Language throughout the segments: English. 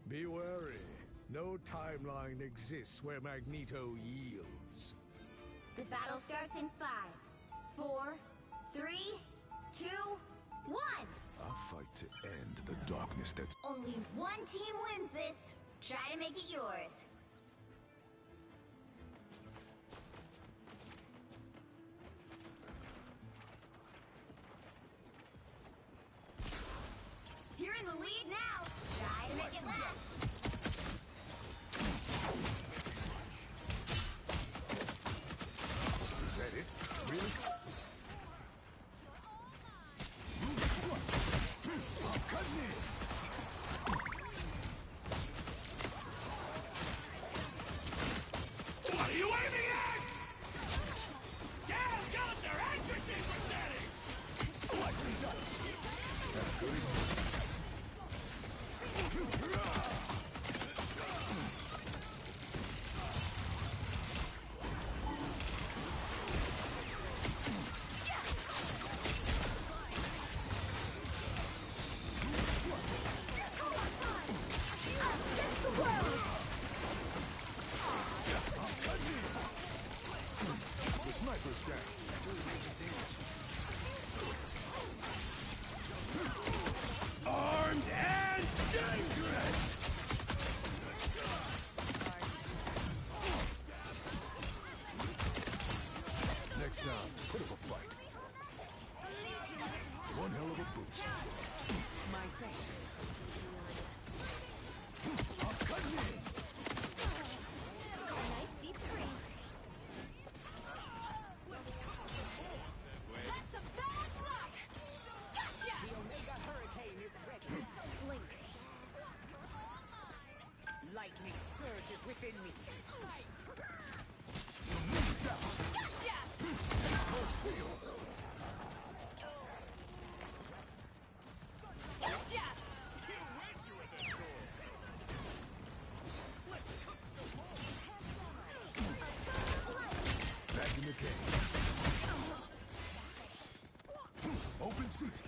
Be wary. No timeline exists where Magneto yields. The battle starts in 5, 4, 3, 2, 1! I'll fight to end the darkness that's... Only one team wins this. Try to make it yours. You're in the lead now. Try to make it last. Is that it? Really? Cut me! What are you aiming at? Down, Gunther! Entry team presenting! Slice and dice! That's good. The sniper's down. Armed and dangerous! Next time, put up a fight. One hell of a boost. My thanks. I'm cutting in. Nice deep freeze. That's a bad luck! Gotcha! The Omega Hurricane is ready. Don't blink. Lightning surges within me. Moves out. Gotcha! Take more steel. Gotcha! You wish you were this cool! Back in the game. Open season.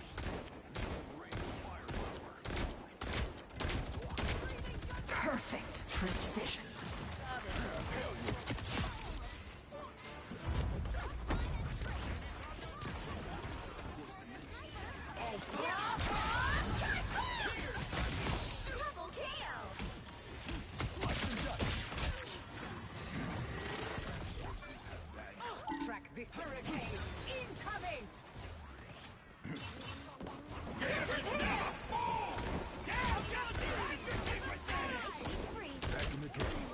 Perfect precision. Double KO! Slice and dice. Track this hurricane. Incoming! Give it now! Down, Gunther! Entry team presenting! Nice deep freeze. Back in the game.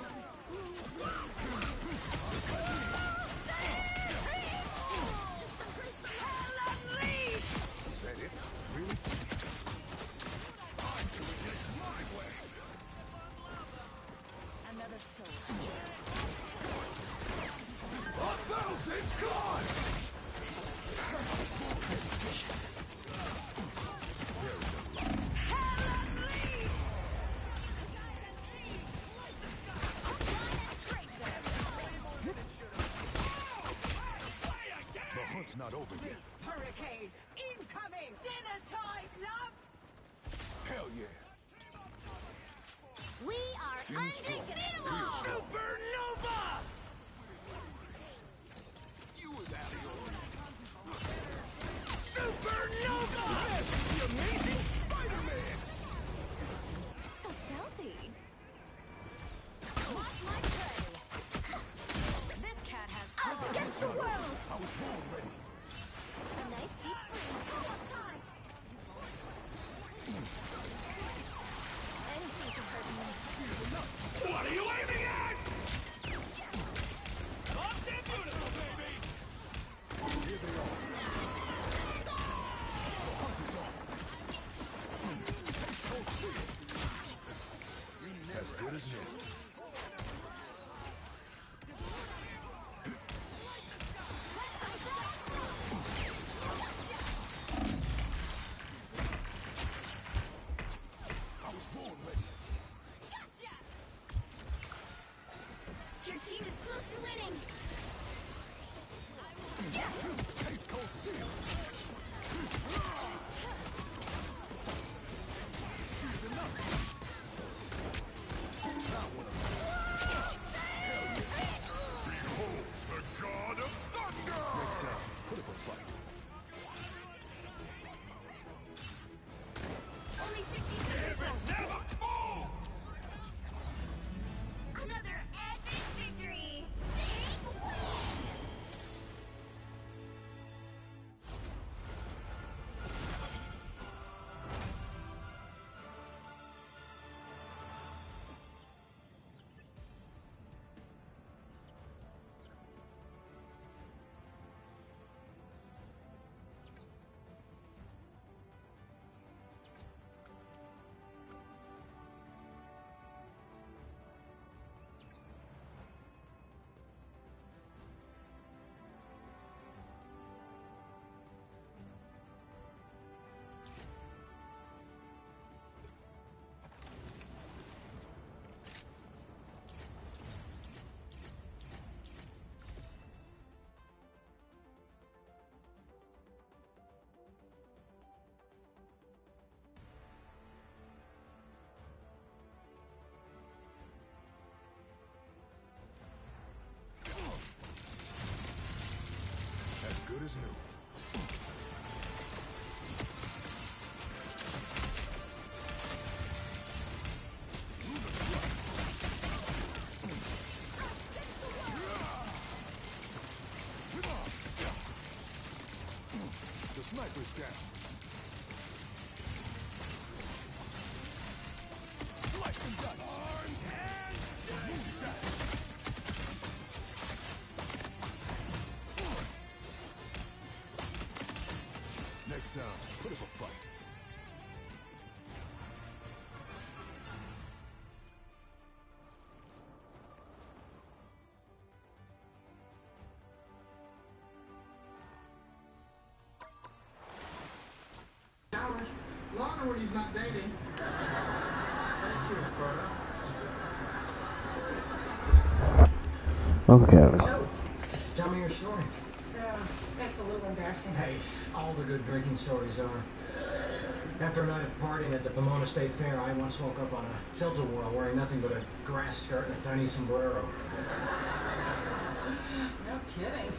Hell unleashed! Is that it? Really? I'm doing this my way. Another soul. A thousand gods! Perfect precision. Hell unleashed! The hunt's not over yet. Hurricane incoming! Dinner time, love! Hell yeah. We are Finish strong. undefeatable! Supernova! You was out of your Supernova! Yes, the amazing Spider-Man! So stealthy. Watch my prey. This cat has us against the world! I was born ready. A nice deep freeze. Time. Anything can hurt me. What are you as new. The sniper's down. Slice and dice. Move aside. Next time, put up a fight. Longer when he's not dating. Thank you, Frodo. Okay. So, tell me your story. That's a little embarrassing. Hey, all the good drinking stories are. After a night of partying at the Pomona State Fair, I once woke up on a tilt-a-whirl wearing nothing but a grass skirt and a tiny sombrero. No kidding.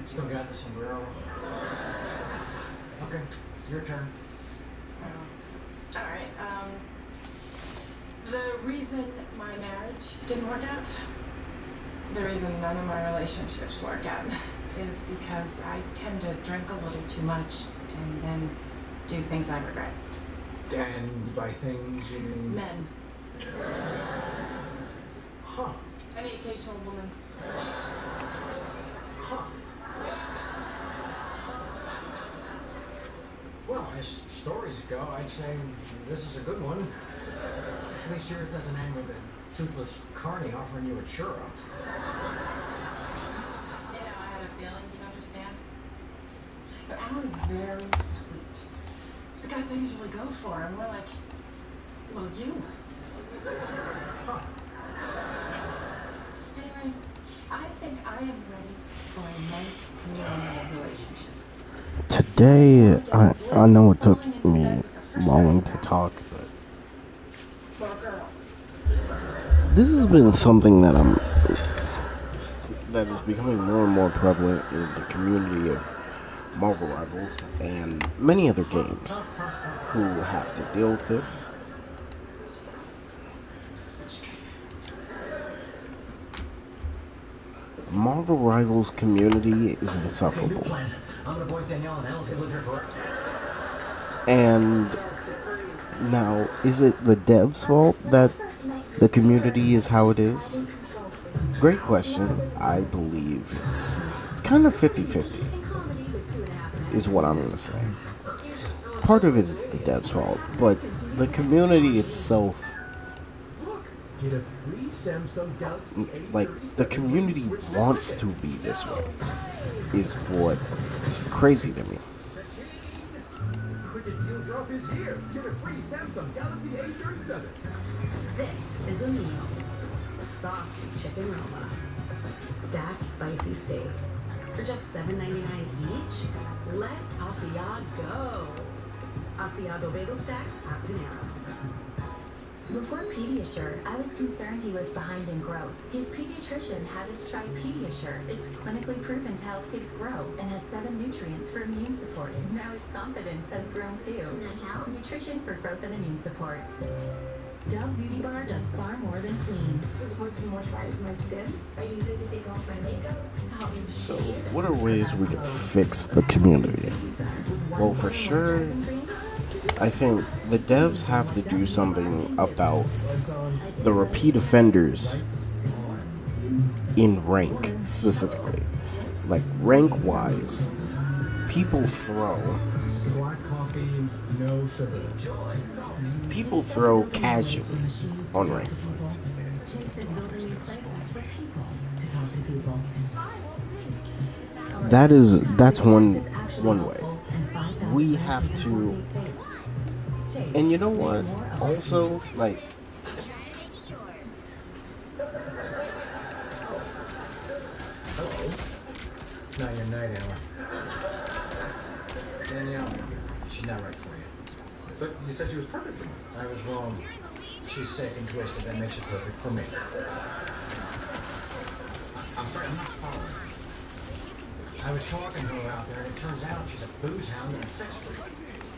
Still got the sombrero. Okay, your turn. All right. The reason my marriage didn't work out, the reason none of my relationships work out, is because I tend to drink a little too much and then do things I regret. And by things you mean... Men. Huh. Any occasional woman. Huh. Well, as stories go, I'd say this is a good one. At least yours doesn't end with a toothless carny offering you a churro. You know, I had a feeling you'd understand. But Alan's very sweet. The guys I usually go for are more like, well, you. Huh. Anyway, I think I am ready for a nice, normal relationship. Today, I know it took me long to talk, but For a girl. this has been something that is becoming more and more prevalent in the community of Marvel Rivals and many other games who have to deal with this. Marvel Rivals community is insufferable. I'm gonna voice Danielle and Alan's gonna live here forever. And now, is it the devs' fault that the community is how it is? Great question. I believe it's kind of 50-50 is what I'm going to say. Part of it is the devs' fault, but the community itself, like, the community wants to be this way, is what is crazy to me. Cricket Deal Drop is here. Get a free Samsung Galaxy A37. This is a meal. A soft chicken roma. Stacked spicy steak. For just $7.99 each, let Asiago go. Asiago bagel stacks at Panera. Before Pediasure, I was concerned he was behind in growth. His pediatrician had us try Pediasure. It's clinically proven to help kids grow and has 7 nutrients for immune support. Now his confidence has grown too. Can I help? Nutrition for growth and immune support. Dove Beauty Bar does far more than clean. Supports and moisturizes my skin. I use it to take off my makeup to help me So, what are ways we can fix the community? Well, for sure, I think the devs have to do something about the repeat offenders in rank, specifically. Like, rank-wise, people throw... Black coffee, no sugar. People throw casually on rank fight. That's one way. We have to, and you know what? Also, like, Hello. It's not your night hour. Danielle, she's not right for you. So you said she was perfect for me. I was wrong. She's sick and twisted. That makes her perfect for me. I'm sorry, I'm not following. I was talking to her out there, and it turns out she's a booze hound and a sex freak.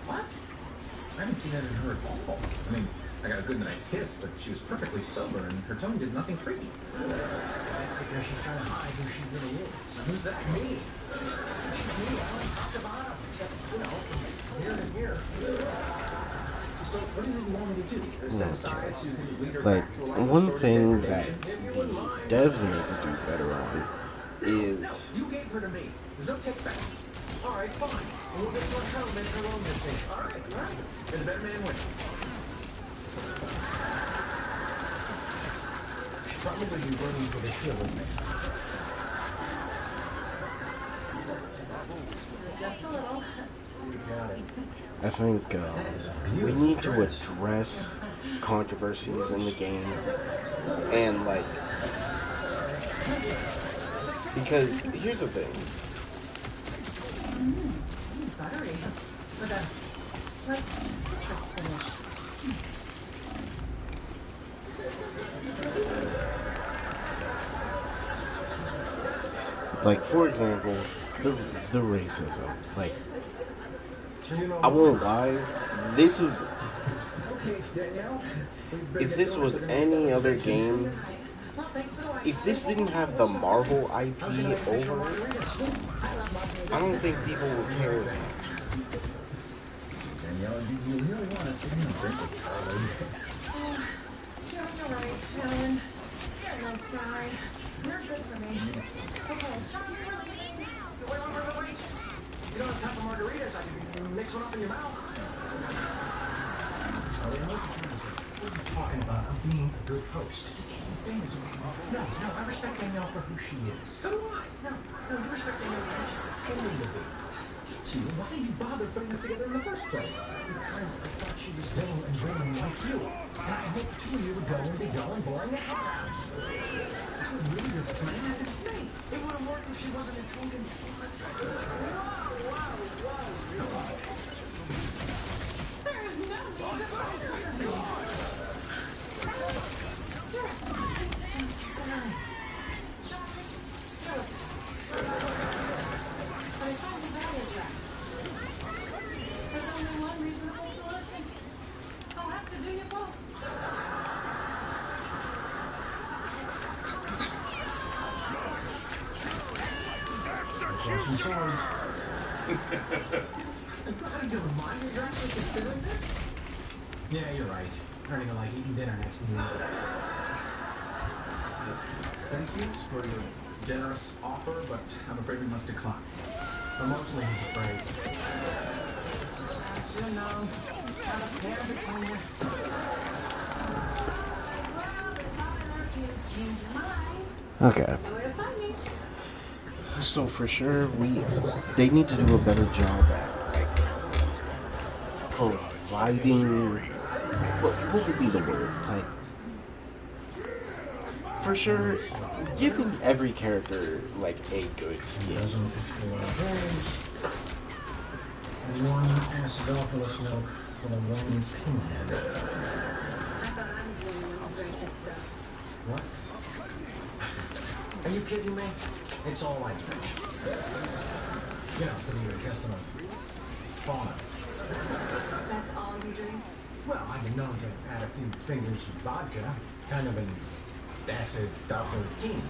What? I haven't seen that in her at all. I mean, I got a good night kiss, but she was perfectly sober, and her tone did nothing freaky. That's because she's trying to hide who she really is. Who's that? Me? She's me, Alan, top to bottom, except, you know, from here to here. So, what do you want me to do? Step aside so you can lead her Like, back to a line of one sorted thing that information? the devs need to do better on is You gave her to me. There's no take back. All right, fine. We'll get to her and make her own decision. All right. And the better man wins. Probably be running for the hill with me. Just a little. You got it. I think we need to address controversies in the game, and like, because here's the thing. Buttery. With a slight citrus finish. Like, for example, the racism. Like, So you know, I won't lie, this is, Okay, Danielle. if this was any other game, Well, thanks for the wine. if this didn't have the Marvel IP over it, I don't think people would care as much. Danielle, do you really want to sit here and drink with Charlie? You're right, Helen. You're no side. You're good for me. Okay, Charlie, you're leaving now. Wait. You don't have time for margaritas. I can mix one up in your mouth. Charlie, What are you talking about? I'm being a good host. No, I respect Danielle for who she is. so do I. No, you respect Danielle for who she's aiming to be. Gee, why did you bother putting this together in the first place? Because I thought she was dull and boring like you. And I hoped the two of you would go and be dull and boring at house. That was really your plan. That's insane. It would have worked if she wasn't a drunken slut. Yeah, you're right. I don't even like eating dinner next to you. Thank you for your generous offer, but I'm afraid we must decline. Emotionally, he's afraid. You know, got a pair between you. Okay. So for sure, they need to do a better job at like providing. What would be the word? Like, for sure, giving every character like a good skin. And one acidophilus milk for the one pinhead. What? Are you kidding me? It's all I drink. You know, for the intestinal fauna. That's all you drink? Well, I've been known to add a few fingers of vodka, kind of an acid martini.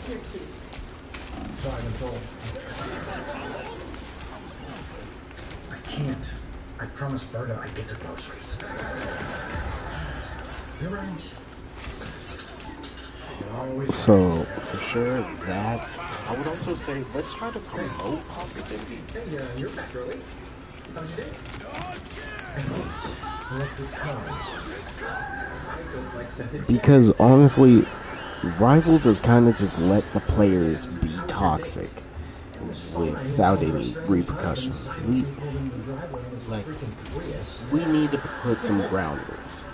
You're cute. So I've been told. I can't. I promised Berta I'd get the groceries. You're right. So for sure that I would also say let's try to promote positivity. Hey, you're back early. How'd you do? Because honestly, Rivals has kind of just let the players be toxic without any repercussions. We need to put some ground rules.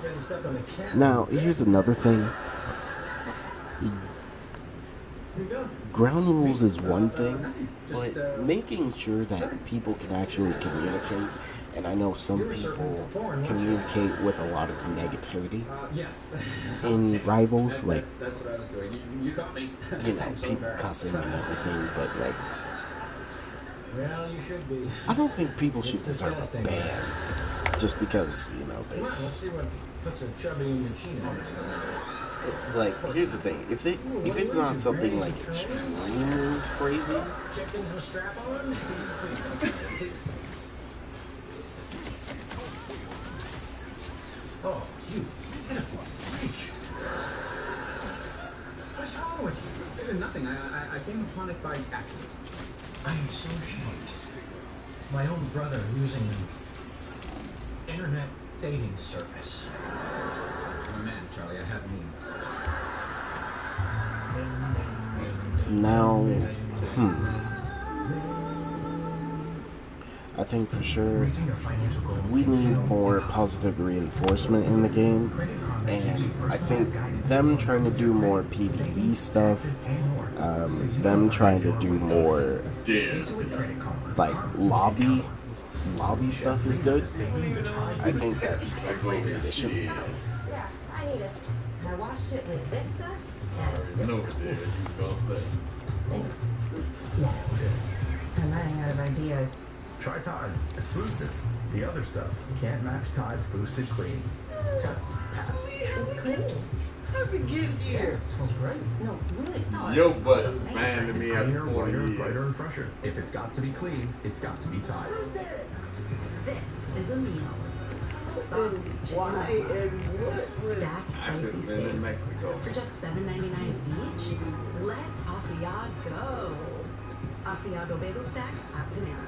Now, here's another thing. ground rules is one thing, but making sure that people can actually communicate, and I know some people communicate with a lot of negativity Yes. in rivals, like, That's what I was doing. You caught me. you know, people cussing and everything, but like, Well, you should be. I don't think people should deserve a ban just because, you know, Let's see what puts a chubby in your chin. like, here's the thing, if it's not something like extremely crazy, Chickens with strap on? Oh, you pitiful freak. What's wrong with you? Nothing. I came upon it by accident. I'm so shocked. My own brother using an internet dating service. I'm a man, Charlie. I have needs. now, I think for sure we need more positive reinforcement in the game, and I think them trying to do more PvE stuff, them trying to do more like lobby stuff is good. I think that's a great addition. Yeah, I need it. I washed it with this stuff. No, dude, Stinks. Yeah. I'm running out of ideas. Try Tide. It's boosted. The other stuff can't match Tide's boosted clean. Test passed. It's clean. How'd we get here? It smells great. No, really, it's not. Yo, but man, to me, Cleaner, I'm whiter, 40 brighter, years. and fresher. If it's got to be clean, it's got to be Tide. This is a meal. Sausage, Why and what? stacked I could spicy have been in steak. Mexico. For just $7.99 each, let's Asiago. Asiago bagel stacks at Panera.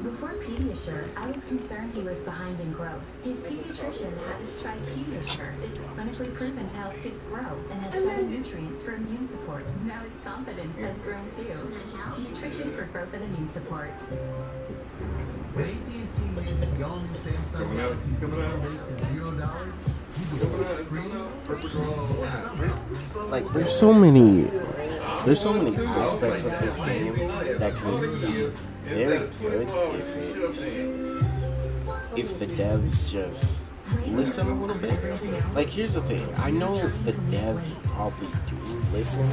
Before Pediasure, I was concerned he was behind in growth. His pediatrician had us try Pediasure. It's clinically proven to help kids grow and has 7 nutrients for immune support. Now his confidence has grown too. Nutrition for growth and immune support. When AT&T y'all new Samsung Coming out, Galaxy coming out. $0, you Coming get out, it's free. coming out. Purple Girl. Like, there's so many aspects of this game that can be very good if the devs just listen a little bit. Like, here's the thing, I know the devs probably do listen,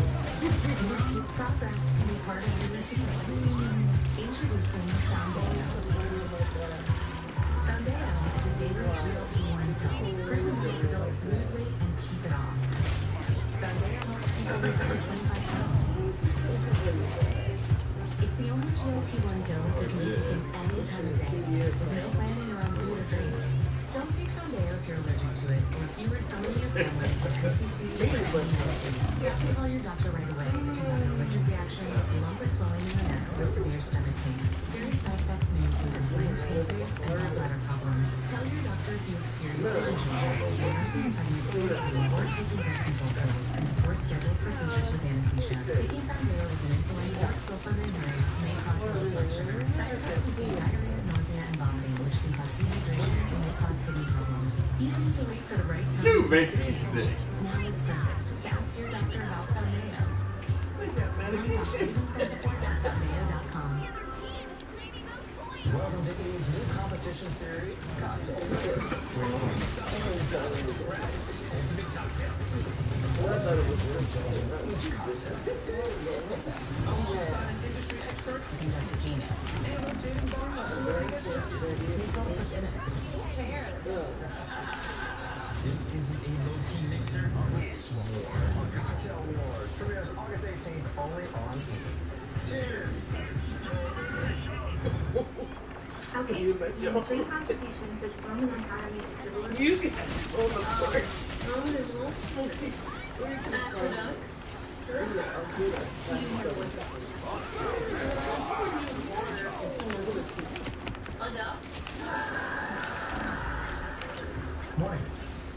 Progress can be part of your routine. Introducing Foundeo. Foundeo is a daily GLP-1 pill. Proven to help adults lose weight and keep it off. Foundeo helps people lose up to 25 pounds. It's the only GLP-1 pill that can be taken any time of day, with no planning your own food or drink. Don't take Foundeo if you're allergic to it, or if you or somebody in your family has OTC or medicine. You have to call your doctor right away if you have an allergic reaction, lump or swelling in the neck, or severe stomach pain. Various side effects may include inflamed pancreas and gallbladder problems. Tell your doctor if you experience allergies, nursing pregnancy, or taking birth control pills, and before scheduled procedures with anesthesia. Taking Foundeo with an insulin or sulfur inhaler may cause low blood sugar. Side effects include diarrhea, nausea, and vomiting, which can cause dehydration and may cause kidney problems. You don't need to wait for the right time. You to make take me it. sick. Now is perfect to ask your doctor about Foundeo. Foundeo.com. Welcome to E's new competition series, Cocktail. We're only each cocktail. Alongside industry expert, he has a genius. And rotating bartenders. There's no such in it. This isn't a low-key mixer. It's more. Cocktail Wars premieres August 18th only on E. Cheers! Okay, in 3 contributions that the Roman Empire made to civilization. You can Roman is a little smoky. Aqueducts. Morning.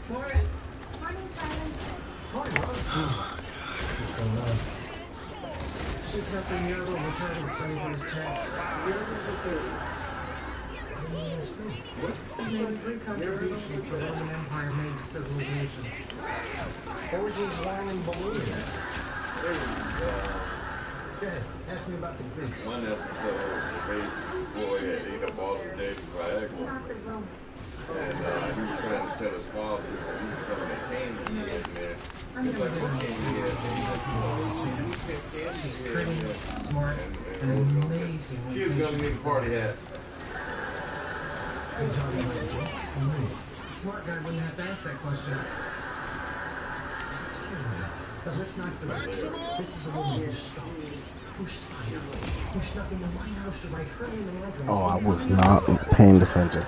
Morning, Simon. Morning, Rose. What's going on? She's helping you overturn slavery's test. She made 3 contributions the Roman Empire made to civilization. Origins, Warren, and Bologna. Good. Ask me about the Greeks. One episode, the base boy had ate up all the days Viagra. And he was trying to tell his father because he was telling the candy he had there. He was like, what candy he had there? He said candy he had there. Smart and amazing. She was going to make a party hat. Good job, Mike. Smart guy wouldn't have to ask that question. But let's not forget, this is a woman who's stalked, who spied on me, who snuck into my house to write her name and address. Oh, I was not paying attention.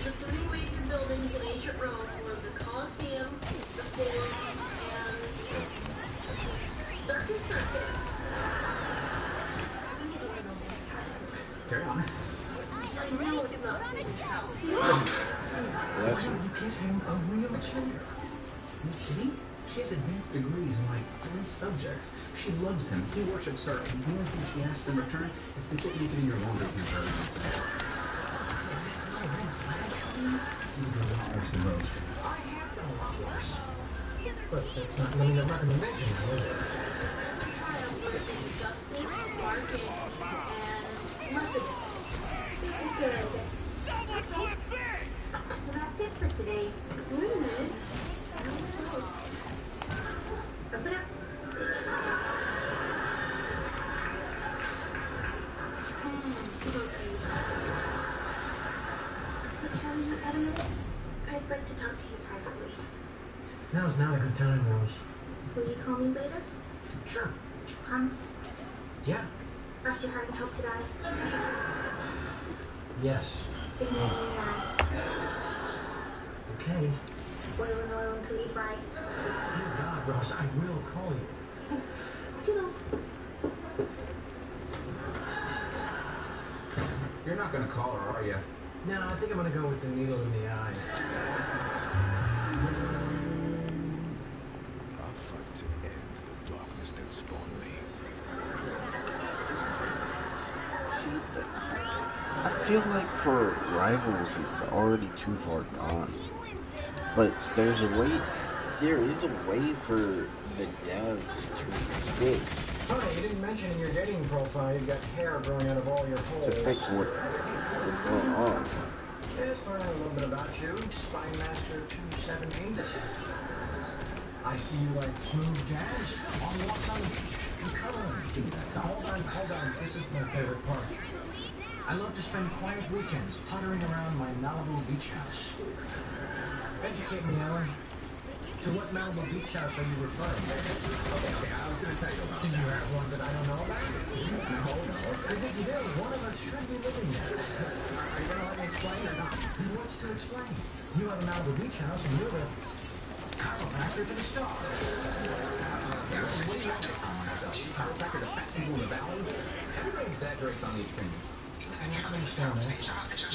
The three major buildings in ancient Rome were the Colosseum, the Forum, and Circus. Carry on. I know it's not Bless you. You get him a wheelchair? You kidding? She has advanced degrees in like 3 subjects. She loves him. He worships her. And the only thing she asks in return is to sit with you in your laundry temporarily. You do a lot worse than most. I have done a lot worse. But that's not really a recommendation, is it? Justice, Market, and Methodist. Good. Someone clip this! Well, that's it for today. Wait a minute. Open up. Charlie, you got a minute? I'd like to talk to you privately. Now is not a good time, Rose. Will you call me later? Sure. Promise? Yeah. Cross your heart and hope to die. Yes. Stick me in the eye. Okay. Boil and oil until you fry. Dear God, Rose, I will call you. Toodles. You're not gonna call her, are you? No, I think I'm gonna go with the needle in the eye. I'll fight to end the darkness that spawned me. See, I feel like for Rivals, it's already too far gone. But there is a way for the devs to fix. Oh, you didn't mention in your dating profile you've got hair growing out of all your holes. To fix what's going on. Yeah, just learning a little bit about you. Spymaster 278. I see you like smooth jazz, long walks on the beach, and coloring. Hold on, this is my favorite part. I love to spend quiet weekends puttering around my Malibu beach house. Educate me, Ellen. To what Malibu beach house are you referring to? Okay, I was going to tell you about that. Do you have one that I don't know about? No. Because if you do, one of us should be living there. Are you going to let me explain or not? He wants to explain. You have a Malibu beach house and you're the chiropractor to the stars. What do you have on myself? Chiropractor to fat people in the valley? Everybody exaggerates on these things. I understand that.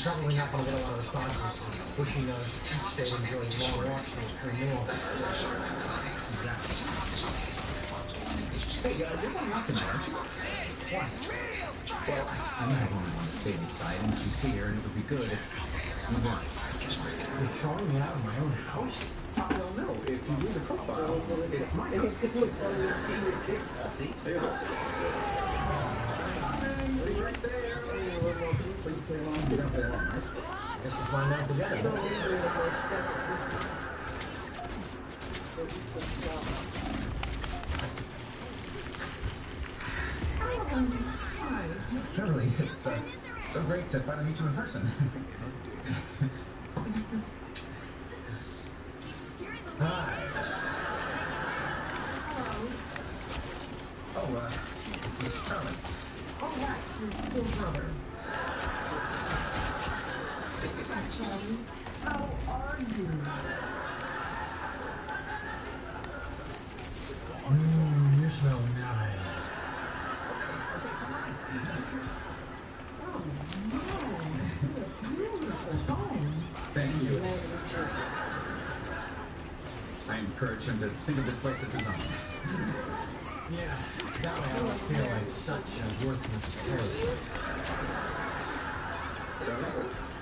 Probably not going to get a lot of responses. Wishing those each day enjoys long walks with her meal. Exactly. Hey, you're going out tonight, aren't you? Why? Well, I'm not the only one to stay inside, and she's here, and it would be good if you weren't. You're throwing me out of my own house? Well, no. If you read the profile, it's my house. See? Taylor. Right there. Please stay long. Get out there long, right? Guess we'll find out together. Hi. Surely, it's so great to finally meet you in person. Hi. Oh, this is Charlie. Oh, right, your little brother. Charlie, how are you? You smell nice. Oh, no, beautiful home. Thank you. I'm encourage him to think of this place as his own. Yeah, that way I don't feel like such a worthless person.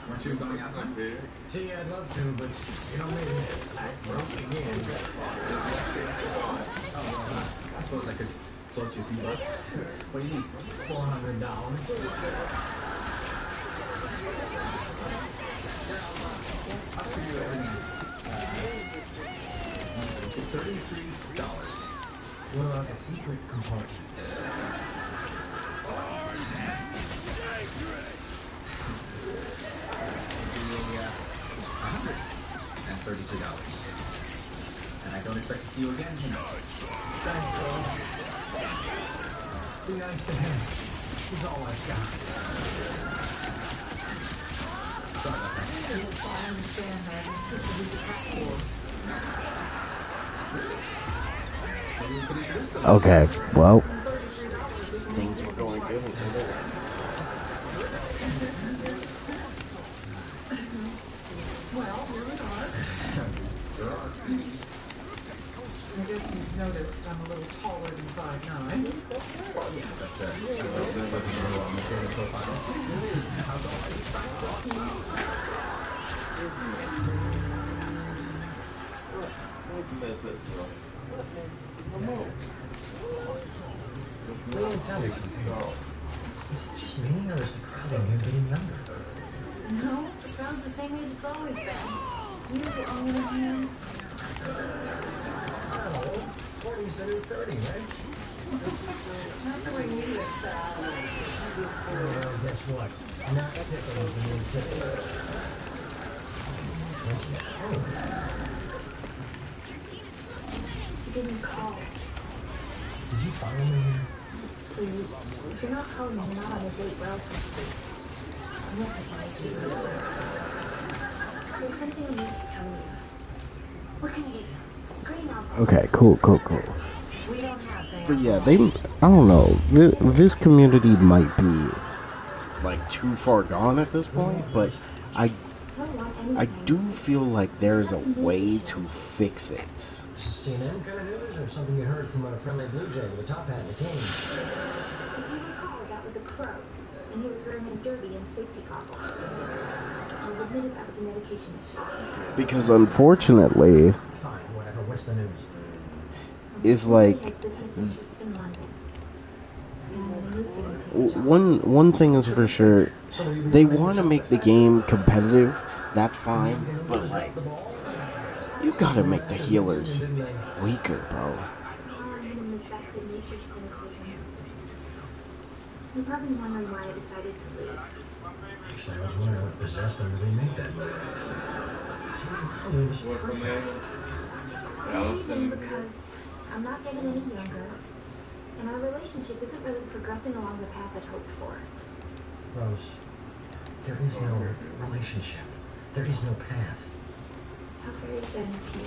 Weren't you going out there? Gee, I'd love to, but you know, maybe I broke again. I suppose I could float you a few bucks. What do you need? $400. I'll give you everything. $33. What about the secret compartment? $133. And I don't expect to see you again tonight. Thanks, Phil. Be nice to him. He's all I've got. Sorry about that. I understand, Harvey. This is a Okay, well, things were going good until then. Well, here we are. I guess you've noticed I'm a little taller than 5'9". Well, yeah, but Mess up, bro. Is it just me, or is the crowd in here getting younger? No, the crowd's the same age it's always been. You're the only one here. Oh, 40's the new 30, right? Not the way you look, Well, guess what? Not tickling the new 50. You didn't call. Did you follow me here? Please, if you're not calling, you're not on a date. Where else would you be? Unless I like you. There's something I need to tell you. What can I get you? Green apple. Okay, cool. We don't have green But yeah, I don't know. This community might be like too far gone at this point, but I do feel like there's a way to fix it. CNN kind of news, or something you heard from a friendly blue jay with a top hat and a cane? If you recall, that was a crow, and he was wearing a derby and safety goggles. I'll admit it, that was a medication issue. Because unfortunately, Fine, whatever. What's the news? is like He has business interests in London. one thing is for sure, they want to make the game competitive. That's fine, but like, you gotta make the healers weaker, bro. You're probably wondering why I decided to leave. Actually, I was wondering what possessed them to remake that movie. What's her name? Allison. Because I'm not getting any younger, and our relationship isn't really progressing along the path I'd hoped for. Rose, there is no relationship. There is no path. How very thin of you.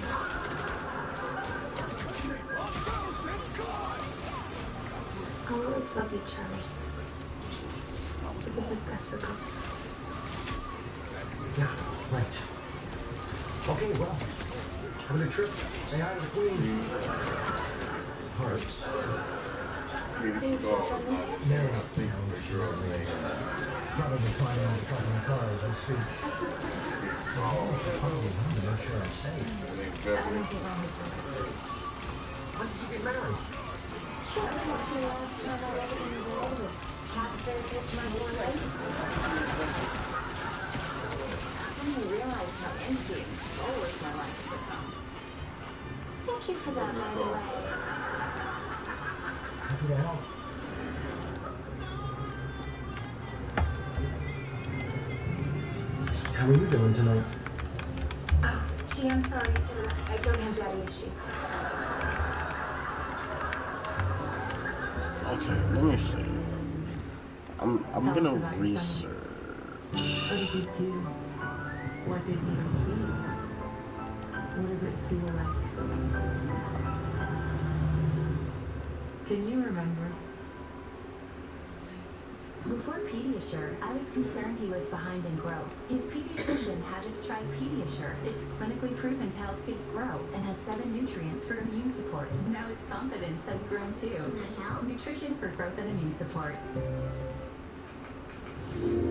I'll always love you, Charlie. But this is best for both. Yeah, right. Okay, well, having a trip. Say hi to the Queen. Hearts. Pretty scar. No, probably climbing on the front of the car as we speak. Probably home to make sure I'm safe. When did you get married? Suddenly realized how empty and soulless my life had become. Thank you for that, by the way. Happy to help. How are you doing tonight? Oh, gee, I'm sorry, sir. I don't have daddy issues. Okay, let me see. I'm gonna research. What did you do? What did you see? What does it feel like? Can you remember? Before Pediasure, I was concerned he was behind in growth. His pediatrician had us try Pediasure. It's clinically proven to help kids grow and has 7 nutrients for immune support. Now his confidence has grown too. Nutrition for growth and immune support. Hey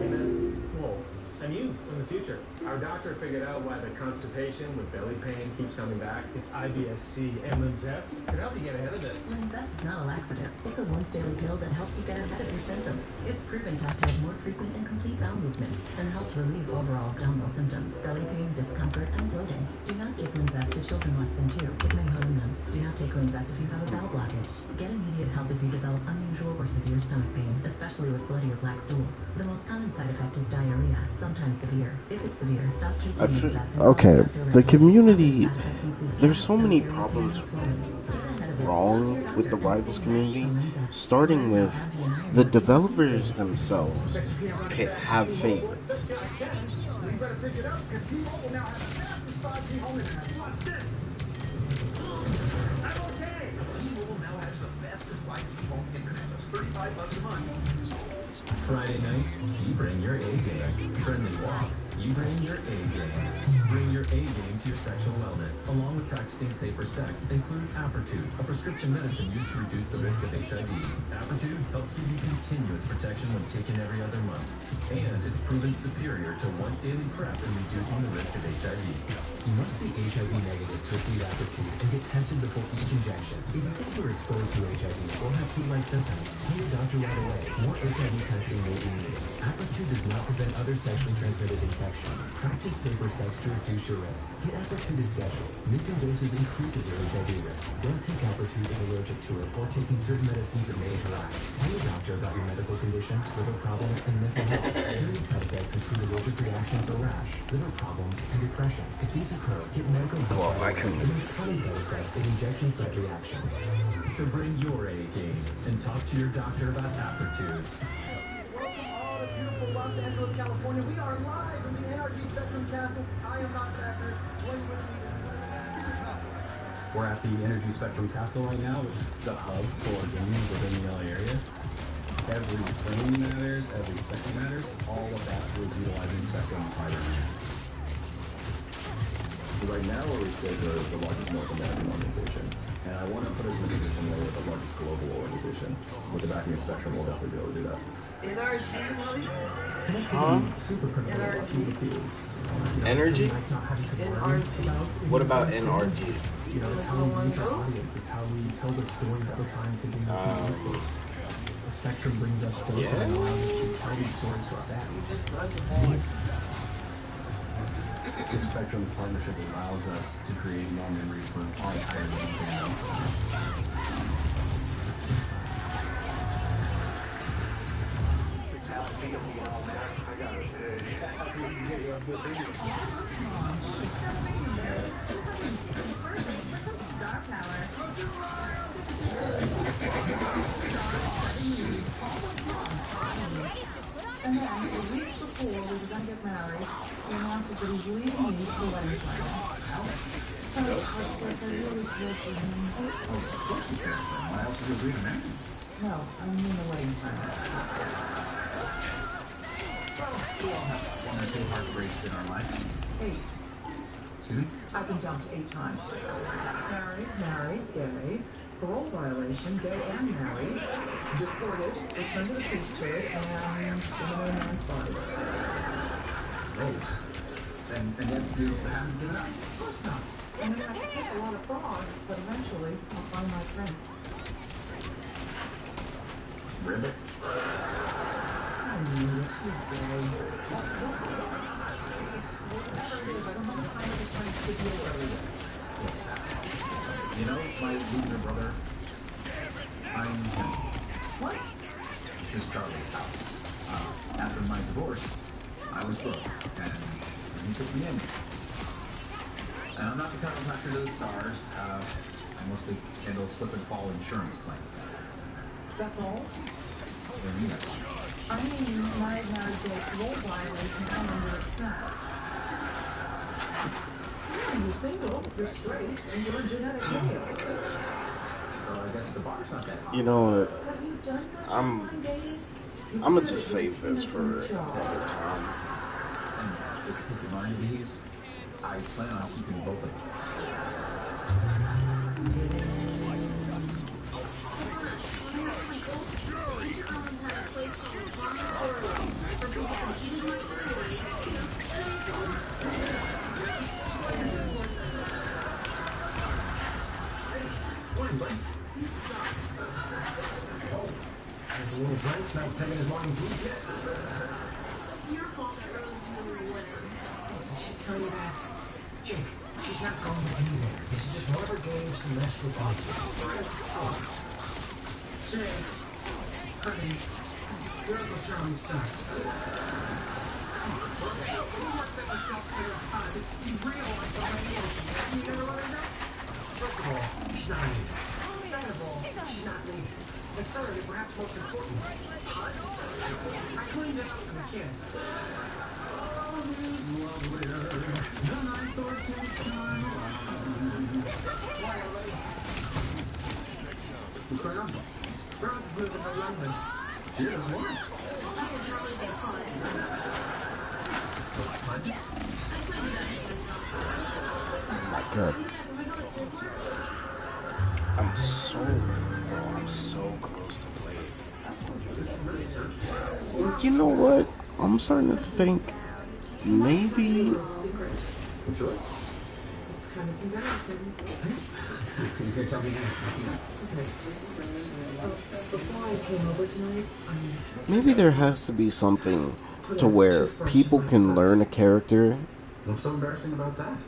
man. Whoa. And you, in the future. Our doctor figured out why the constipation with belly pain keeps coming back. It's IBS-C, and Linzess can help you get ahead of it. Linzess is not a laxative. It's a once-daily pill that helps you get ahead of your symptoms. It's proven to have more frequent and complete bowel movements and helps relieve overall abdominal symptoms, belly pain, discomfort, and bloating. Do not give Linzess to children less than 2. It may harm them. Do not take Linzess if you have a bowel blockage. Get immediate help if you develop unusual or severe stomach pain, especially with bloody or black stools. The most common side effect is diarrhea, sometimes severe. If it's severe, stop taking Linzess. Okay, the community, there's so many problems wrong with the Rivals community, starting with the developers themselves have favorites. Friday nights, you bring your A game. Friendly walks, you bring your A game. Bring your A game to your sexual wellness, along with practicing safer sex. Include Apertude, a prescription medicine used to reduce the risk of HIV. Apertude helps give you continuous protection when taken every other month. And it's proven superior to once daily PrEP in reducing the risk of HIV. You must be HIV negative to receive Apertude and get tested before each injection. If you think you're exposed to HIV or have flu-like symptoms, tell your doctor right away. More HIV testing may be needed. Apertude does not prevent other sexually transmitted infections. Practice safer sex to reduce your risk. Get Apertude scheduled. Missing doses increases your HIV risk. Don't take Apertude if allergic to it or taking certain medicines that may interact. Tell your doctor about your medical conditions, liver problems, and mental health. Serious side effects include allergic reactions or rash, liver problems, and depression. If these occur, get medical help. Well, I can Common side effects of injection site reactions. So bring your A game and talk to your doctor about Apertude. Beautiful Los Angeles, California. We are live from the NRG Spectrum Castle. I am not Packer. We're at the Energy Spectrum Castle right now, which is the hub for gaming within the LA area. Every frame matters, every second matters. All of that was utilizing Spectrum's fiber. Right now, where we sit, we're the largest North American organization. And I want to put us in a position where we're the largest global organization. With the backing of Spectrum, we'll definitely be able to do that. Energy? What about NRG? You know, it's how we reach our audience. It's how we tell the story that we're trying to do. The Spectrum brings us closer and allows us to tell these stories to our fans. The Spectrum partnership allows us to create more memories for our entire family. And then, a week before we were going to get married, he announced that he's leaving me for the wedding planner. So, it's like I really feel for him. Why else would you agree to marry? No, I mean the wedding planner. We all have one or two heartbreaks in our life. 8. Excuse me? I've been dumped 8 times. Married, gay, parole violation, gay and married, deported, returned to the priesthood, and criminal non-body. Oh. And yet you haven't given up? Of course not. I mean, I can take a lot of frogs, but eventually I'll find my prince. Ribbit? I knew it. He's gay. Whatever it is, I don't have the time to try to figure it out. You know, my loser brother, I'm him. What? This is Charlie's house. After my divorce, I was broke, and he took me in. And I'm not the chiropractor to the stars. I mostly handle slip and fall insurance claims. That's all? Yeah. I mean, married gay parole violation come under attack. You're single, you're straight, and you're a genetic male. So I guess the bar's not that high. You know, Have you done I'm online dating? I'm gonna just save this for another time. And if you mind these, I plan on keeping both of them. The little Frank's not taking his morning food yet. It's your fault that Rose's memory went. I should tell you that. Jake, she's not going anywhere. This is just one of her games to mess with me. Say, honey, your Uncle Charlie sucks. Come on, okay? You worked at the shop for your time. You realize what I am. You never learned that? First of all, she's not leaving. Second of all, she's not leaving. And third, and perhaps most important, hot. I cleaned it out for the kid. Oh, this lovelier than I thought this time. Why, already? What's going on, Bob? Rose is moving to London. Cheers, what? Oh my god. I'm so close to playing. You know what? I'm starting to think maybe. Sure. It's kind of embarrassing. You can tell me now. Okay. Before I came over tonight, Maybe there has to be something to where people can learn a character. What's so embarrassing about that?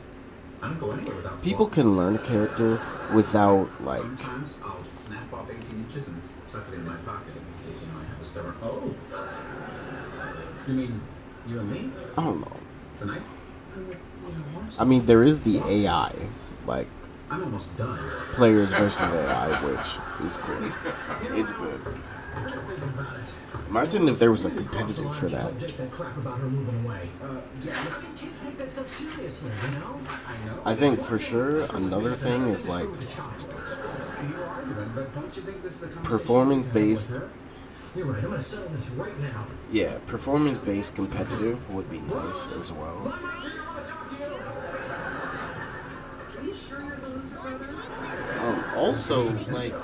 I don't go anywhere without People claws. can learn a character without, like, Sometimes I'll snap off 18 inches and tuck it in my pocket in case I have a stubborn. Oh! You mean you and me? I don't know. Tonight? I mean, there is the AI, like, I'm almost done. players versus AI, which is cool. It's good. Imagine if there was a competitive for that. I think for sure another thing is like performance-based. Yeah, performance-based competitive would be nice as well. Also, like,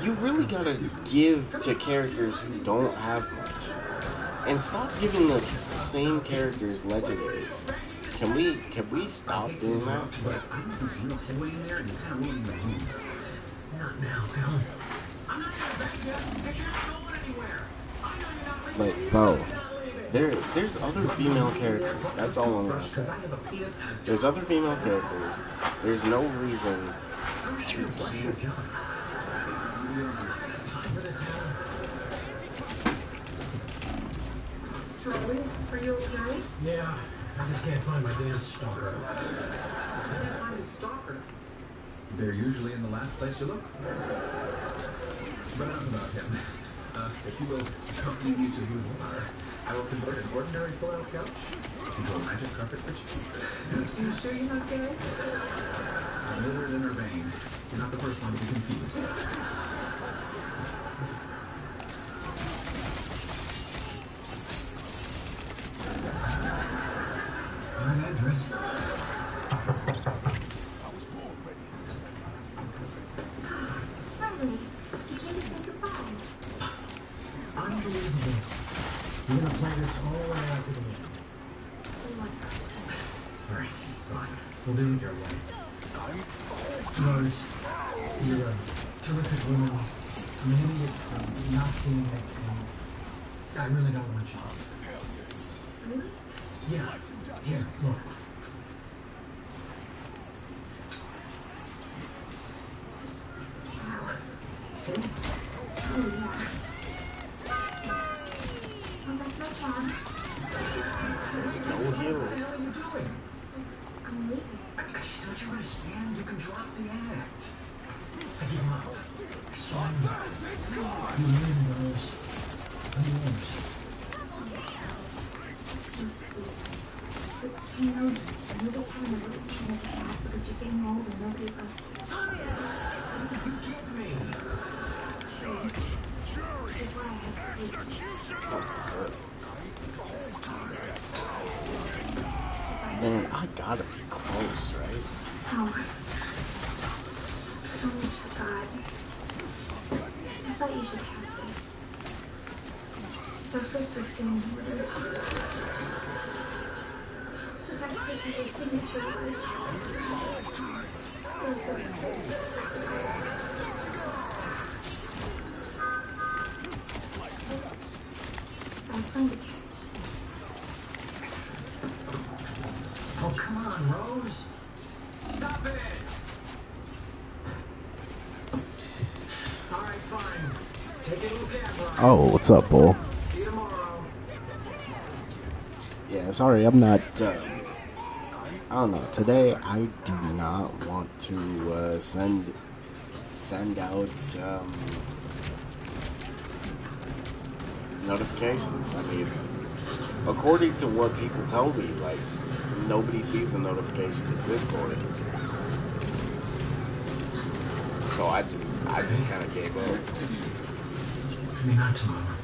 you really gotta give to characters who don't have much, and stop giving the same characters legendaries. Can we stop doing that? Like, bro, there's other female characters. That's all I'm gonna say. There's other female characters. There's no reason to keep. Charlie, are you okay? Yeah, I just can't find my damn stalker. I can't find his stalker. They're usually in the last place you look. But enough about him. If you will accompany me to Blue Water, I will convert an ordinary pull-out couch into a magic carpet for you. You sure you're not gay? I'm literally in her vein. You're not the first one to be confused. Charlie, you came to say goodbye. Unbelievable. We're gonna play this all the way out to the end. Alright, fine. We'll do it your way. Rose, you're a terrific woman. I'm an idiot for not seeing it, and I really don't want you. Really? Yeah. Here, look. See? Oh, yeah. Oh, that's no fun. No heroes. What the hell are you doing? I'm leaving. Don't you understand? You can drop the act. I give up. I surrender. You win, Rose. I'm yours. You're sweet. But, you know this time I wasn't trying to get back because you're getting old and nobody loves you. You get me. Goodbye. Man, I gotta be close, right? Oh. I almost forgot. I thought you should have this. So first we're staying order. I got to take your signature word. They're so sweet. I'll find a catch. Oh, come on, Rose. Stop it! All right, fine. Take a little cab ride. Oh, what's up, Bull? See you tomorrow. Yeah, sorry, I'm not, I don't know. Today, I do not want to, send out, notifications. I mean, according to what people tell me, like, nobody sees the notification in Discord. So I just kind of gave up. Maybe not tomorrow.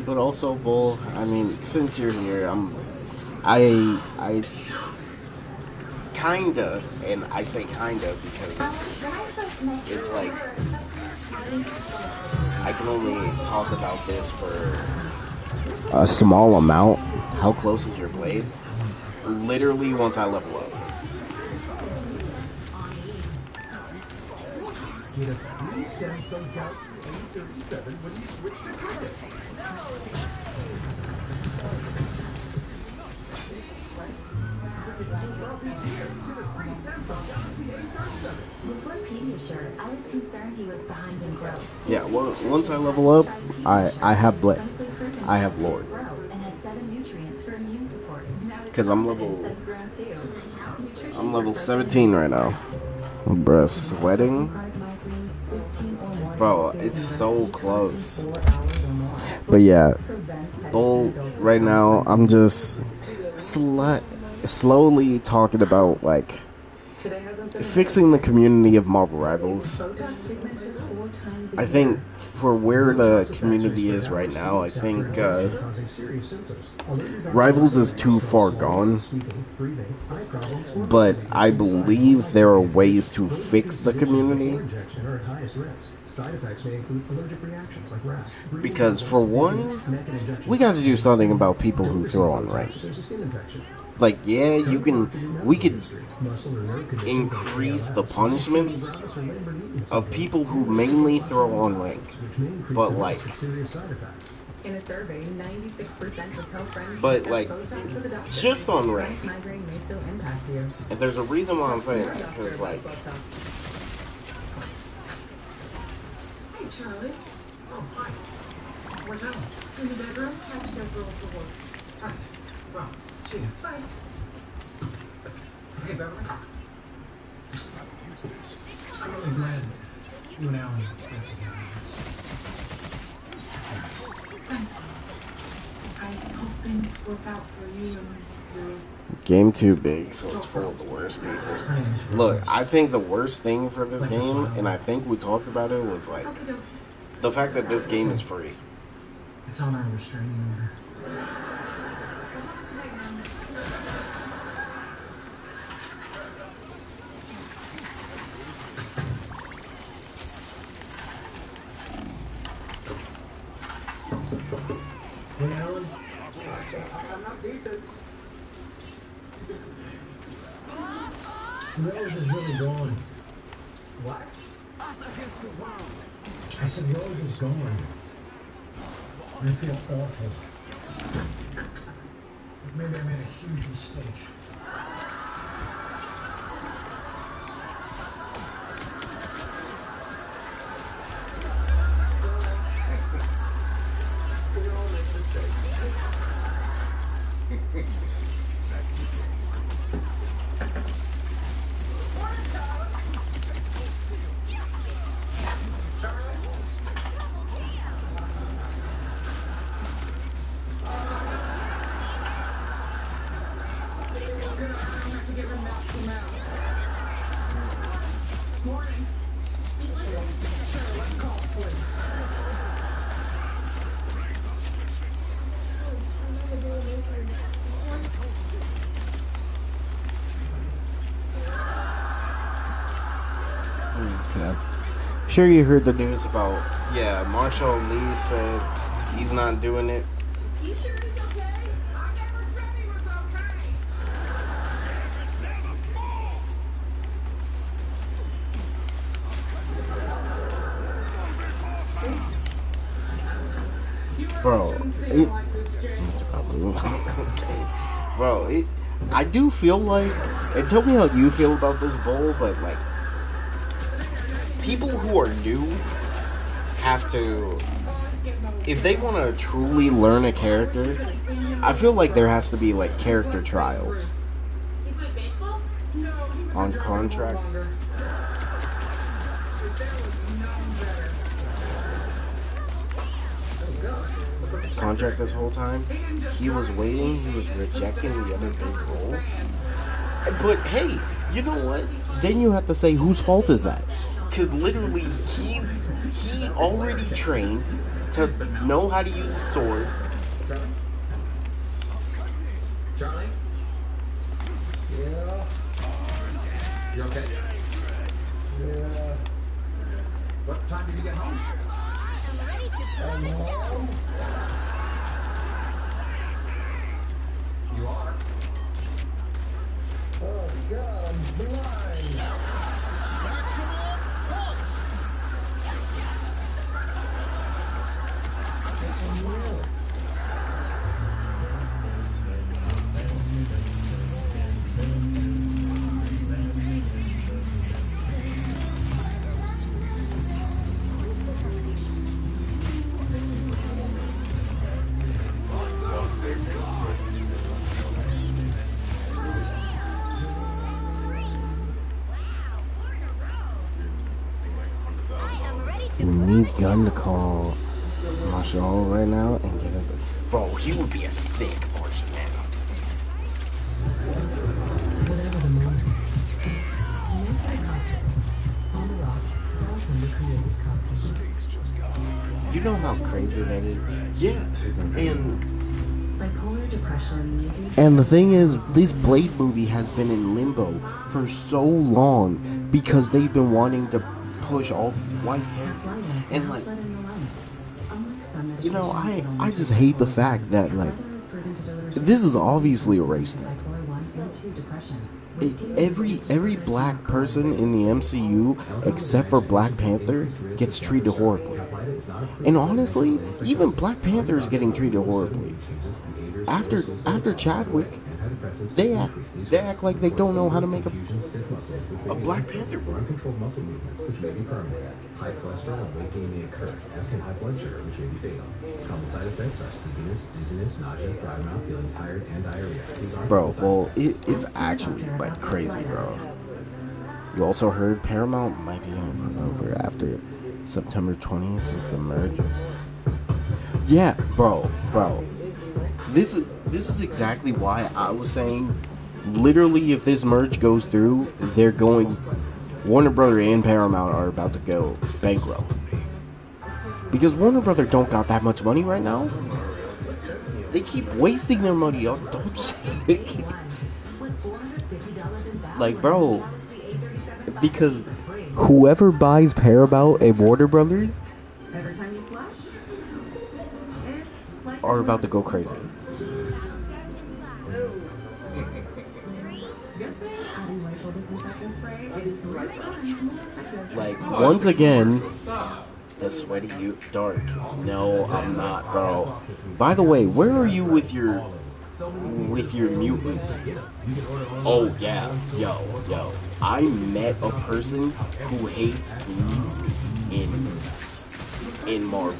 But also, Bull, I mean, since you're here, I kinda, and I say kinda because it's like, I can only talk about this for a small amount. How close is your blade? Literally once I level up. Get a free Samsung Galaxy A37 when you switch to credit. Before Pediasure, I was concerned he was behind in growth. Yeah, well, once I level up, I have Blade. I have Lord. And has 7 nutrients for immune support. Because I'm level 17 right now. Bruh, sweating. Bro, it's so close. But yeah, Bull, right now, I'm just slowly talking about, like, fixing the community of Marvel Rivals. I think for where the community is right now, I think Rivals is too far gone. But I believe there are ways to fix the community. Because for one, we got to do something about people who throw on ranks. Like, yeah, we could increase the punishments of people who mainly throw on rank. But like, In a survey, 96% of tell friends but like, just on rank. migraine may still impact you. And there's a reason why I'm saying that, because like, Hey, Charlie. Oh, hi. Where's Ellen? In the bedroom. Catch that girl for work. Hi. Well, see ya. Bye. Hey, Beverly. I'm really glad you and Alan got together. I hope things work out for you and your... game too big, so it's full of the worst people. Look, I think the worst thing for this game, and I think we talked about it, was like the fact that this game is free. It's on our restraining order. Hey, Alan. I'm not decent. Rose is really gone. What? Us against the world. I said Rose is gone. I feel awful. Maybe I made a huge mistake. We all make mistakes. Okay. Sure you heard the news about, yeah, Marshall Lee said he's not doing it. You sure he's okay? I never said he was okay. Bro, bro, I do feel like, and tell me how you feel about this bowl, but like, people who are new have to, if they want to truly learn a character, I feel like there has to be like character trials on contract. Contract this whole time. He was waiting, he was rejecting the other big roles. But hey, you know what? Then you have to say whose fault is that? Because literally he already trained to know how to use a sword. Charlie? Yeah. You okay? Yeah. What time did you get home? I'm home. You are? Oh God, I'm blind. Maximum pulse. We need Gun to call Marshall right now and get it. Bro, he would be a sick marksman. You know how crazy that is? Yeah, and the thing is, this Blade movie has been in limbo for so long because they've been wanting to push all these white characters. And like, you know, I just hate the fact that like, this is obviously a race thing. Every black person in the MCU, except for Black Panther, gets treated horribly. And honestly, even Black Panther is getting treated horribly. After Chadwick, they act like they don't know how to make a Black Panther. Uncontrolled muscle movements, which may be permanent. High cholesterol and weight gain may occur, as can high blood sugar, which may be fatal. Common side effects are sleepiness, dizziness, nausea, dry mouth, feeling tired, and diarrhea. Bro, well, it's actually like crazy, bro. You also heard Paramount might be going over after September 20th with the merge. Yeah, bro. This is exactly why I was saying, literally, if this merge goes through, they're going, Warner Brother and Paramount are about to go bankrupt. Because Warner Brother don't got that much money right now. They keep wasting their money on dumb shit. Like, bro, because whoever buys Paramount and Warner Brothers are about to go crazy. Like, once again, the sweaty you dark. No, I'm not, bro. By the way, where are you with your mutants? Oh yeah, yo. I met a person who hates mutants in Marvel.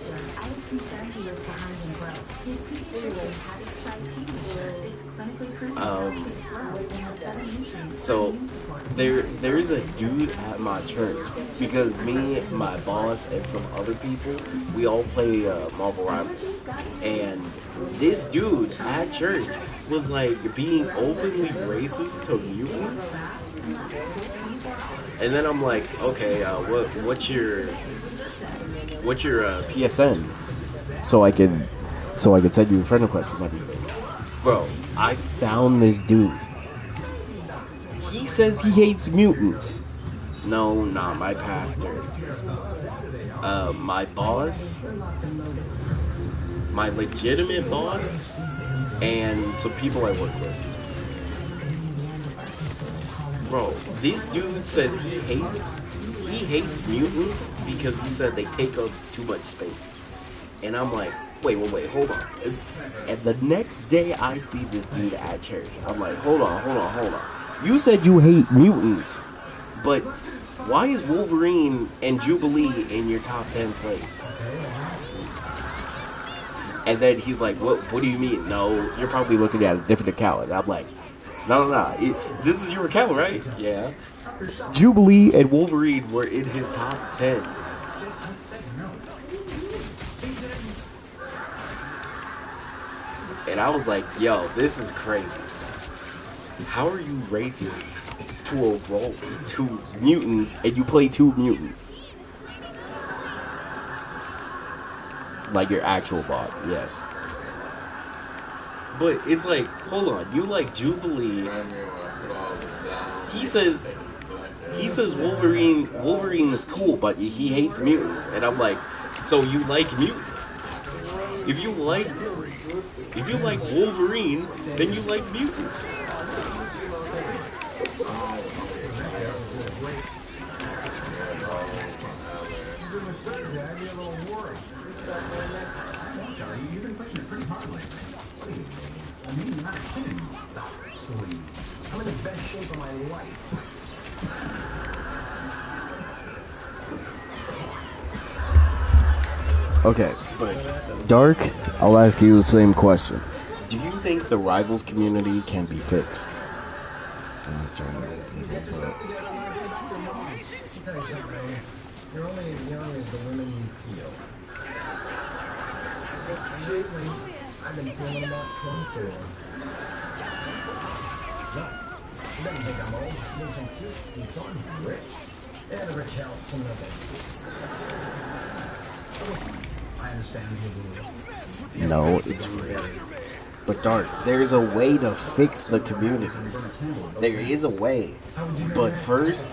So there's a dude at my church, because me, my boss, and some other people, we all play Marvel Rivals, and this dude at church was like being openly racist to mutants. And then I'm like, okay, what's your PSN, so I could send you a friend request and everything. Bro, I found this dude. He says he hates mutants. No, not my pastor. My boss, my legitimate boss, and some people I work with. Bro, this dude says he hates mutants because he said they take up too much space. And I'm like, wait, hold on. And the next day I see this dude at church, I'm like, hold on. You said you hate mutants, but why is Wolverine and Jubilee in your top 10 place? And then he's like, what do you mean? No, you're probably looking at a different account. And I'm like, no. This is your account, right? Yeah. Jubilee and Wolverine were in his top 10. And I was like, yo, this is crazy. How are you racing to a role, to mutants, and you play 2 mutants? Like your actual boss, yes. But it's like, hold on, you like Jubilee. He says Wolverine is cool, but he hates mutants. And I'm like, so you like mutants? If you like Wolverine, then you like mutants. You've been pushing it pretty hard lately. What do you mean? I mean, you're not kidding. Oh, please. I'm in the best shape of my life. Okay, but Dark, I'll ask you the same question. Do you think the Rivals community can be fixed? You're only as young as the women you feel. Lately, I've been feeling about 24. No, you doesn't think I'm old. Need some cute, some fun, rich, and a rich health from nothing. I understand you. No, it's real. But Dark, there's a way to fix the community. There is a way. But first,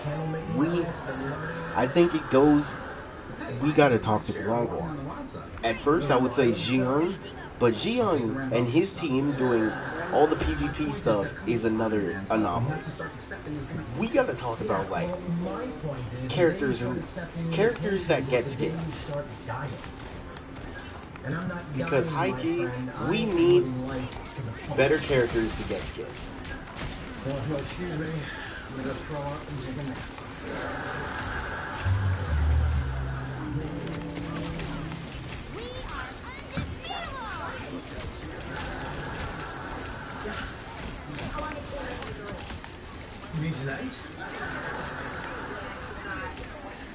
I think it goes, we gotta talk to Glongwar. At first I would say Xion, but Xion and his team doing all the PvP stuff is another anomaly. We gotta talk about like characters that get skins. Because high key, we need better characters to get skins. Excuse me, I'm gonna throw up and take a nap. You mean tonight?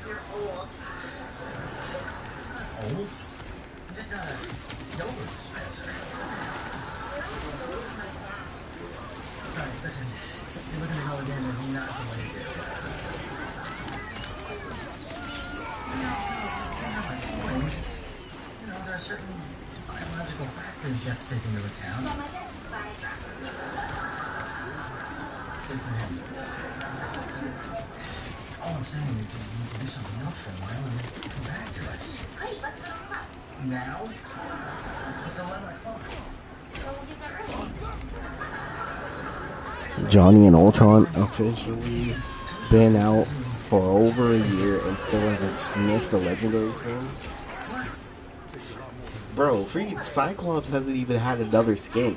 You're old. Old? Just a yogurt dispenser. Alright, listen. You're looking to go again and not the way you did. You know, there are certain biological factors you have to take into account. All I'm saying is that you can do something else for a while and then come back to us. Great, let's go to club. Now? It's 11 o'clock. So we'll get that early. Johnny and Ultron officially been out for over a year and still hasn't sniffed the legendary skin. Bro, freaking Cyclops hasn't even had another skin.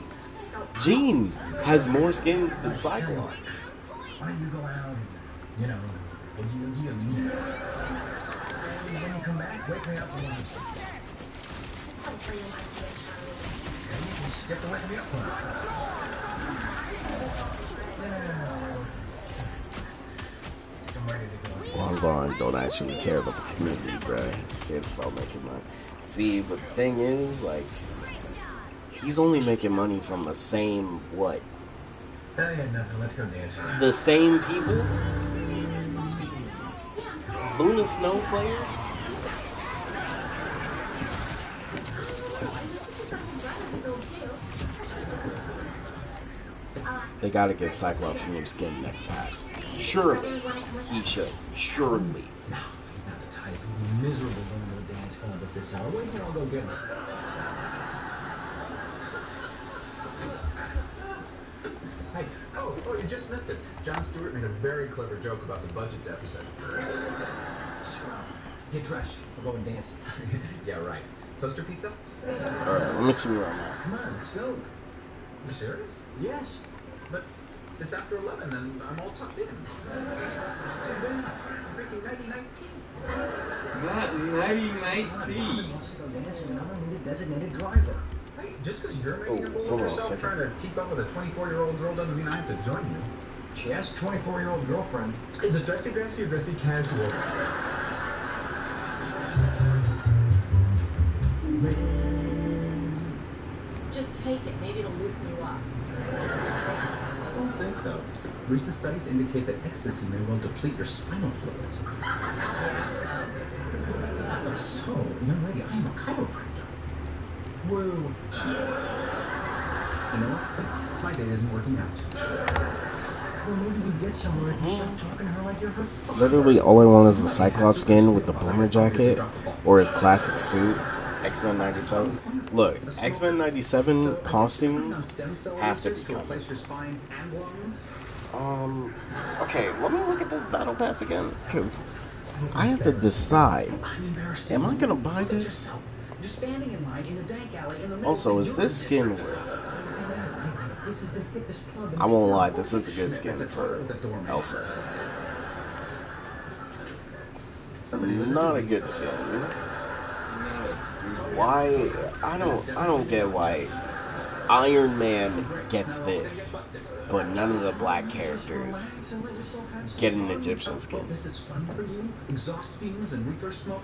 Jean has more skins than Cyclops. Why don't you go out and, you know, and you when you come back, wake me up for lunch. Hopefully you'll like it, Charlie. And you can skip the wake me up one. I'm ready to go. Longbond don't actually care about the community, bruh. He cares about making money. See, but the thing is, like, he's only making money from the same, what? Oh, yeah, nothing. Let's go dancing. The same people? Boone and Snow players? They gotta give Cyclops a new skin next pass. Surely he should. Surely. No, he's not the type. He'd be miserable going to a dance club at this hour. Wait till I'll go get him. Hey, oh, you just missed it. Jon Stewart made a very clever joke about the budget deficit. Get dressed. We'll go and dance. Yeah, right. Toaster pizza? Alright, let me see where I'm at. Come on, let's go. You serious? Yes. But it's after 11 and I'm all tucked in. Freaking nighty-night tea. Not nighty-night tea. Wants to go dancing and I don't need a designated driver. Hey, just because you're making a fool of yourself trying to keep up with a 24-year-old girl doesn't mean I have to join you. She has a 24-year-old girlfriend. Is it dressy dressy or dressy casual? Just take it. Maybe it'll loosen you up. I don't think so. Recent studies indicate that ecstasy may well deplete your spinal fluid. So, young lady, I am a chiropractor. Woo. You know what? My date isn't working out. Well, maybe we get somewhere if you stop talking to her like you're her. Literally, all I want is the Cyclops skin with the boomer jacket or his classic suit. X-Men 97. Look, X-Men 97 costumes have to be coming. Okay, let me look at this battle pass again, because I have to decide, am I gonna buy this? Also, is this skin worth it? I won't lie, this is a good skin for Elsa. Not a good skin. Why? I don't get why Iron Man gets this, but none of the black characters get an Egyptian skin. This is fun for you? Exhaust fumes and reefer smoke?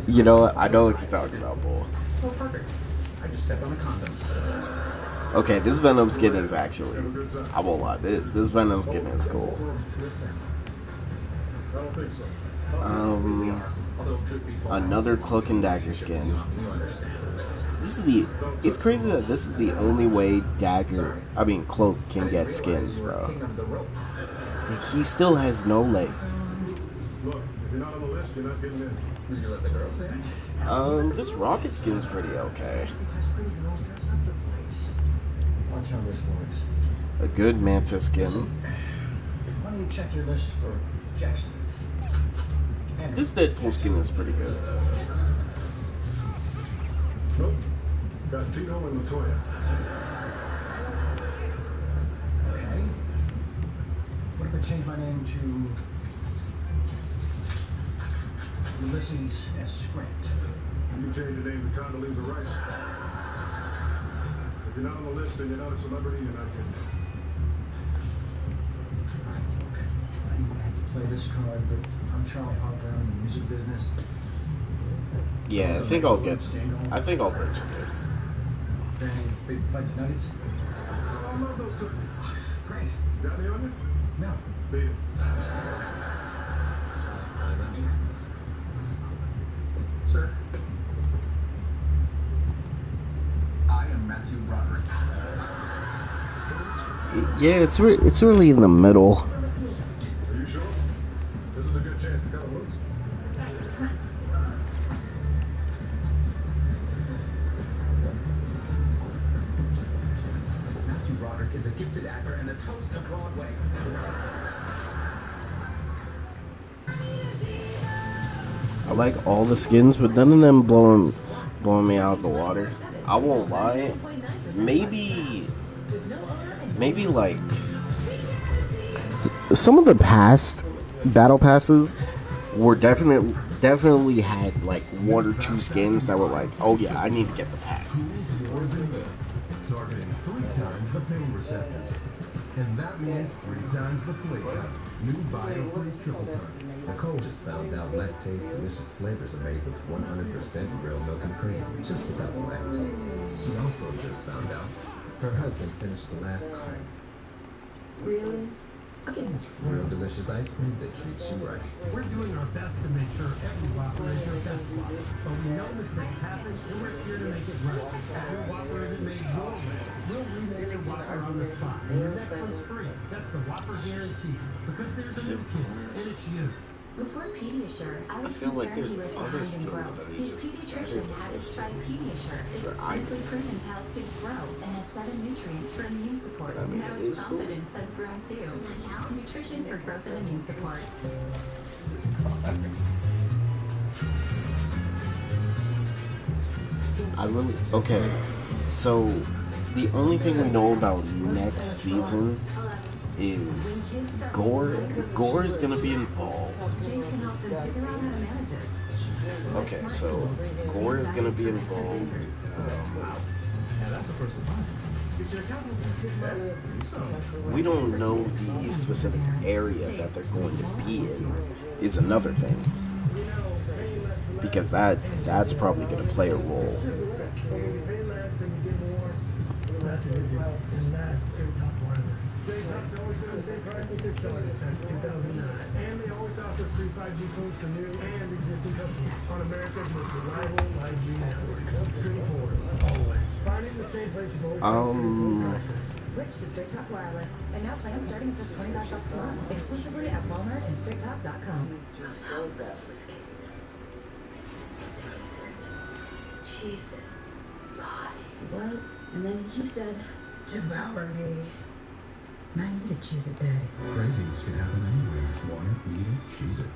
You know what? I know what you're talking about, boy. Oh, perfect. I just stepped on a condom. Okay, this Venom skin is actually, I won't lie, this Venom skin is cool. I don't think so. Another Cloak and Dagger skin. It's crazy that this is the only way Cloak can get skins, bro. He still has no legs. Look, if you're not on the list, you're not getting in. Did you let the girls in? This Rocket skin's pretty okay. Watch how this works. A good Manta skin. Why don't you check your list for Jackson? This Deadpool skin is pretty good. Nope. Got Tito and Latoya. Okay. What if I change my name to Ulysses S. Grant? You can change the name to Condoleezza Rice. If you're not on the list, then you're not a celebrity, you're not getting in. I have to play this card, but I'm Charlie Harper in the music business. Yeah, I think I'll purchase it. Big fudge nuggets? I love those cookies. Great. Got any on you? No. Beat it. Sir? I am Matthew Broderick. Yeah, it's really in the middle. Are you sure? This is a good chance to cut it loose. Matthew Broderick is a gifted actor and a toast to Broadway. I like all the skins, but none of them blowing me out of the water. I won't lie. Maybe like some of the past battle passes were definitely had like one or two skins that were like, oh yeah, I need to get the pass. Targeting 3 times the pain receptors. And that means 3 times the flavor. New Bio-Free Triple Cut. Nicole just found out lactase delicious flavors are made with 100% real milk and cream, just without the lactose. She also just found out her husband finished the last card. Really? Okay, Real delicious ice cream that treats you right. We're doing our best to make sure every Whopper is your best Whopper. But we know mistakes happen, and we're here to make it right. If your Whopper isn't made your way, we'll remake your Whopper on the spot. And your next one's free. That's the Whopper guarantee. Because there's a new kid, and it's you. Before Pediasure, I was feel like concerned there's he was other behind in skins growth. that he His just pediatrician added had us this try Pediasure. It's for clinically proven to help kids grow and has 7 nutrients for immune support. I mean, Now it his is cool. confidence has grown too. Nutrition for growth and immune support. Okay, so the only thing we know about next season is Gore is gonna be involved. Jace can help them figure out how to manage it. Okay, so Gore is gonna be involved. We don't know the specific area that they're going to be in is another thing. Because that's probably going to play a role. Straight Talk's always been the same price since it started back in 2009. And they always offer free 5G phones to new and existing customers on America's most reliable 5G network. Straightforward, always. Finding the same place you've always prices. Switch to Straight Talk Wireless. And now plans starting at just $20 a month. Exclusively at Walmart and StraightTalk.com. Just how this was She said, lie. What? And then he said, devour me. I need to choose it, Daddy. Cravings can happen anywhere. Want it, eat it, choose it.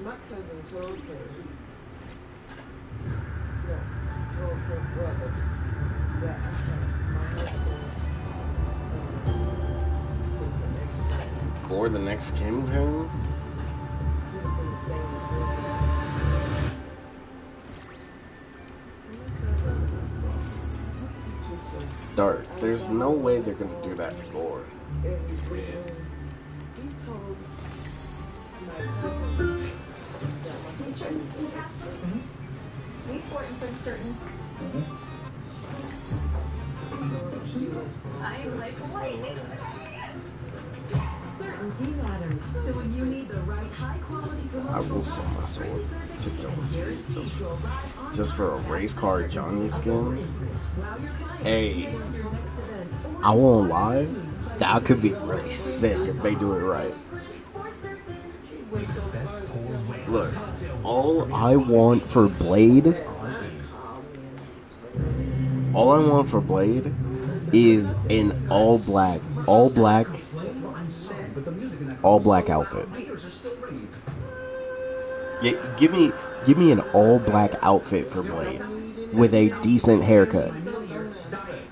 My cousin told her, told her brother that my husband is an expert. Gore the next Kingpin? He was in the same room. Dark. There's no way they're gonna do that to Gore. He told my cousin that my These shirts, do you have them? We important for certain. I am like lightning. Certainty matters. So when you need the right high quality I will sell my sword to Double just for a race car Johnny skin. Hey, I won't lie, that could be really sick if they do it right. Look, all I want for Blade is an all black outfit. Yeah, give me an all black outfit for Blade with a decent haircut.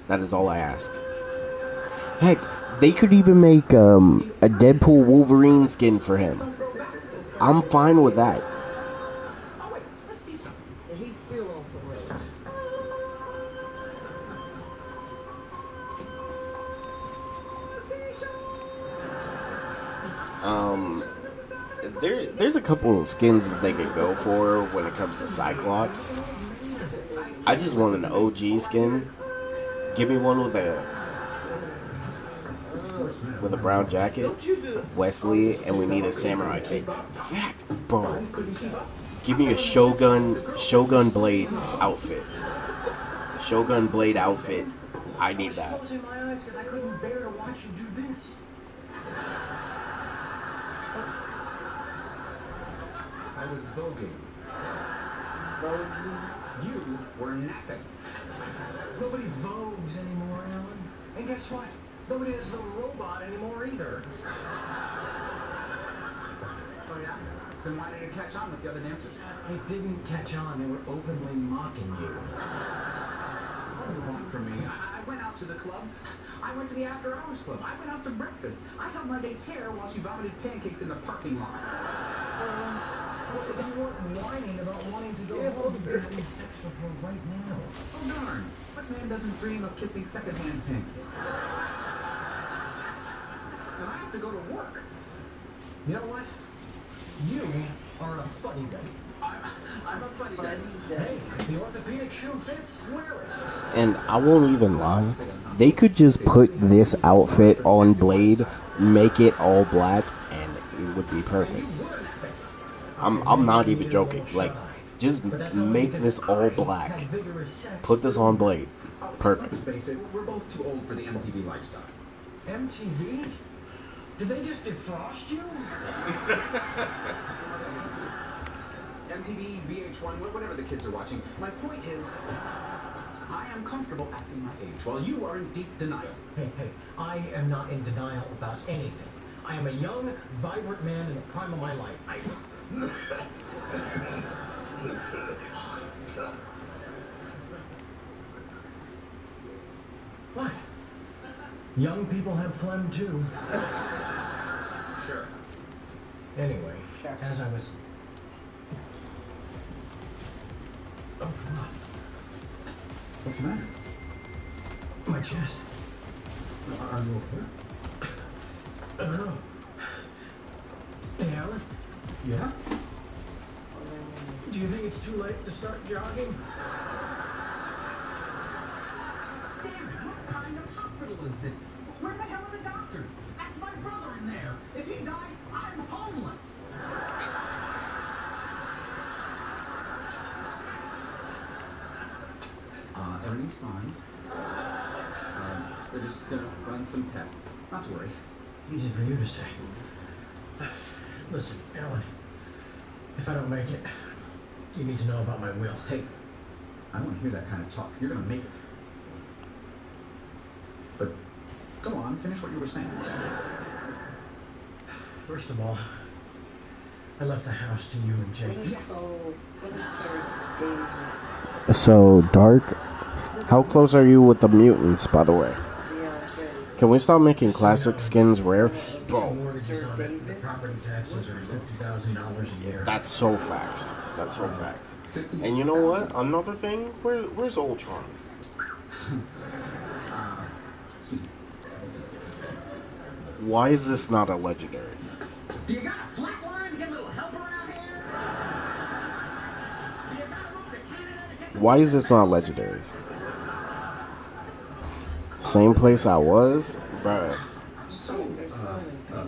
That is all I ask. Heck, they could even make a Deadpool Wolverine skin for him. I'm fine with that. Oh wait, let's see something. He's still on parade. There's a couple of skins that they could go for when it comes to Cyclops. I just want an OG skin. Give me one with a brown jacket, Wesley, and we need a samurai cape. Fact, bro. Give me a Shogun Blade outfit. Shogun Blade outfit. I need that. I couldn't bear to watch you do this. I was voguing. You were napping. Nobody vogues anymore, Alan. And guess what? Nobody is a robot anymore either. Oh yeah? Then why did it catch on with the other dancers? It didn't catch on. They were openly mocking you. What do you want from me? I went out to the club. I went to the after hours club. I went out to breakfast. I held my date's hair while she vomited pancakes in the parking lot. You weren't whining about wanting to go home. You're having sex with her right now. Oh darn. What man doesn't dream of kissing secondhand pancakes? And I have to go to work. You know what? You are a funny guy. I'm a funny guy. Hey, if the orthopedic shoe fits, wear it. And I won't even lie, they could just put this outfit on Blade, make it all black, and it would be perfect. I'm not even joking. Like, just make this all black. Put this on Blade. Perfect. Let's face it, we're both too old for the MTV lifestyle. MTV? Did they just defrost you? MTV, VH1, whatever the kids are watching. My point is, I am comfortable acting my age while you are in deep denial. Hey, I am not in denial about anything. I am a young, vibrant man in the prime of my life. What? Young people have phlegm too. Sure. Anyway, as I was... Oh, God. What's the matter? My chest. Are you okay? I don't know. Hey, Alan? Yeah? Do you think it's too late to start jogging? Damn it, what kind of hospital is this? Where the hell are the doctors? That's my brother in there. If he dies, I'm homeless. Everything's fine. We're just gonna run some tests. Not to worry. Easy for you to say. Listen, Alan, if I don't make it, you need to know about my will. Hey, I don't want to hear that kind of talk. You're gonna make it. But go on, finish what you were saying. First of all, I left the house to you and Jake. So, Dark, how close are you with the mutants, by the way? Can we stop making classic skins rare? Bro, that's so facts. That's so facts. And you know what? Another thing, where's Ultron? Why is this not a legendary? Do you got a flat line to get a little help around here? Why is this not legendary? Same place I was, bro.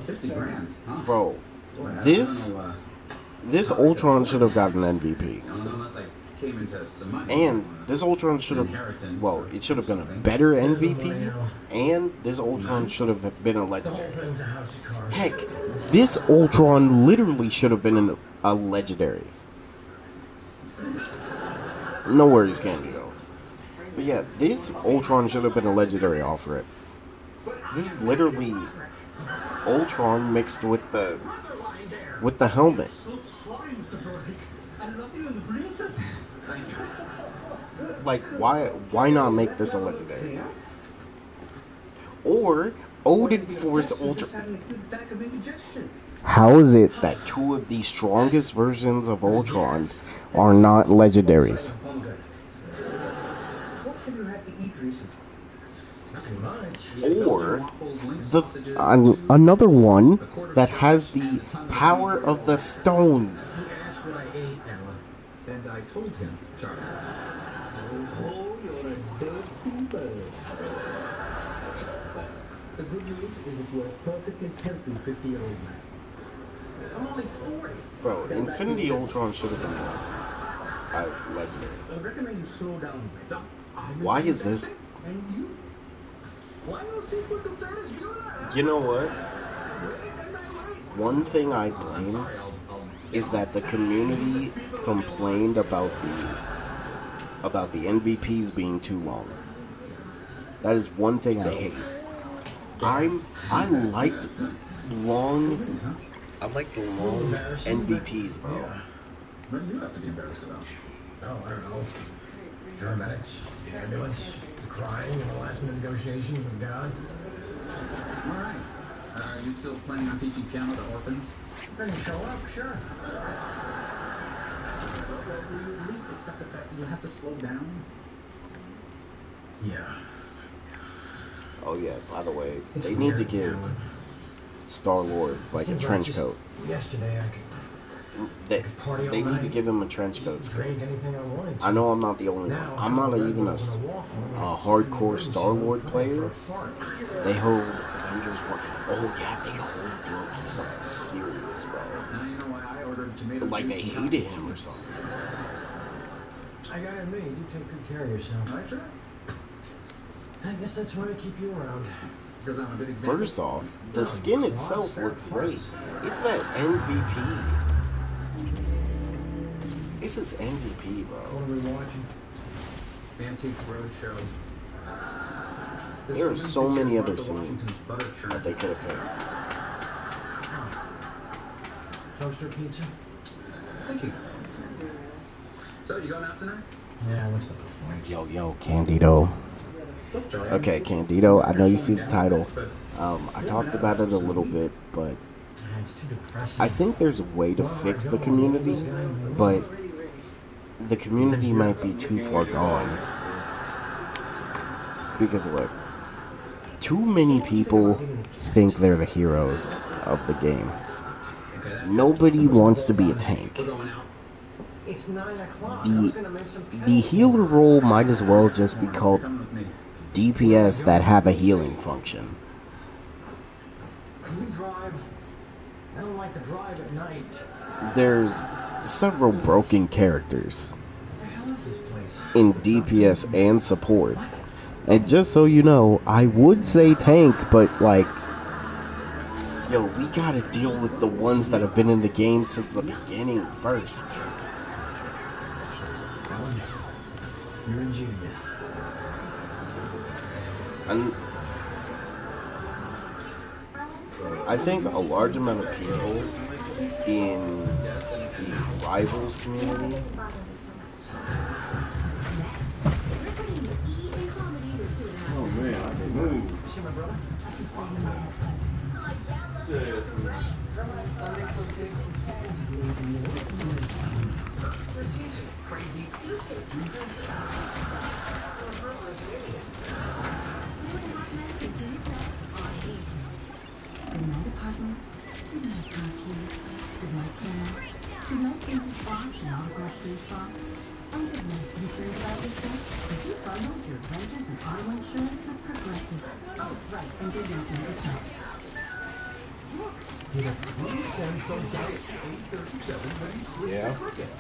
50 grand, huh? Bro, this Ultron should have gotten an MVP. Unless I came into some money. And this Ultron should have, well, it should have been a better MVP, and this Ultron should have been a legendary. Heck, this Ultron literally should have been a legendary. No worries, Candy, though. But yeah, this Ultron should have been a legendary off rip. This is literally Ultron mixed with the helmet. Like, why not make this a legendary? Or Odin Force Ultron. How is it that two of the strongest versions of Ultron are not legendaries? Or another one that has the power of the stones. And I told him, Charlie. Oh, you're a dirty bird. The good news is that you're a perfectly healthy 50-year-old man. I'm only 40. Bro, Infinity Ultron should have been legendary. I recommend you slow down. Why is this? And you? Why not see what the fat is doing? You know what? One thing I blame is that the community complained about the MVPs being too long. That is one thing I hate. I liked long MVPs, bro. What do you have to be embarrassed about? Oh, I don't know. Paramedics, the ambulance, the crying, and the last-minute negotiations with God. All right. Are you still planning on teaching piano to orphans? Then you show up, sure. Will you at least accept the fact that you have to slow down? Yeah. Oh yeah, by the way, they need to give Star-Lord like a trench coat. Yesterday I They need to give him a trench coat skin. Anything I wanted to. I know I'm not the only one. I'm not even a hardcore Star-Lord player. They hold Avengers War. Oh yeah, they hold Loki something serious, bro. Now you know why I ordered tomato Like they juice. hated him or something. I gotta admit, you do take good care of yourself. I try. I guess that's why I keep you around. Because I'm a good example. First off, the skin itself looks great. It's that MVP. It's his MVP, bro. What are we watching? Antiques Roadshow. There are so many other scenes that they could have picked. Toaster pizza? Thank you. So, you going out tonight? Yeah, what's the point? Yo, Candido. Okay, Candido, I know you see the title. I talked about it a little bit, but I think there's a way to fix the community, but the community might be too far gone. Because look, too many people think they're the heroes of the game. Nobody wants to be a tank. It's 9 o'clock. The healer role might as well just be called DPS that have a healing function. Can you drive? I don't like to drive at night. There's several broken characters What the hell is this place? in DPS and support. And just so you know, I would say tank, but like, yo, we gotta deal with the ones that have been in the game since the beginning first. You're a genius. And I think a large amount of people in the Rivals community Oh man, I can move. Crazy. Good night, apartment. Good night, cartoon. Good night, camera. Good night, empty box and autograph baseball. Oh, good night, concerns about yourself? Did you bundle your renters and auto insurance with Progressive? Oh, right, and good night, number 12. Get a free Samsung Galaxy A37 when you switch Yeah. to Cricket.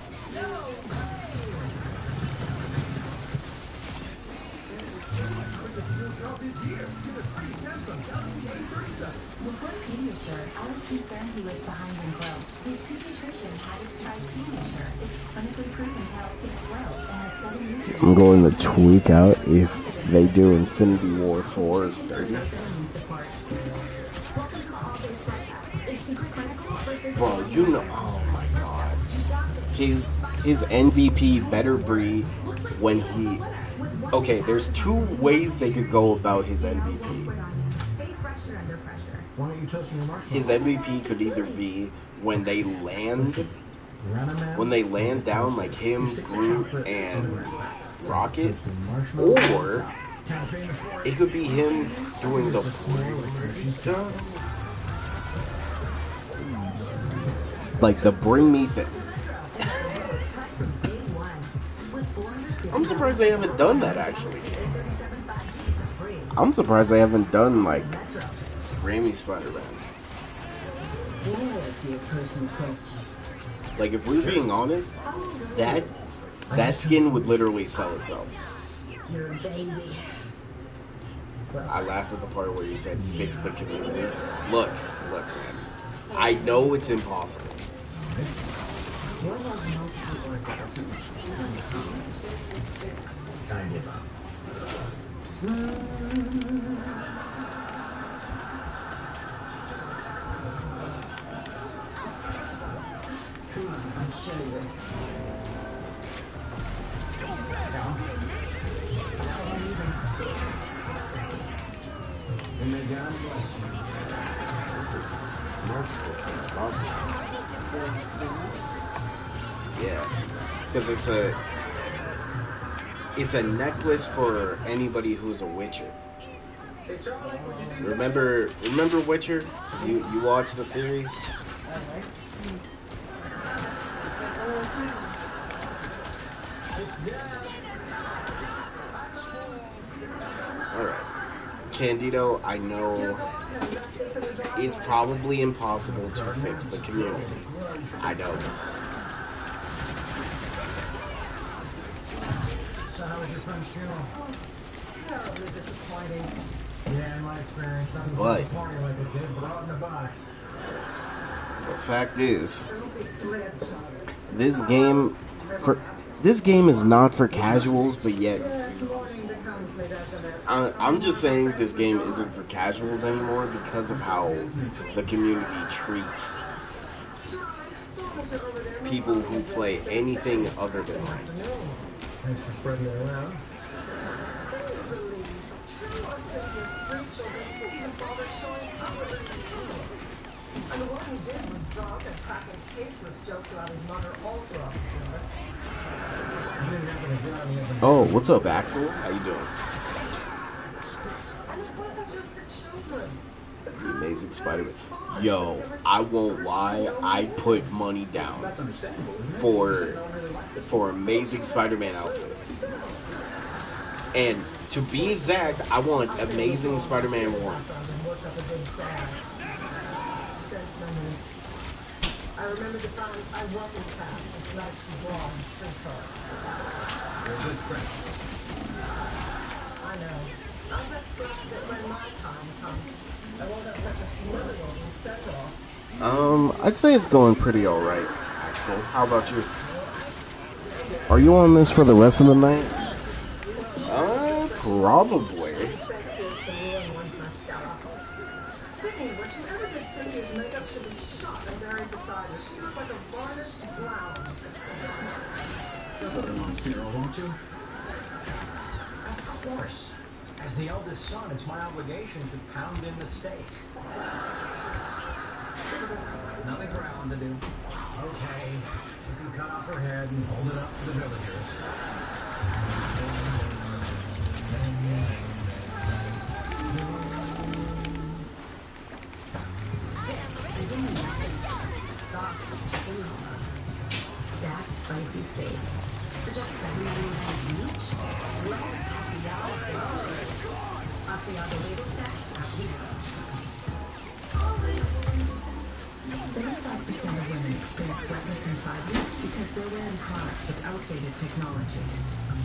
Before Pediasure, I was concerned he was behind in growth. His pediatrician had us try Pediasure. It's clinically proven to help kids grow and has 7 nutrients. I'm going to tweak out if they do Infinity War 4 dirty. Bro, you know, oh my god. His MVP better be when he... Okay, there's 2 ways they could go about his MVP. Why don't you touch your marshmallow? His MVP could either be when they land down like him, Groot, and Rocket, or it could be him doing the like the bring me thing. I'm surprised they haven't done that actually. I'm surprised they haven't done like Raimi Spider-Man. Like if we're being honest, that skin would literally sell itself. You're a baby. I laughed at the part where you said fix the community. Look, man. I know it's impossible. Yeah, because it's a necklace for anybody who's a Witcher. Remember Witcher? You watched the series? Alright. Candido, I know it's probably impossible to fix the community. I know this. So how was your friend's funeral? Terribly disappointing. Yeah, in my experience, nothing But like a kid brought in the box. the fact is, this game is not for casuals, but yet I'm just saying this game isn't for casuals anymore because of how the community treats people who play anything other than ranked. Thanks for spreading it around. And the one who did was drunk and cracking tasteless jokes about his mother all throughout the service. Oh, what's up, Axel? How you doing? And it wasn't just the children. The Amazing Spider-Man. Yo, I won't lie, I put money down for Amazing Spider-Man outfit. And to be exact, I want Amazing Spider-Man 1. I remember the time I wasn't fast as nice and blonde streetcar. You're a good friend. I know. I'm just glad that when my time comes, I won't have such a humiliating send-off. I'd say it's going pretty alright, Axel. How about you? Are you on this for the rest of the night? Probably. Speaking of which, whoever did Cynthia's makeup should be shot and buried beside her. She looked like a varnished clown. Won't you? Of course. As the eldest son, it's my obligation to pound in the steak. Nothing for Alan to do. Okay. You can cut off her head and hold it up to the villagers. Stacked spicy steak. For just $7.99 each, Asiago label stack at least. 75% of women experience wetness in 5 weeks because they're wearing products with outdated technology.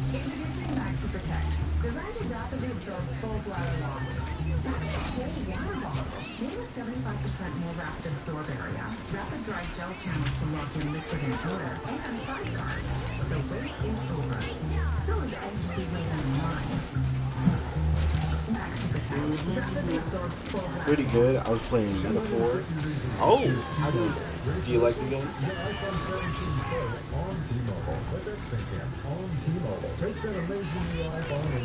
Introducing Maxi Protect, designed to rapidly absorb full bladder water. That's a whole water bottle. Made with 75% more rapid absorb area, rapid dry gel channels to lock in liquid and odor, and 5 guard. The wait is over. So is NC waiting in line. Maxi Protect, rapidly absorb full bladder. Pretty good. I was playing Metaphor. Oh, do you like the game?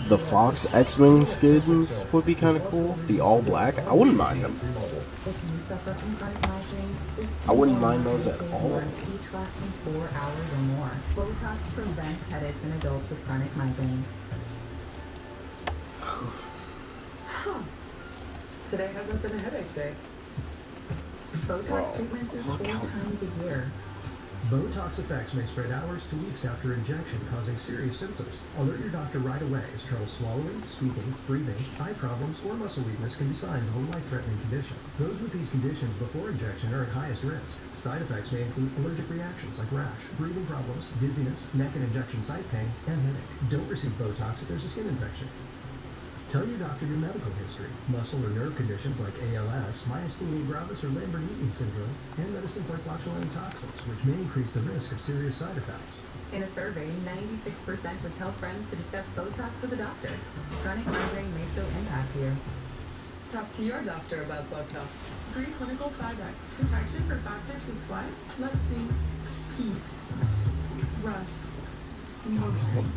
The Fox X-Men skins would be kind of cool. The all black, I wouldn't mind them. I wouldn't mind those at all. Each lasting 4 hours or more. Botox prevents headaches in adults with chronic migraine. Today hasn't been a headache day. Botox treatment is 4 times a year. Botox effects may spread hours to weeks after injection, causing serious symptoms. Alert your doctor right away as trouble swallowing, speaking, breathing, eye problems, or muscle weakness can be signs of a life-threatening condition. Those with these conditions before injection are at highest risk. Side effects may include allergic reactions like rash, breathing problems, dizziness, neck and injection site pain, and headache. Don't receive Botox if there's a skin infection. Tell your doctor your medical history, muscle or nerve conditions like ALS, myasthenia gravis or Lambert-Eaton syndrome, and medicines like botulinum toxins, which may increase the risk of serious side effects. In a survey, 96% would tell friends to discuss Botox with a doctor. Chronic migraine may still impact you. Talk to your doctor about Botox. Pre-clinical side effects. Protection for factors with sweat, let's see, heat, rust, motion,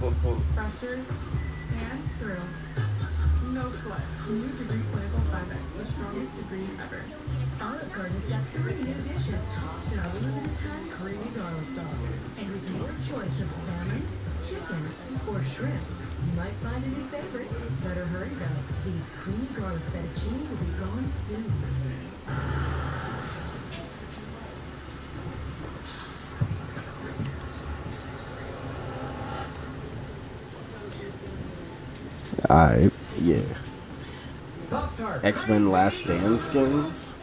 pressure, and through. No sweat. New degree clinical side effects. The strongest degree ever. Olive Garden is got 3 new dishes tossed in a limited time creamy garlic sauce. And with your choice of salmon, chicken, or shrimp, you might find a new favorite. Better hurry though. These creamy garlic fettuccines will be gone soon. Alright, yeah. X-Men Last Stand skins.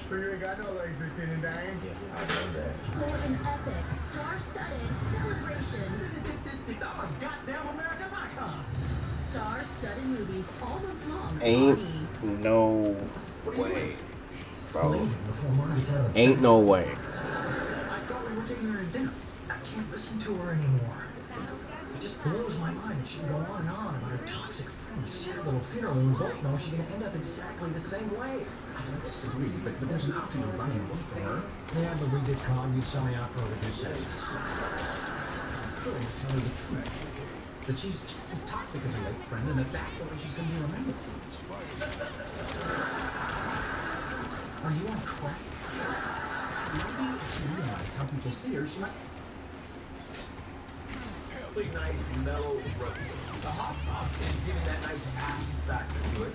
So you ain't got no legs, Lieutenant Diane? Yes, I know that. For an epic, star-studded celebration. I'm a goddamn American icon. Star-studded movies all month long. Ain't no way, bro. Ain't no way. I thought we were taking her to dinner. I can't listen to her anymore. It just blows my mind that she can go on and on about her toxic friend. Sad little fear when we both know she's going to end up exactly the same way. I don't disagree, but there's an option of running away from her. Yeah, but we did call you semi-opera with your sense. Tell her the truth. That she's just as toxic as her late friend, and that's the way she's going to be remembered. Are you on crack? Maybe if she realized how people see her, she might... Really nice, mellow roast. The hot sauce is giving that nice acid factor to it.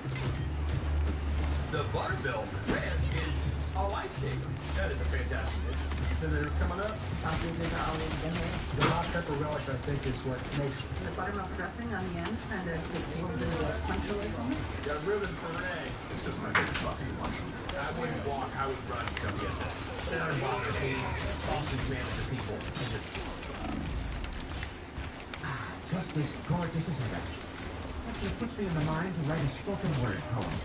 The buttermilk ranch is a lifesaver. That is a fantastic dish. Senators coming up. The hot pepper relish, I think, is what makes The buttermilk dressing on the end kind of takes a little bit of a punch away from it. got ribbon puree. It's just my favorite fucking lunch. I wouldn't walk, I would run to come get that. Then I'd bother being sausage manager people. And just Just this gorgeous as ever. Actually puts me in the mind to write a spoken word poem.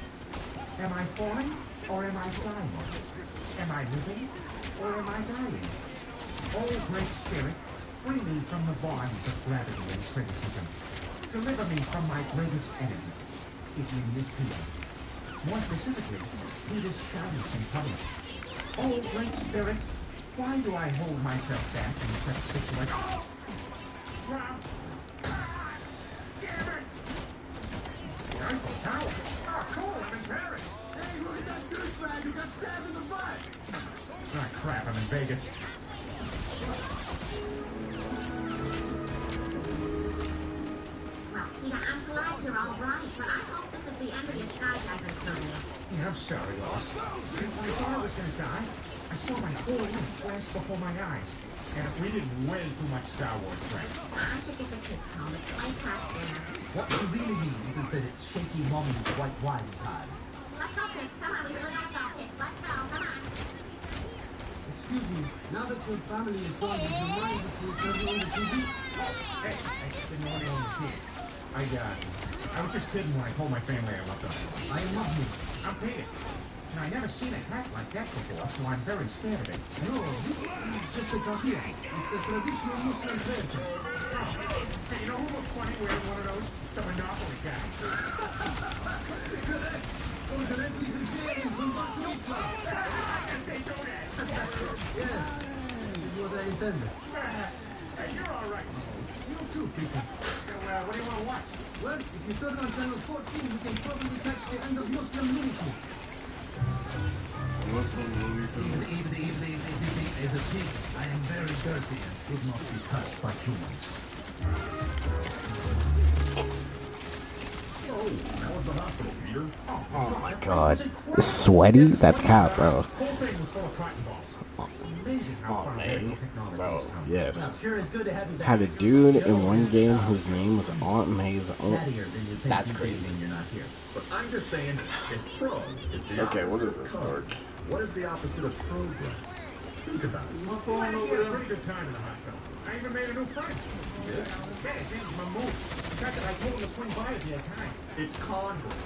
Am I falling or am I flying? Am I living or am I dying? Oh, great spirit, free me from the bonds of gravity and criticism. Deliver me from my greatest enemy. Give me this feeling. More specifically, be this shyness in public. Oh, great spirit, why do I hold myself back in such situations? Wow. Damn it! The Eiffel Tower. Oh, cool, I'm in Paris. Hey, look at that douchebag who got stabbed in the butt. Ah, crap, I'm in Vegas. Well, Peter, I'm glad you're all right, but I hope this is the end of your skydiving career. Yeah, I'm sorry, Lost. When I thought I was gonna die, I saw my whole life flash before my eyes. And we did way too much Star Wars crap. I think it's a kid's comic. I passed dinner. What it really means is that it's shaky moments of white wine time. Let's go, kids. Come on, we really gotta go, kids. Let's go. Come on. excuse me, now that your family is gone, would you mind if we turn on the TV? Hey, I didn't want anyone to see it. I was just kidding when I told my family I loved them. I love you. I'm Peter. And I never seen a hat like that before, so I'm very scared of it. No, it's just a tortilla. It's a traditional Muslim tradition. Hey, you know who looks funny wearing one of those? The Monopoly guy. Those are vegetarians from Bakuritsa. Yes, it was I intended. Hey, you're all right. You too, Peter. So, what do you want to watch? Well, if you turn on channel 14, we can probably catch the end of Muslim Unity. Even as a pig, I am very dirty and should not be touched by humans. Oh, that was the hospital, Peter. Oh my god. It's sweaty? That's cap, bro. Oh man. Bro, yes. Had a dude in one game whose name was Aunt May's own. That's crazy. But I'm just saying, if pro is the Okay, what is opposite this, of Dork? what is the opposite of progress? Think about it. What's going over there? Pretty good time in the hospital. I even made a new friend. Yeah, his name's Mahmood. In fact, I told him to swing by if he had time. It's Congress.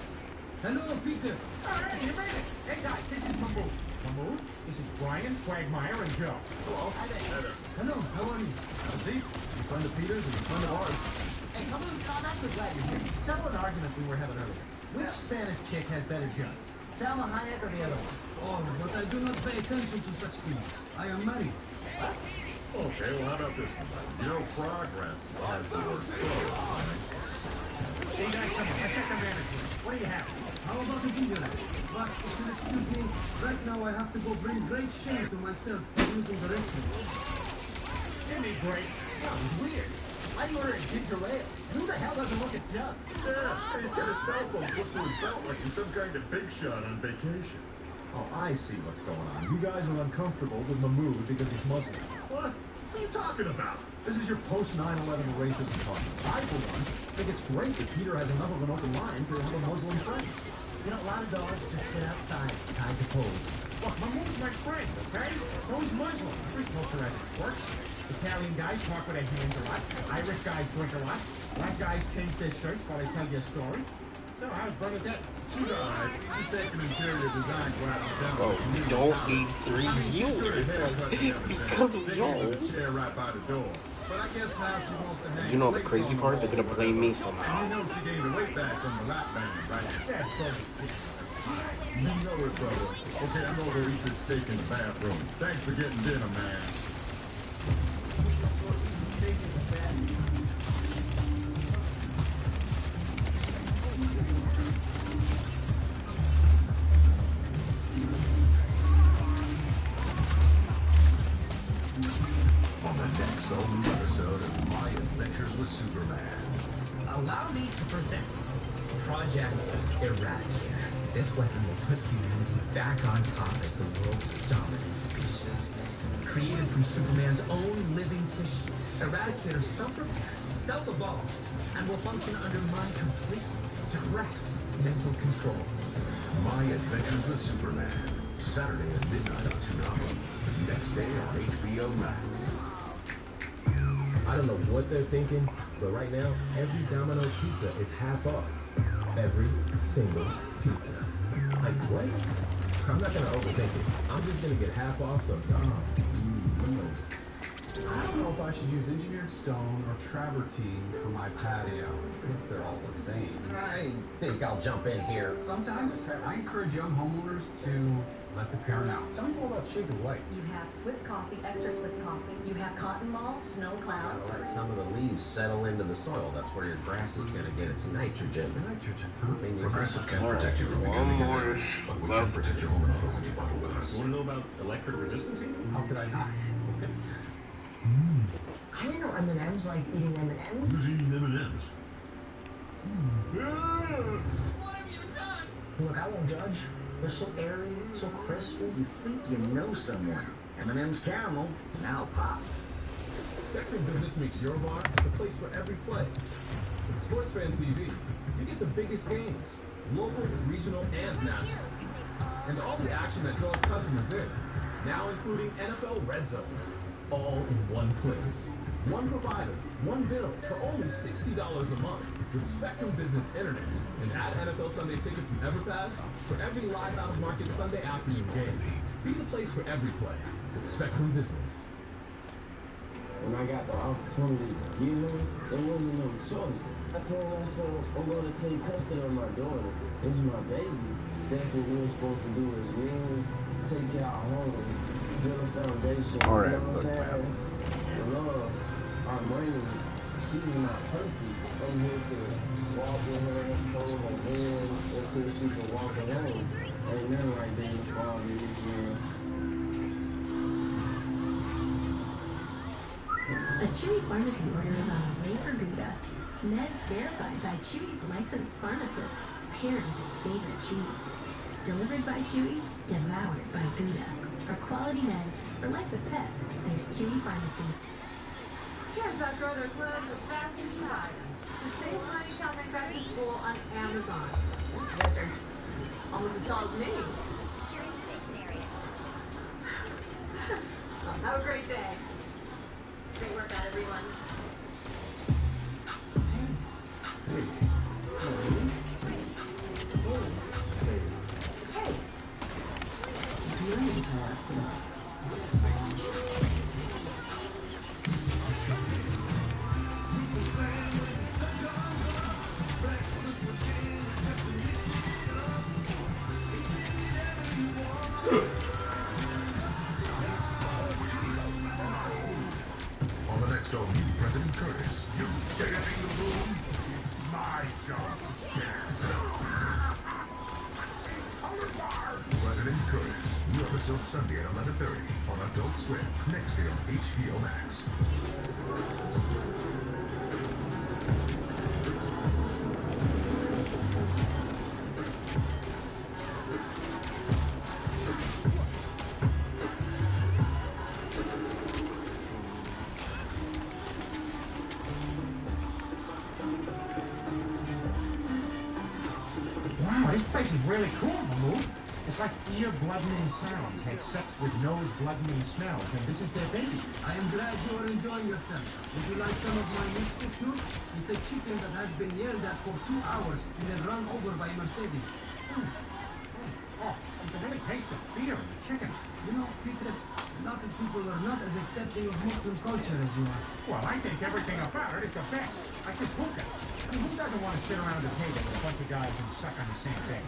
Hello, Peter. Hey, you made it. Hey, guys, this is Mahmood. Mahmood, this is Brian, Quagmire, and Joe. Hello. Hello, how are you? See, in front of Peter's and in front of ours. Hey, come on, I'm actually glad you're here. Settle an argument we were having earlier. Which Spanish chick has better jokes? Salma Hayek or the other one? Oh, but I do not pay attention to such things. I am married. What? Okay, well, how about this one? You know, progress has the word progress. Hey, guys, come on. Let's check the manager. What do you have? How about the video? But if you excuse me, right now I have to go bring great shame to myself using the restroom. Isn't he great? That was weird. Why do you order a ginger ale? Who the hell doesn't look at jugs? Yeah, he's got a cell phone put to his belt like he's some kind of big shot on vacation. Oh, I see what's going on. You guys are uncomfortable with Mahmood because he's Muslim. What? What are you talking about? This is your post-9/11 racism talk. I, for one, think it's great that Peter has enough of an open mind to have a Muslim friend. You know, a lot of dogs just sit outside tied to poles. Look, Mahmoud's my friend, okay? No, he's Muslim. Every culture has its quirks. Italian guys talk with their hands a lot. Irish guys drink a lot. Black guys change their shirts while they tell you a story. So, how's Bernadette? She's alright. She's taking interior design classes down. Oh, you don't need 3 years because of Joel. Chair right by the door. But I guess now she wants to hang. You know the crazy part? They're gonna blame me somehow. You know she gained the weight back from the rap band, right? You know it, brother. Okay, I'm gonna go eat this steak in the bathroom. Thanks for getting dinner, man. On the next only episode of My Adventures with Superman. Allow me to present Project Eradicator. This weapon will put humanity back on top as the world's dominant species. Created from Superman's own living tissue, Eradicator self-repairs, self-evolves, and will function under my complete, direct mental control. My Adventures with Superman. Saturday at midnight on Toonami. Next day on HBO Max. I don't know what they're thinking, but right now, every Domino's pizza is half off. Every single pizza. Like, what? I'm not gonna overthink it. I'm just gonna get half off sometimes. I don't know if I should use engineered stone or travertine for my patio. I guess they're all the same. I think I'll jump in here. Sometimes I encourage young homeowners to let the parent out. Tell me more about shades of white. You have Swiss coffee, extra Swiss coffee. You have cotton ball, snow cloud. Gotta let some of the leaves settle into the soil. That's where your grass is gonna get its nitrogen. Nitrogen, huh? I mean, Progressive can protect you from becoming an but we can protect your home and auto when you bundle with us. You want to know about electric resistance heating? How could I not? Okay. I didn't know M&M's like eating M&M's. Who's eating M&M's? Look, I won't judge. They're so airy, so crispy. You think you know someone. M&M's caramel, now pop. Spectrum Business makes your bar the place for every play. With SportsFan TV, you get the biggest games, local, regional, and national. And all the action that draws customers in, now including NFL Red Zone. All in one place. One provider, one bill for only $60 a month with Spectrum Business Internet. And add NFL Sunday Ticket from EverPass for every live out-of-market Sunday afternoon game. Be the place for every play with Spectrum Business. When I got the opportunity to give him, there wasn't no choice. I told myself, I'm going to take custody of my daughter. This is my baby. That's what we're supposed to do as men. Take care of our home. Build a foundation. All right, you know look, what I'm man. saying? Love, our money, she's my purpose. I'm here to walk with her, hold her hand until she can walk alone. Ain't nothing like being a father this year. A Chewy pharmacy order is on the way for Gouda. Meds verified by Chewy's licensed pharmacists, paired with his favorite cheese. Delivered by Chewy, devoured by Gouda. For quality meds, for life with pets, there's Chewy Pharmacy. Kids, I'd rather learn as fast as you like. To save money shopping back to school on Amazon. Yes, sir. Almost as tall as me. Securing the mission area. Have a great day. Great workout, everyone. On the next show, meet President Curtis. You scaring the room? It's my job to scare. President Curtis, episode Sunday at 11:30 on Adult Swim. Next year on HBO Max. Wow, this place is really cool, Malou. It's like ear-blooding sounds had sex with nose-blooding smells, and this is their baby. I am glad you are enjoying yourself. Would you like some of my mystic juice? It's a chicken that has been yelled at for 2 hours and then run over by Mercedes. Oh, you can really taste the fear in the chicken. You know, Peter, a lot of people are not as accepting of Muslim culture as you are. Well, I think everything about it is the best. I can cook it. I mean, who doesn't want to sit around the table with a bunch of guys and suck on the same thing?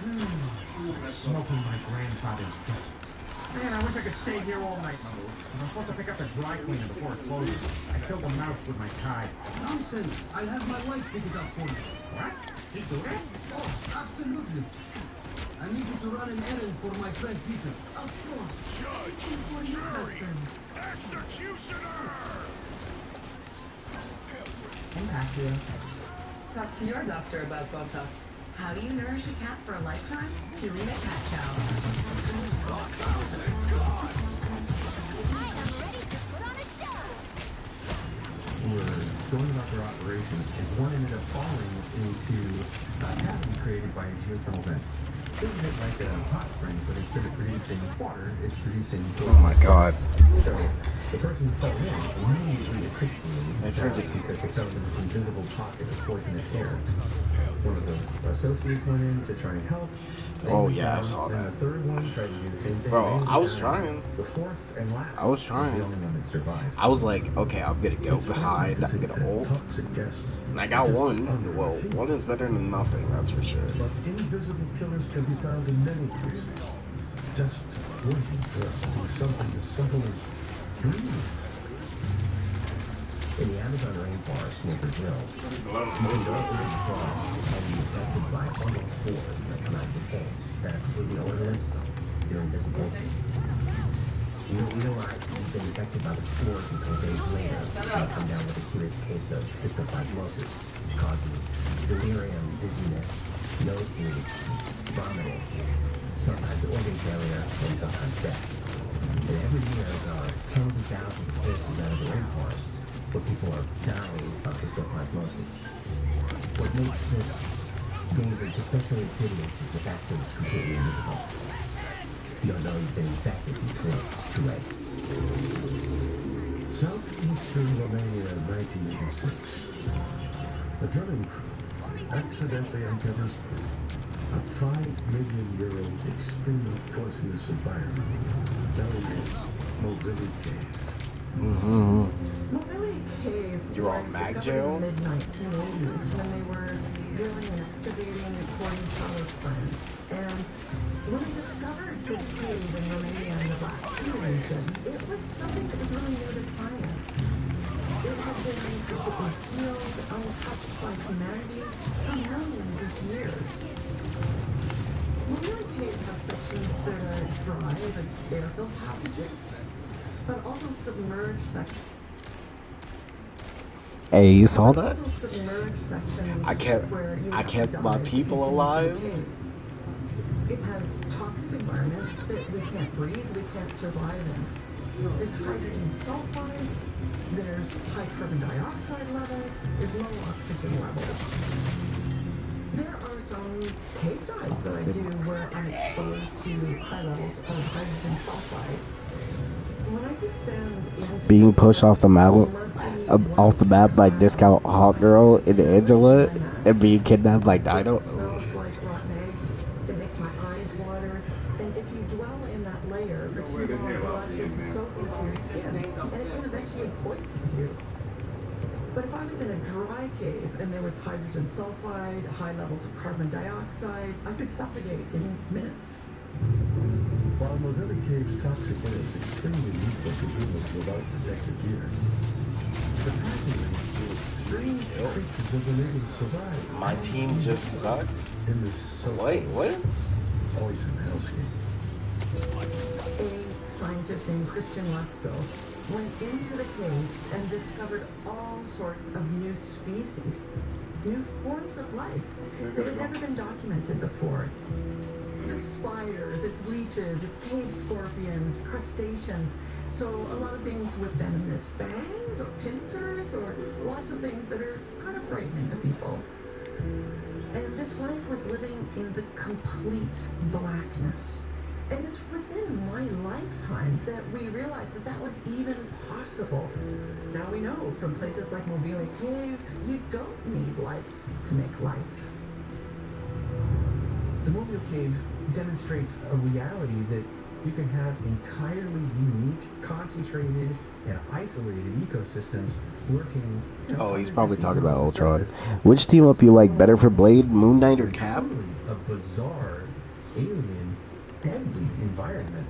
Smoking my grandfather's dope. Man, I wish I could stay here all night, Malou. I'm supposed to pick up the dry cleaner before it closes. I killed a mouse with my tie. Nonsense. I'll have my wife pick it up for you. What? She do that? Oh, absolutely. I need you to run an errand for my friend Peter. Of course. Judge, jury, executioner! I'm back here. Talk to your doctor about Botox. How do you nourish a cat for a lifetime? Purina Cat Chow. Were going about their operations, and one ended up falling into a cavity created by a geothermal vent. It isn't like a hot spring, but instead of producing water, it's producing... Oh my god. So, the person who fell in immediately asphyxiated because they fell into this invisible pocket of poisonous air. One of the associates went in to try and help. Oh yeah, I saw that. The third one tried to do the same thing. Bro, I was trying. The fourth and last I was trying. the only one that survived. I was like, okay, I'm gonna go behind, I'm gonna ult. And I got one. Well, one is better than nothing, that's for sure. But invisible killers can be found in many places. Just waiting for us to do something as simple as breathe. In the Amazon rainforest near Brazil, mosquitoes can be affected by fungal spores that come out of the caves that are completely odorless. They're invisible. You don't realize you've been infected by the spores until days later. You come down with a serious case of histoplasmosis, which causes delirium, dizziness, nose bleeding, vomiting, sometimes organ failure, and sometimes death. And every year there are tens of thousands of cases out of the rainforest where people are dying of histoplasmosis. What makes this dangerous, especially insidious, is the fact that it's completely invisible. You don't know you've been infected until it's too late. Southeastern Romania, 1986. A drilling crew accidentally uncovers a €5 million extremely poisonous environment known as Mobility Cave. Mobility Cave You were on mag jail? mid-1980s when they were drilling and excavating according to our friends. And when we discovered this cave in Romania and the Black Sea region, it was something that was really new to science. It had been concealed, untouched by humanity for millions of years. Mobility caves have sections that are dry, like air-filled passages, but also submerged sections. Hey, you saw that? I kept my people alive. It has toxic environments that we can't breathe, we can't survive in. There's hydrogen sulfide, there's high carbon dioxide levels, there's low oxygen levels. There are some cave dives that I do where I'm exposed to high levels of hydrogen sulfide. When I descend into Being pushed off the map by Discount Hot Girl in Angela and being kidnapped by Dino. it makes my eyes water, and if you dwell in that layer for too long, blood is soaked into your skin, and it can eventually poison you. But if I was in a dry cave and there was hydrogen sulfide, high levels of carbon dioxide, I could suffocate in minutes. While Mobility Cave's toxic air is extremely lethal to humans without protective gear, surprisingly, it is My team just sucked? Wait, what? A scientist named Christian Lesko went into the cave and discovered all sorts of new species, new forms of life that had never been documented before. It's spiders, it's leeches, it's cave scorpions, crustaceans. So a lot of things with venomous fangs or pincers or lots of things that are kind of frightening to people. And this life was living in the complete blackness. And it's within my lifetime that we realized that that was even possible. Now we know from places like Mobile Cave, you don't need lights to make life. The Mobile Cave demonstrates a reality that you can have entirely unique, concentrated, and isolated ecosystems working. Oh, he's probably talking about Ultron. Which team up you like better for Blade, Moon Knight, or Cap? A bizarre, alien, deadly environment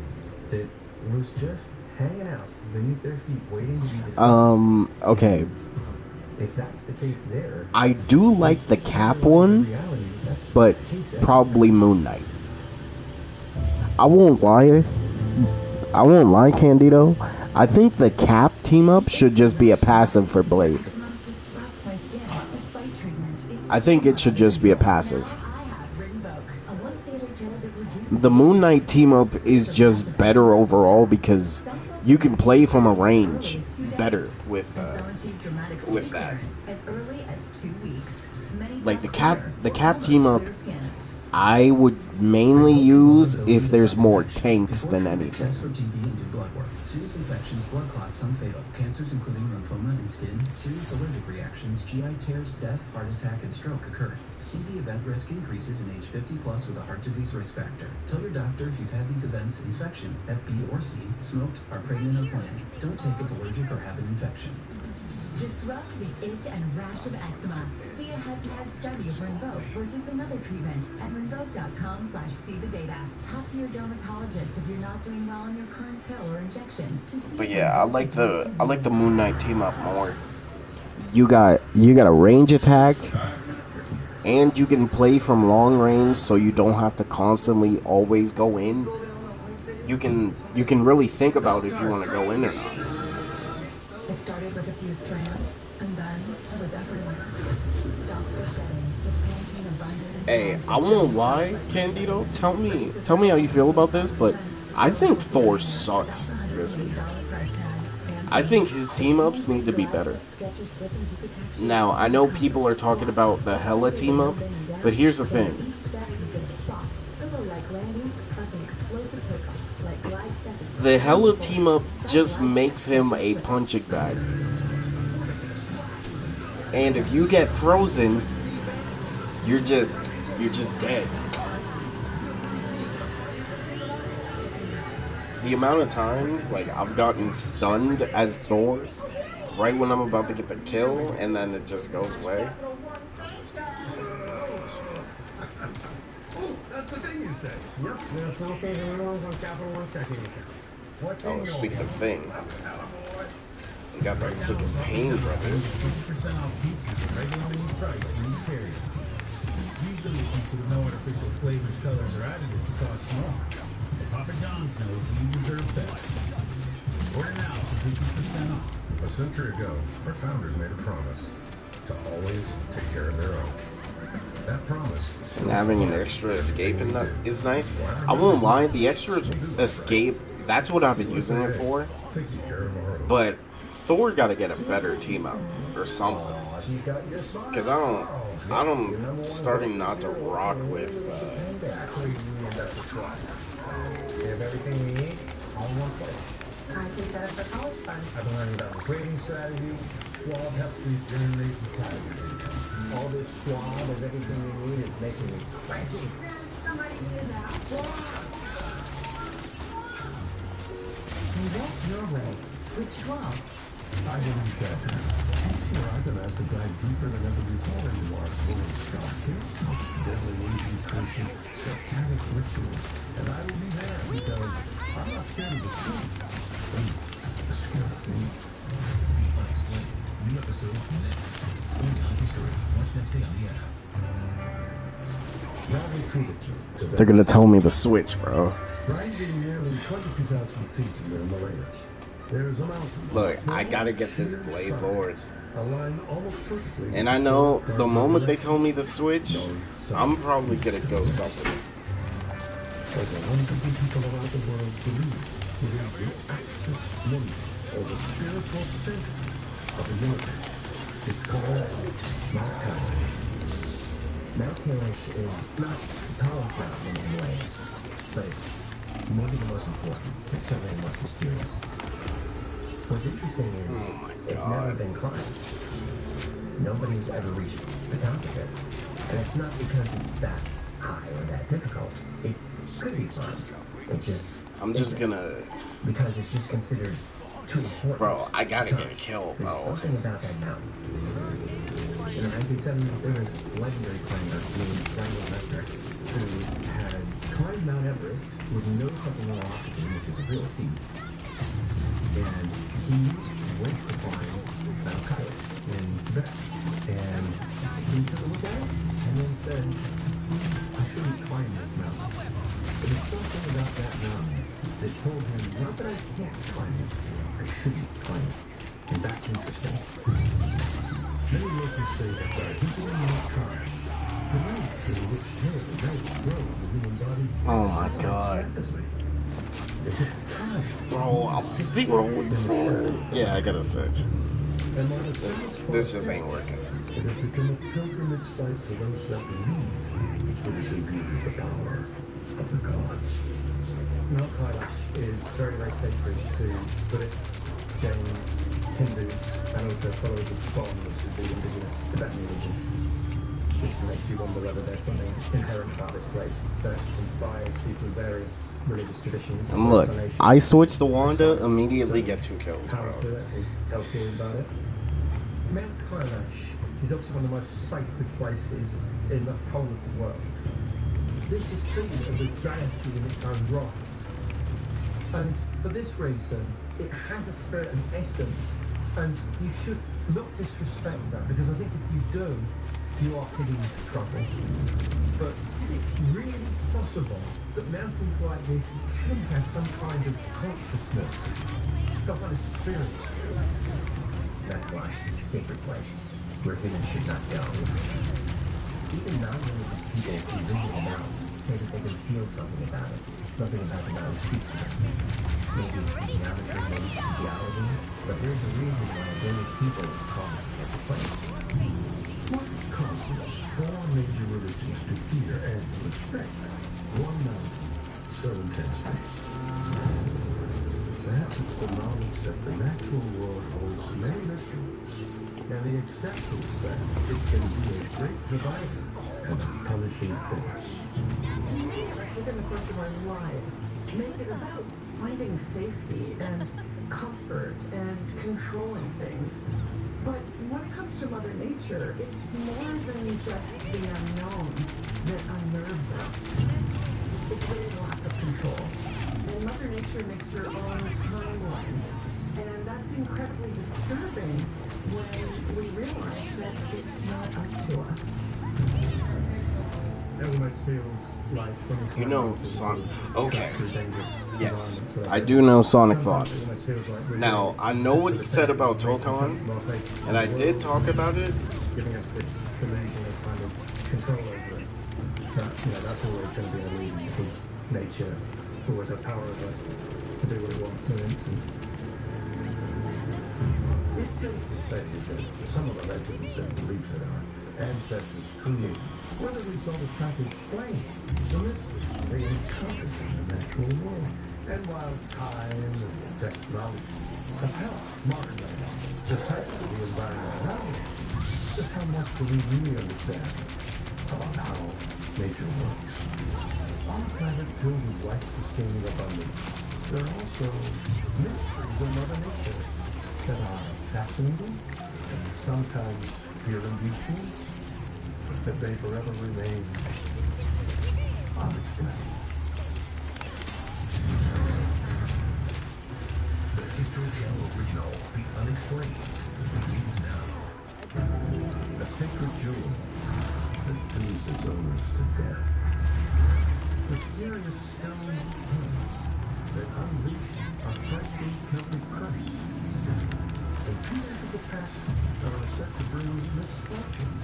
that was just hanging out beneath their feet, waiting to be discovered. Okay. If that's the case there, I do like the Cap one, but probably Moon Knight. I won't lie, Candido. I think the Cap team-up should just be a passive for Blade. I think it should just be a passive. The Moon Knight team-up is just better overall because you can play from a range better with that. Like the Cap team-up, I would mainly use if there's more tanks than anything. Serious infections, blood clots, some fatal. Cancers including lymphoma and skin, serious allergic reactions, GI tears, death, heart attack, and stroke occur. CV event risk increases in age 50 plus with a heart disease risk factor. Tell your doctor if you've had these events: infection, Hep B or C, smoked, are pregnant or planned. Don't take if allergic or have an infection. Disrupt the itch and rash of eczema. See a head-to-head study of Rinvoq versus another treatment at rinvoq.com/see-the-data. Talk to your dermatologist if you're not doing well on your current pill or injection. But yeah, I like the Moon Knight team up more. You got a range attack, and you can play from long range, so you don't have to constantly always go in. You can really think about if you want to go in or not. It started with a few strands, and then it was everywhere. Stop the shedding. The painting abundant. Hey, I won't lie, Candido. Tell me how you feel about this, but I think Thor sucks this season. I think his team-ups need to be better. Now, I know people are talking about the Hela team-up, but here's the thing. The Hela team-up just makes him a punching bag. And if you get frozen, you're just dead. The amount of times, like, I've gotten stunned as Thor right when I'm about to get the kill, and then it just goes away. That's the thing you say. Yep, there's no fees and loans on Capital One checking accounts. What's Oh, speak the thing. You got the freaking Pain Brothers. 50% off pizza, regular menu price, new carrier. Usually pizza with no artificial flavors, colors, or additives to cost more. Papa John's knows you deserve better. Order now for 50% off. A century ago, our founders made a promise to always take care of their own. That promise. And having an extra escape in that is nice. I won't lie, the extra escape, that's what I've been using it for. But Thor got to get a better team up or something. Because I'm starting not to rock with. We have everything we need all in one place. I think that is the college fund. I've been learning about grading strategies. Schwab helps me generate passive income. All this Schwab is everything we need is making me cranky. Somebody do that. Invest your way with Schwab. I believe that. Sure, I've been asked to dive deeper than ever before into our world structure, deadly aging culture, satanic rituals, and I will be there because I'm not scared of the truth. I'm scared of me. New episode next. They're gonna tell me the switch, bro. Rising nearly 22,000 feet in the Himalayas, there is a mountain. Look, I gotta get this Blade Lord. Aligned almost perfectly. And I know the moment they told me the switch, I'm probably gonna go something. Over 1 billion people around the world believe it is the axis mundi, or the spiritual center of the universe. It's called Mount Kailash. Mount Kailash is not the tallest mountain in the Himalayas, but it's maybe the most important. It's certainly the most mysterious. What's interesting is it's never been climbed. Nobody's ever reached the top of it. And it's not because it's that high or that difficult. It could be fun. It just... I'm just gonna... Because it's just considered too important. Bro, I gotta get a kill, bro. There's something about that mountain. In the 1970s, there was legendary climber named Daniel Messner who had climbed Mount Everest with no supplemental oxygen, which is a real feat. And he went to climb Mount Kailash in Tibet. And he took a look at it and then said, I shouldn't climb this mountain. But there's something about that mountain that told him, not that I can't climb it, I shouldn't climb it. And that's interesting. Many locals say that by visiting Mount Kailash, the rate through which hair and nails grow in the human body Oh my god. Bro, I'm 0 with 4. Yeah, I gotta search. This just ain't working. It has become a pilgrimage site for those that believe it is indeed the power of the gods. Mount Kailash is very, very sacred to Buddhists, Jains, Hindus, and also followers of Bon, which is the indigenous Tibetan religion. Which makes you wonder whether there's something inherent about this place that inspires people of various religious traditions. And look, I switched to Wanda, immediately get 2 kills, How bro. to it, it tells you about it. Mount Kailash is also one of the most sacred places in the whole of the world. This is seen as a deity in its own right. And for this reason, it has a spirit and essence, and you should not disrespect that, because I think if you do, you are heading into trouble. But is it really possible that mountains like this can have some kind of consciousness, some kind of spirit? Mount Kailash is a sacred place where humans should not go. Even non-religious people who visit the mountain say that they can feel something about it. Something about the mountain speaks to them. Maybe it's geometry, maybe it's geology, but there's a reason why many people call it such a place. What causes 4 major religions to fear and respect one mountain so intensely? Perhaps it's the knowledge that the natural world holds many mysteries, and the acceptance that it can be a great divider and a punishing force. Within the course of our lives, make it about finding safety and comfort and controlling things. But when it comes to Mother Nature, it's more than just the unknown that unnerves us. It's really the lack of control. And Mother Nature makes her own timeline. And that's incredibly disturbing when we realize that it's not up to us. It almost feels like when You know Sonic. Okay. Yes, I do know Sonic Fox. Now, I know what he said about Tokon, and I did talk about it. Giving us this illusion of kind of control over it. But, that's always going to be an illusion because nature always has power over us to do what it wants in an instant. It's safe to say that some of the legends and beliefs that our ancestors created were the result of trying to explain the mysteries they encountered in the natural world. And while time and technology have helped modern man decipher the environment around us, just how much do we really understand about how nature works? On a planet filled with life-sustaining abundance, there are also mysteries of Mother Nature that are fascinating and sometimes fear-inducing, but that they forever remain unexplained. The History Channel original, The Unexplained, begins now. A sacred jewel that dooms its owners to death. mysterious stone hands that unleash a frightening Celtic curse. And pieces of the past are set to bring misfortune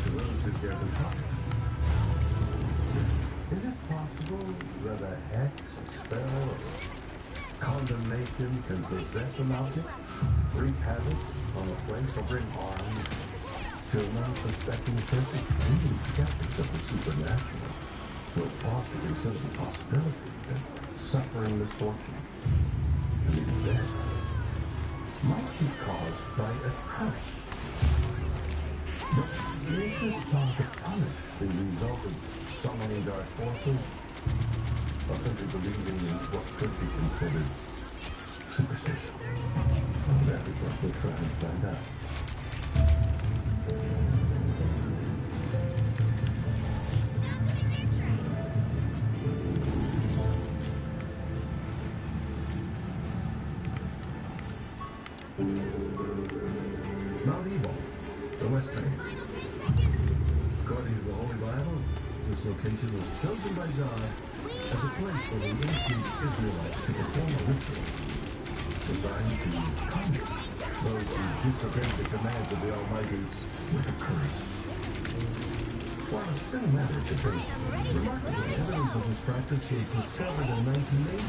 to those who dare to touch. Is it possible that a hex, a spell, or condemnation can possess an object, wreak havoc on a place, or bring harm to an unsuspecting person? Even skeptics of the supernatural will possibly consider the possibility that suffering misfortune and even death might be caused by a curse. But the ancients sought to punish the result of summoning dark forces, or simply believing in what could be considered superstition. And that is what we're trying to find out. Mount Ebal, the West Bank. According to the Holy Bible, this location was chosen by God as a place for the ancient Israelites to perform a ritual designed to punish those who disobeyed the commands of the Almighty with a curse. While it's been a matter of debate, remarkable evidence of this practice was discovered in 1980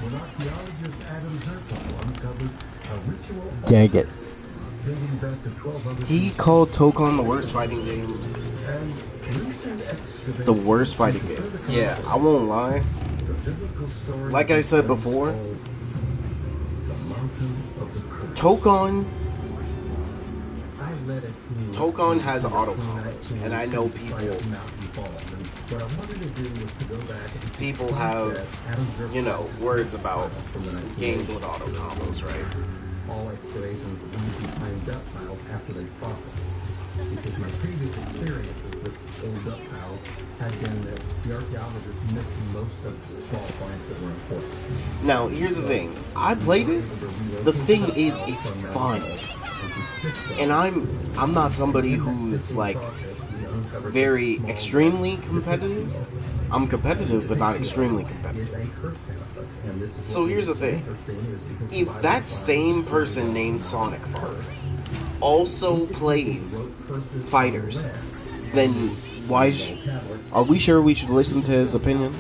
when archaeologist Adam Zerpal uncovered a ritual Dang it. dating back to 1200. He called Tokon the worst fighting game. And recent excavations The worst fighting game. Yeah, I won't lie. Like I said before, Tokon has auto combos, and I know people have, you know, words about games with auto combos, right? All excavations usually find duck piles after they process. Because my previous experiences with old duck piles had been that the archaeologists missed most of the small finds that were important. Now, here's the thing. I played it. The thing is, it's fun. And I'm not somebody who's, like, very extremely competitive. I'm competitive, but not extremely competitive. So here's the thing. If that same person named Sonic Fox also plays fighters, then why are we sure we should listen to his opinion?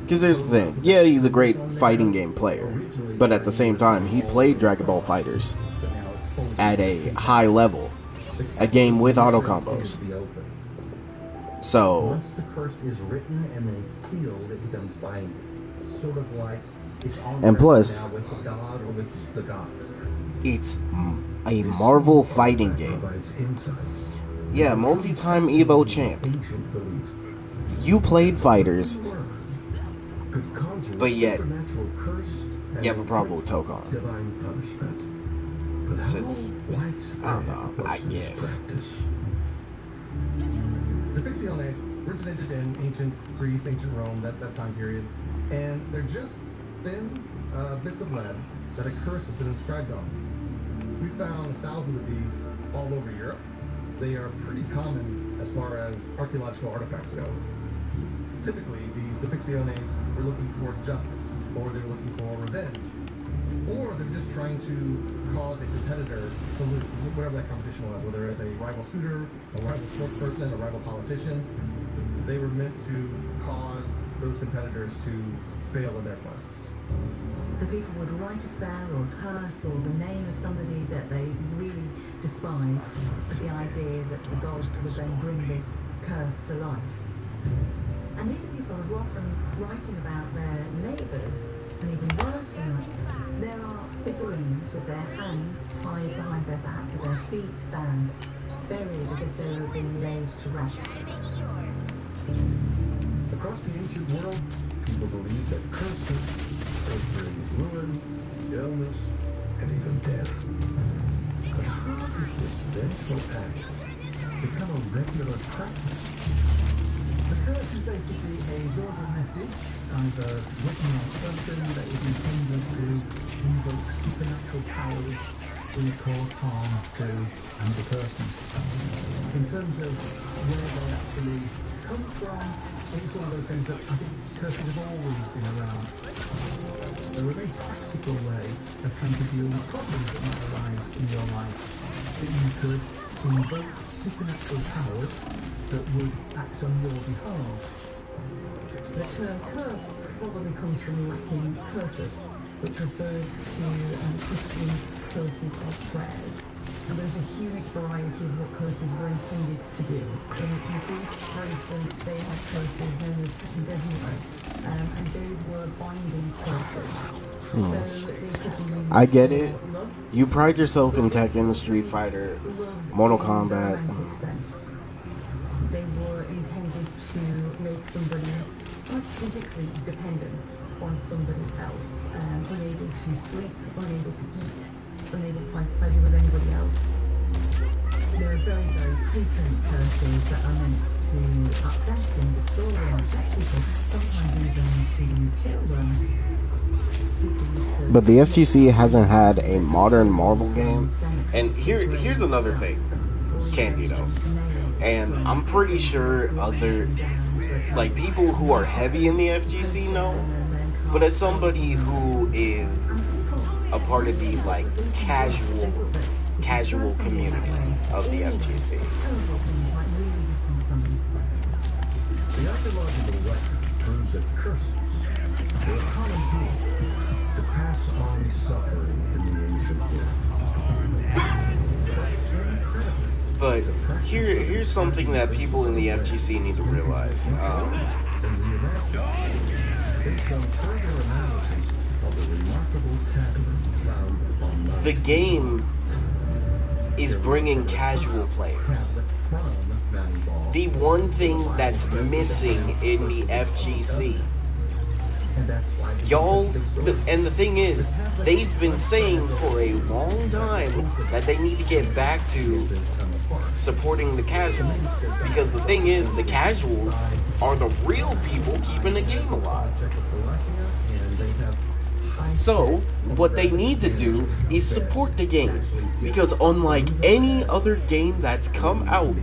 Because there's the thing. Yeah, he's a great fighting game player, but at the same time, he played Dragon Ball FighterZ at a high level, a game with auto combos. So, once the curse is written and then sealed, it becomes binding. Sort of like it's on and plus, with the god or with the gods. It's a Marvel fighting game. Yeah, multi-time Evo champ. You played fighters, but yet you have a problem with Tokon. This is, I don't know, I guess. The Pixiones originated in ancient Greece, ancient Rome, that time period, and they're just thin bits of lead that a curse has been inscribed on. We found thousands of these all over Europe. They are pretty common as far as archaeological artifacts go. Typically, these Pixiones were looking for justice, or they're looking for revenge, or they're just trying to cause a competitor to lose, whatever that competition was, whether it's a rival shooter, a rival sports person, a rival politician. They were meant to cause those competitors to fail in their quests. The people would write a spell or curse or the name of somebody that they really despised, with the idea that the gods would then bring this curse to life. And these people were often writing about their neighbours, and even worse than that, there are figurines with their hands tied behind their back with their feet bound, buried as if they were being laid to rest. Across the ancient world, people believed that curses could bring ruin, illness, and even death. But how did this vengeful act become a regular practice? The curse is basically a verbal message, either written on something that is intended to invoke supernatural powers or cause harm to the person. In terms of where they actually come from, it's one of those things that I think curses have always been around. They're a very tactical way of trying to deal with problems that might arise in your life. That you could invoke supernatural powers that would act on your behalf. The term curse probably comes from Latin cursus, which refers to Christian curses or prayers. And there's a huge variety of what curses were intended to do. In Greece, for instance, they had curses known as Designae, and those were binding curses. So they could be I get it. You pride yourself in Tekken, Street Fighter, Mortal Kombat. They were intended to make somebody physically dependent on somebody else, unable to sleep, unable to eat, unable to find pleasure with anybody else. There are very, very potent curses that are meant to upset and destroy and affect people, sometimes even to kill them. But the FGC hasn't had a modern Marvel game. And here's another thing, Candido. And I'm pretty sure other, like, people who are heavy in the FGC know. But as somebody who is a part of the, like, casual community of the FGC. The archaeological record proves that curses were a common tool to pass on suffering in the ancient world. But here's something that people in the FGC need to realize. The game is bringing casual players. The one thing that's missing in the FGC, y'all, and the thing is, they've been saying for a long time that they need to get back to supporting the casuals, because the thing is, the casuals are the real people keeping the game alive. So, what they need to do is support the game, because unlike any other game that's come out,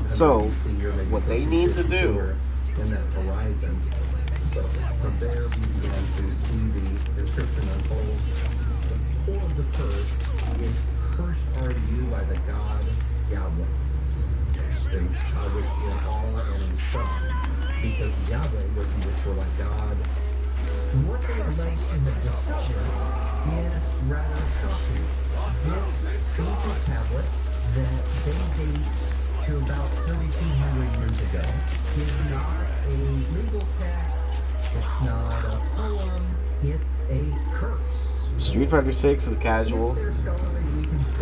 so what they need to do from there we began to see the description unfold. The core of the curse is cursed are you by the god Yahweh, which in awe and in song, because Yahweh was the Israelite God. What they are like to have discovered is rather shocking. This ancient tablet that they date to about 3,200 years ago is not a legal text. It's not a poem, it's a curse. Street Fighter 6 is casual,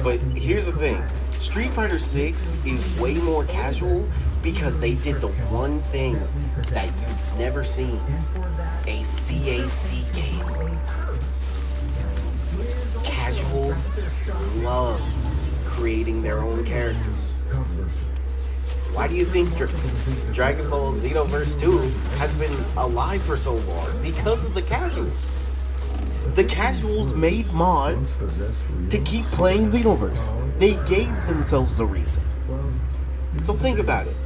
but here's the thing, Street Fighter 6 is way more casual because they did the one thing that you've never seen, a CAC game. Casuals love creating their own characters. Why do you think Dragon Ball Xenoverse 2 has been alive for so long? Because of the casuals. The casuals made mods to keep playing Xenoverse. They gave themselves a reason. So think about it.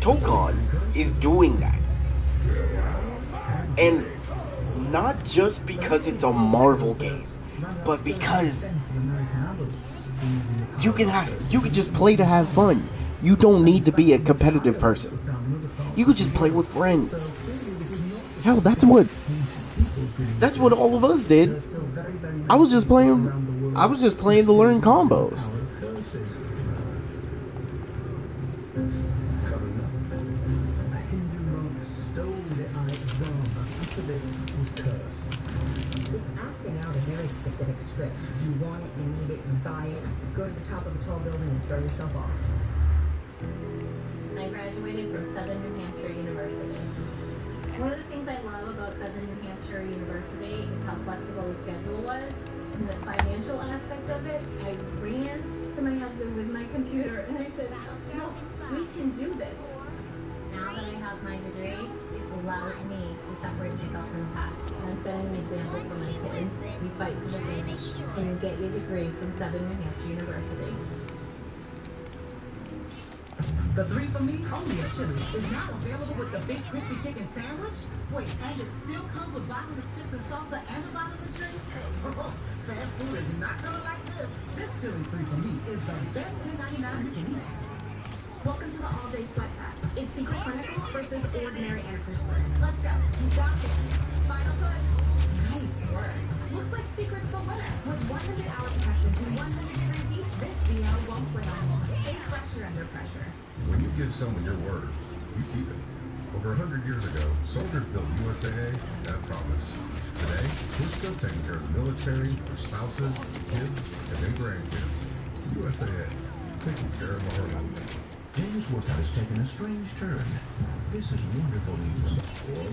Tokon is doing that. And not just because it's a Marvel game, but because you can just play to have fun. You don't need to be a competitive person. You could just play with friends. Hell, that's what all of us did. I was just playing to learn combos. You want it, you need it, you buy it, go to the top of a tall building and throw yourself off. I graduated from Southern New Hampshire University. One of the things I love about Southern New Hampshire University is how flexible the schedule was, and the financial aspect of it. I ran to my husband with my computer and I said, no, we can do this. Now that I have my degree, it's allows me to separate myself from the pack. I'm setting an example for my kids. We fight to the finish and get your degree from Southern New Hampshire University. The 3 for Me only at Chili's is now available with the Big Crispy Chicken Sandwich. Wait, and it still comes with bottomless chips and salsa and a bottomless drink? Oh, fast food is not gonna like this. This Chili's 3 for Me is the best $10.99 you can eat. Welcome to the all-day sweat pack. It's secret clinical versus ordinary antiperspirant. Let's go. You got this. Final push. Nice work. Looks like Secret's the winner. With 100 hours protection and 100 degree heat, this VR won't play on. Stay fresher under pressure. When you give someone your word, you keep it. Over 100 years ago, soldiers built USAA on that promise. Today, we're still taking care of the military, our spouses, kids, and their grandkids. USAA, taking care of our own. James Workout has taken a strange turn. This is wonderful news. Or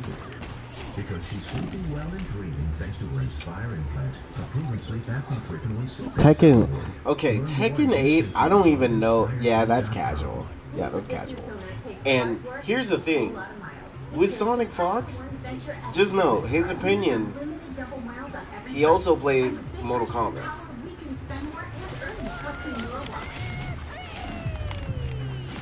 because she's sleeping well and dreaming thanks to her Inspire implant, a proven sleep apnea curriculum. Tekken. Okay, Tekken 8, I don't even know. Yeah, that's casual. Yeah, that's casual. And here's the thing. With Sonic Fox, just know, his opinion, he also played Mortal Kombat.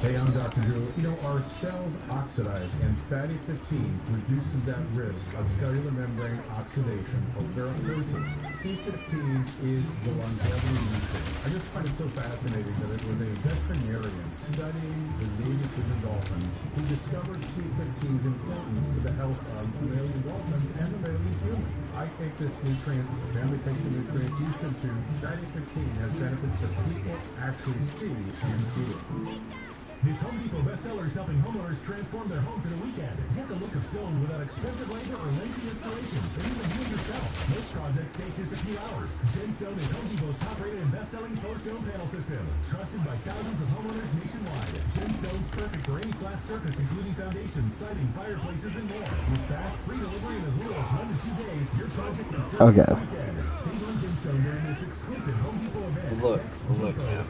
Hey, I'm Dr. Drew. You know, our cells oxidize, and fatty 15 reduces that risk of cellular membrane oxidation or ferroptosis. C15 is the longevity nutrient. I just find it so fascinating that it was a veterinarian studying the native human dolphins who discovered C15's importance to the health of mammalian dolphins and mammalian humans. I take this nutrient, the family takes the nutrient, you should too. Fatty 15 has benefits that people actually see in food. This Home Depot bestseller is helping homeowners transform their homes in a weekend. Get the look of stone without expensive labor or lengthy installations, and even do it yourself. Most projects take just a few hours. Gemstone is Home Depot's top-rated and best-selling faux stone panel system, trusted by thousands of homeowners nationwide. Gemstone's perfect for any flat surface, including foundations, siding, fireplaces, and more. With fast, free delivery in as little as 1 to 2 days, your project can start Okay. this weekend. Save on Gemstone during this exclusive Home Depot event. Look, man.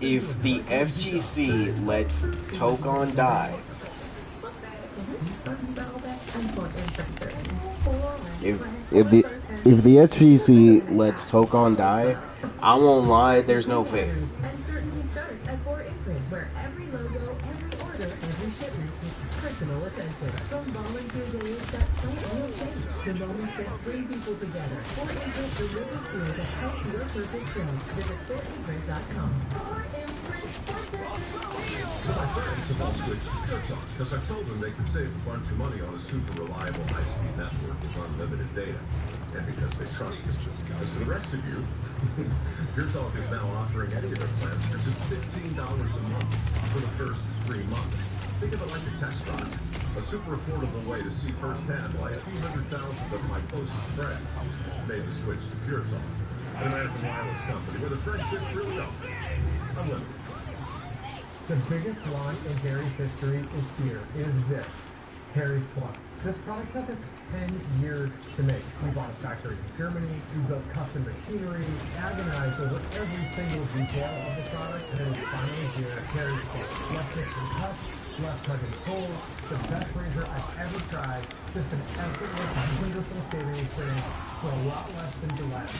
If the FGC lets Tokon die, if the FGC lets Tokon die, I won't lie, there's no faith. Uncertainty starts at 4 Acreage, where every logo, every order, every shipment is personal attention. From volunteer days that plant real change to moments that bring people together. 4 Acres delivers food that helps your purpose grow. Visit 4acres.com. 4 My friends have all switched to PureTalk because I told them they could save a bunch of money on a super reliable high-speed network with unlimited data. And because they trust me. As for the rest of you, PureTalk is now offering any of their plans for just $15 a month for the first 3 months. Think of it like a test drive. A super affordable way to see firsthand why a few 100,000 of my closest friends made the switch to PureTalk. An American wireless company where the friendships really are unlimited. The biggest launch in Harry's history is here. Is this Harry's Plus. This product took us 10 years to make. We bought a factory in Germany, we built custom machinery, agonized over every single detail of the product, and then finally here, Harry's Plus. Less kick and touch, less tug and pull, the best razor I've ever tried, just an effortless, wonderful saving experience for a lot less than Gillette.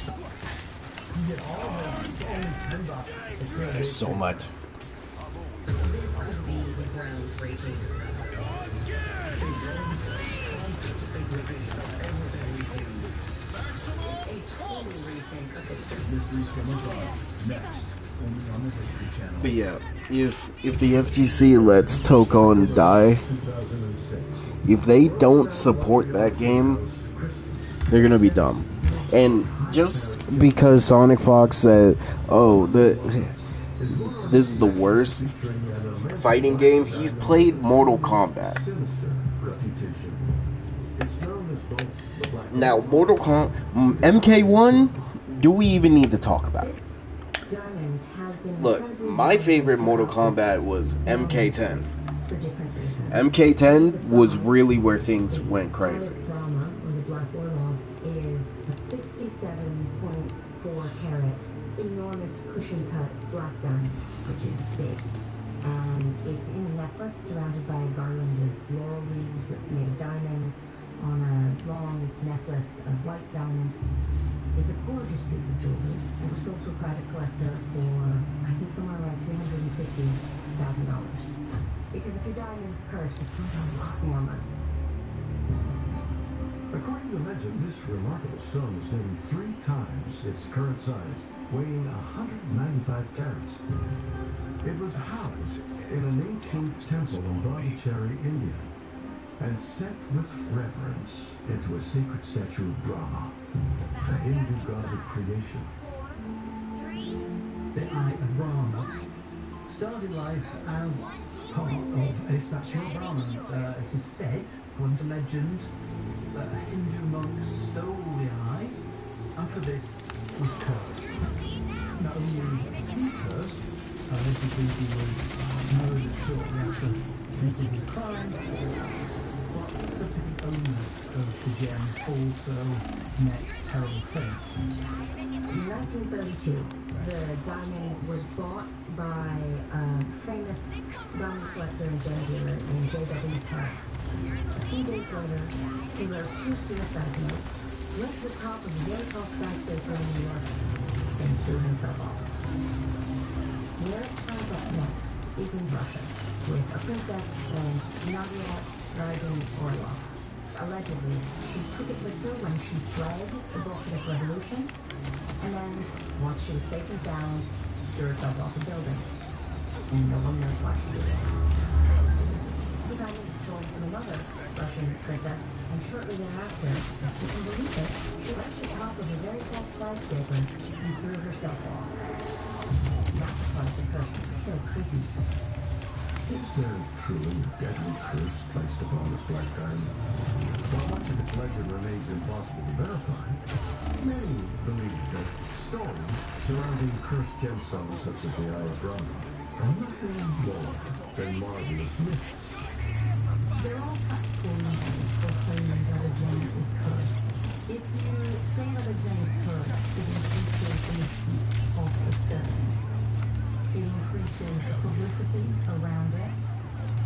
You get all of this for only $10. There's so much. But yeah, if the FGC lets Tokon die, if they don't support that game, they're gonna be dumb. And just because Sonic Fox said, "Oh, this is the worst fighting game," he's played Mortal Kombat. Now, Mortal Kombat MK1, do we even need to talk about it? Look, my favorite Mortal Kombat was MK10. MK10 was really where things went crazy. Enormous cushion cut black diamond, which is big. And it's in a necklace surrounded by a garland of laurel leaves, to a private collector for, I think, somewhere around $350,000. Because if you die in his purse, it's worth a lot more money. According to legend, this remarkable stone is nearly 3 times its current size, weighing 195 carats. It was housed in an ancient temple in Pondicherry, India, and set with reverence into a sacred statue of Brahma, the Hindu god of creation. The Eye of Brahma started life as part of a statue of Brahma. It is said, according to legend, that Hindu monks stole the eye, and for this was cursed. Not only was he cursed, allegedly he was murdered shortly after committing his crime, but subsequent owners of the gem also met terrible fates. In 1932, the diamond was bought by a famous diamond collector and gem dealer named J.W. Parks. A few days later, he wrote 2 suicide notes, went to the top of a very tall skyscraper in New York, and threw himself off. Where it turns up next is in Russia, with a princess named Nadia Gardin Orlov. Allegedly, she took it with her when she fled the Bolshevik Revolution, and then, once she was safe and sound, threw herself off a building. And no one knows why she did it. The diamond was sold to another Russian princess, and shortly thereafter, if you can believe it, she went to the top of a very tall skyscraper and threw herself off. That's why the person is so creepy. Is there truly a deadly curse placed upon this black diamond? While much of its legend remains impossible to verify, many believe that stories surrounding cursed gemstones such as the Eye of Brahma are nothing more than marvelous myths. There are practical reasons for claiming that a gem is cursed. If you say that a gem is cursed, it increases the mystique of the stone. It increases the publicity around it.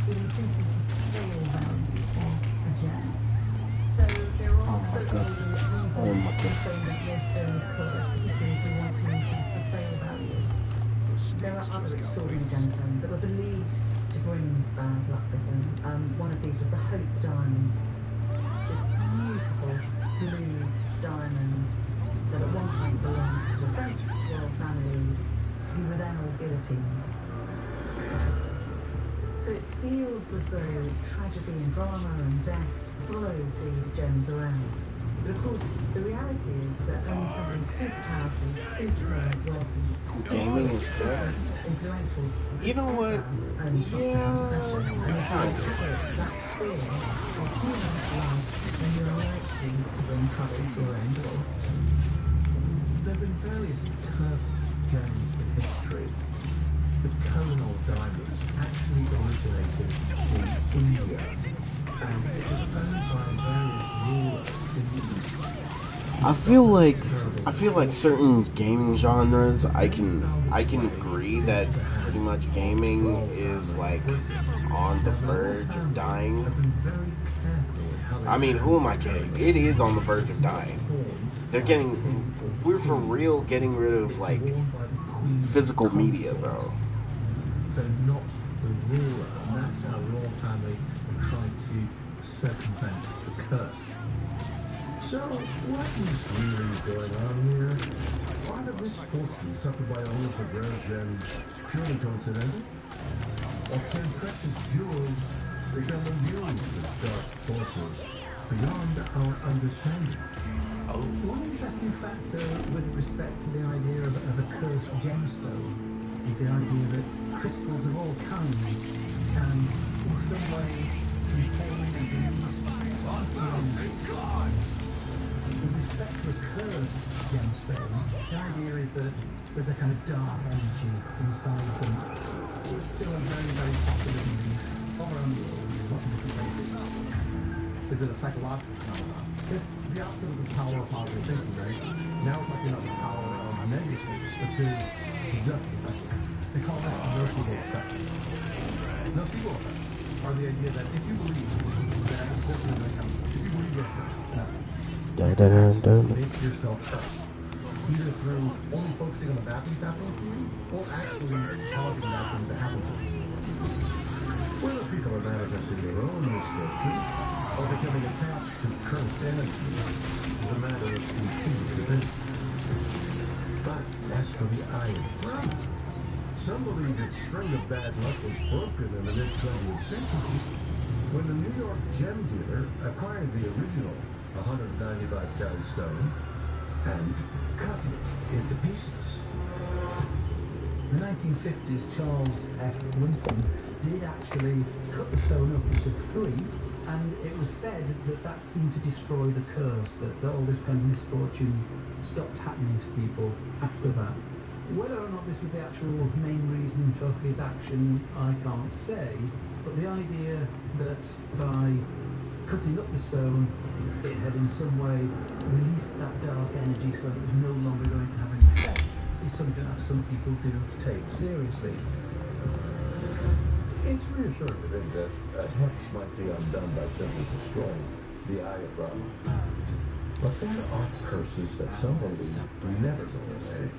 It increases the sale value of a gem. So there are certainly reasons for saying that your stone is cursed, particularly if you want to increase the sale value. There are other extraordinary gemstones that were believed to bring bad luck with them. One of these was the Hope Diamond. This beautiful blue diamond that at one point belonged to the French royal family, who were then all guillotined. So it feels as though tragedy and drama and death follows these gems around. But of course, the reality is that only something super powerful, super wealthy, Gaming is good. influential, You know what? Yeah. that sphere of human life when you're likely to bring trouble to your end goal. There have been various cursed gems in history. The Kohinoor diamond actually originated in India, and it was owned by various rulers in the East. I feel like certain gaming genres I can agree that pretty much gaming is like on the verge of dying. I mean, who am I kidding? It is on the verge of dying. We're for real getting rid of like physical media, bro. So not the ruler, and that's how the royal family tried to circumvent the curse. So, what is really going on here? Are the misfortunes suffered by owners of rare gems purely coincidental? Or can precious jewels become immune to dark forces beyond our understanding? One interesting factor with respect to the idea of a cursed gemstone is the idea that crystals of all kinds can, in some way, contain and release gods. With respect to a cursed gemstone, the idea is that there's a kind of dark energy inside them. It's still a very, very popular belief all around the world in lots of different places. Is it a psychological phenomenon? It's the opposite of the power of positive thinking, right? Now we're talking about the power of negative, which is just effect. They call that nocebo effect. Nocebo effects are the idea that if you believe that a fortune is going to come, if you believe you're cursed, in essence, make yourself cursed. either through only focusing on the bad things happening to you, or actually causing bad things to happen to you. Whether people are manifesting their own misfortune or becoming attached to cursed energy is a matter of continued debate. But as for the Eye of Brahma, some believe its string of bad luck was broken in the mid-20th century when the New York gem dealer acquired the original 195-carat stone and cut it into pieces. In the 1950s, Charles F. Winston did actually cut the stone up into 3, and it was said that that seemed to destroy the curse, that all this kind of misfortune stopped happening to people after that. Whether or not this was the actual main reason for his action, I can't say, but the idea that by cutting up the stone, it had in some way released that dark energy so it was no longer going to have any effect is something that some people do take seriously. It's reassuring to think that a hex might be undone by simply destroying the Eye of Brahma. But there are curses that some believe never go away,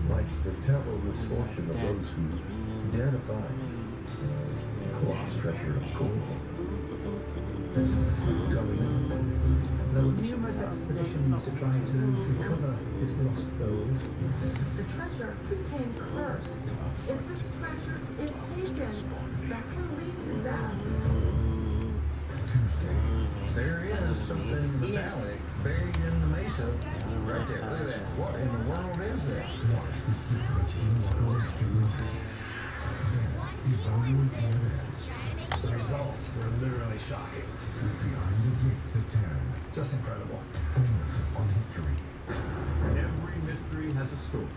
like the terrible misfortune of those who dare defy Kloth's treasure of gold. Coming up. There were numerous expeditions to try to recover this lost gold. The treasure became cursed. If this treasure is taken, that can lead to death. Tuesday. There is something metallic buried in the mesa. Right there, look at that. What in the world is that? The results were literally shocking. Behind the gate, the Terran. Just incredible. On history. Every mystery has a story.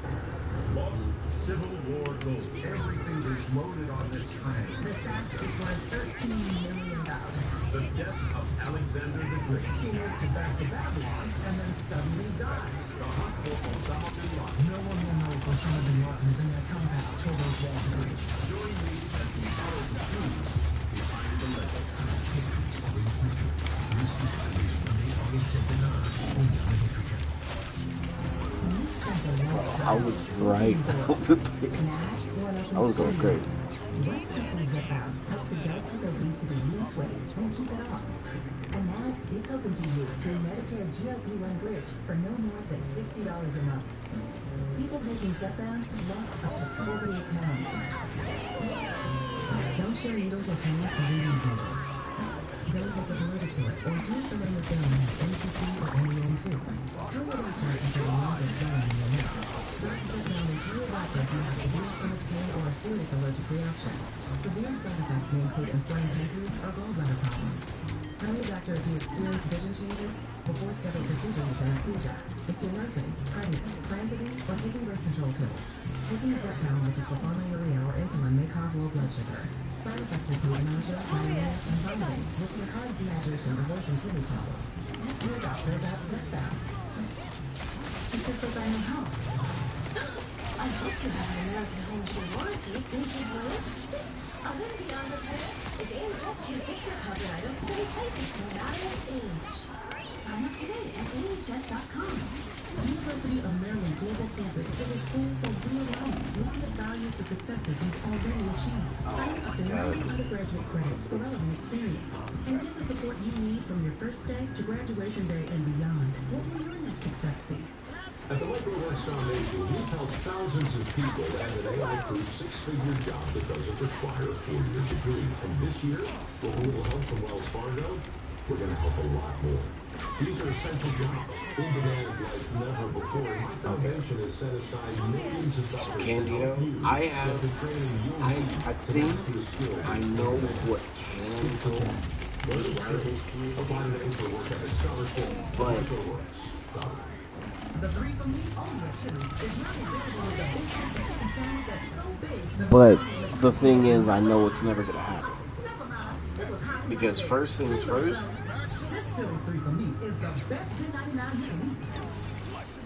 Lost Civil War gold. Everything is loaded on this train. The stash is worth $13 million. The death of Alexander the Great. He makes it back to Babylon and then suddenly dies. The hunt for Osama bin Laden. No one will know Osama bin Laden is in that compound till those walls agree. Join me as we follow the truth behind the legend. I was right. I was going crazy. West Coast Zip-Out helps adults with obesity lose weight and keep it off. And now it's open to you through Medicare GLP-1 Bridge for no more than $50 a month. People taking Zep-Bound lost up to 48 pounds. Don't share needles or pens for reading needles. Don't take a blood sort or use the limit down at NCC or NEN2. Tell your doctor if you're not as done in your neck. Start Zep-Bound and tell your doctor if you have severe stomach pain or a serious allergic reaction. Severe side effects may include inflamed pancreas or gallbladder problems. Tell your doctor if you experience vision changes before scheduled procedure with anesthesia. If you're nursing, pregnant, plan to be, or taking birth control pills. Taking a Zep-Bound, which is sulfonylurea or insulin, may cause low blood sugar. Side effects include nausea, diarrhea, and vomiting, which may cause dehydration or worsen kidney problems. Ask your doctor about Zep-Bound. It's just like buying a house. I hope you have an American Home Shield warranty in case your electric sticks. Above and beyond repair, Advantage can fix your covered items to replace it no matter its age. Sign up today at AHS.com. University of Maryland Global Campus is a school for real life. Learn the values and successes you've already achieved. Sign up to Maryland undergraduate credits for relevant experience. And get the support you need from your first day to graduation day and beyond. What will your next success be? At the MicroWorks Foundation, we've helped thousands of people land an AI-proof six-figure job that doesn't require a four-year degree. And this year, with a little help from Wells Fargo, we're going to help a lot more. These are essential jobs, in demand like never before. My foundation has set aside millions of dollars Candido, I think I know what can go in the writers community, but The three from me only too is not available with a big concern that's so big. But the thing is, I know it's never gonna happen. Because first things first. This Chili 3 for me is the best $10.99 you can eat.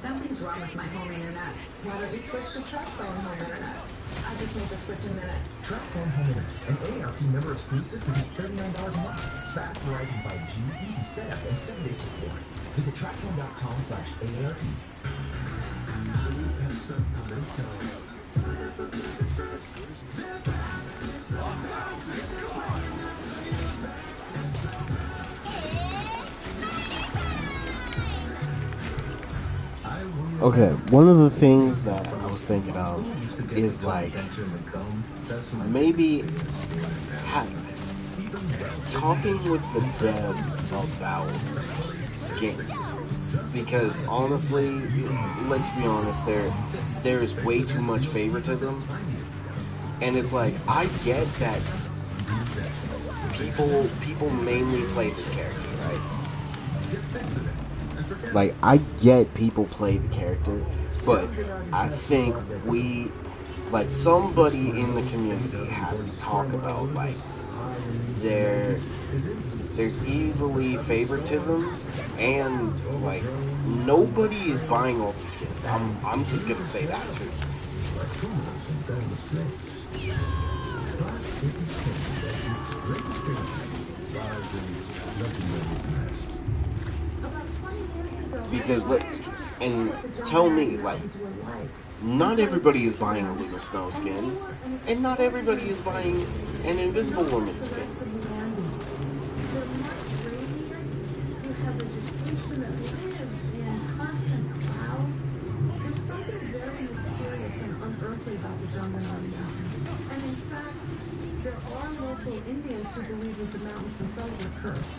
Something's wrong with my home internet. Why don't we switch to TrustZone home internet? I just made the switch in minutes. TrustZone Home Internet, an AARP member exclusive for just $39 a month. Fast Verizon 5G, easy setup, and 7-day support. Visit TrustZone.com/AARP. Okay, one of the things that I was thinking of is like maybe talking with the devs about skins, because honestly, let's be honest, there's way too much favoritism, and it's like I get that people mainly play this character, right? Like, I get people play the character, but I think somebody in the community has to talk about, like, there's easily favoritism, and, like, nobody is buying all these skins. I'm just gonna say that, too. Because, and tell me, like, not everybody is buying a Luna Snow skin, and not everybody is buying an Invisible Woman skin. Indians who believe that the mountains themselves are cursed.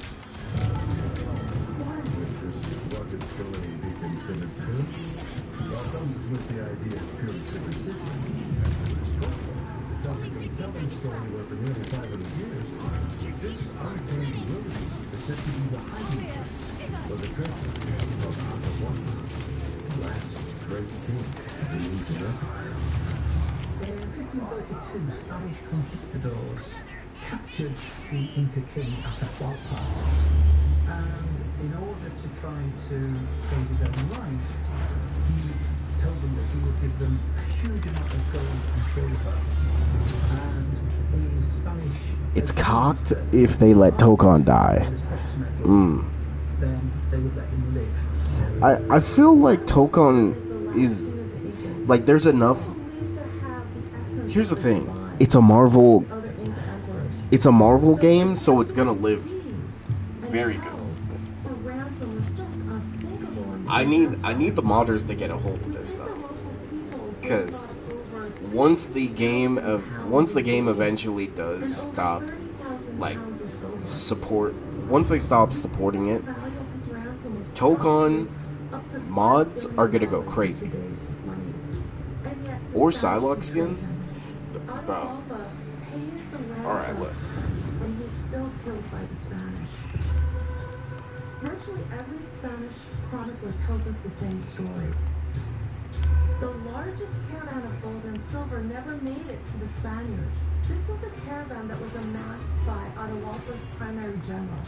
Rugged terrain be considered true, while others with the idea of pure superstition. After telling the story over nearly 500 years, this untamed wilderness is said to be the hiding place for the treasure of Atahualpa, the last great king of the Incan Empire. In 1532, Spanish conquistadors captured the Inca king Atahualpa, and in order to try to save his own life, he told them that he would give them a huge amount of gold and silver, and the Spanish... It's cocked if they let Tokon die. Then they would let him live. I feel like Tokon is... Like, there's enough... Here's the thing. It's a Marvel game, so it's gonna live very good. I need the modders to get a hold of this though, because once the game eventually does stop, like, once they stop supporting it, Tokon mods are gonna go crazy. Or Psylocke skin, bro. Alright, look. And he's still killed by the Spanish. Virtually every Spanish chronicler tells us the same story. The largest caravan of gold and silver never made it to the Spaniards. This was a caravan that was amassed by Atahualpa's primary general.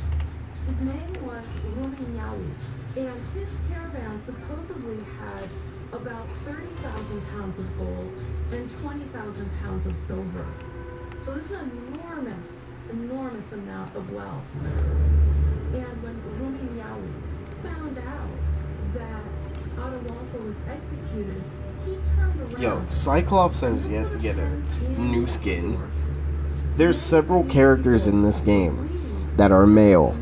His name was Rumiñahui, and his caravan supposedly had about 30,000 pounds of gold and 20,000 pounds of silver. So this is an enormous amount of wealth. And when Rumiñahui found out that Atahualpa was executed, he turned around. Yo, Cyclops has yet to get a new skin. There's several characters in this game that are male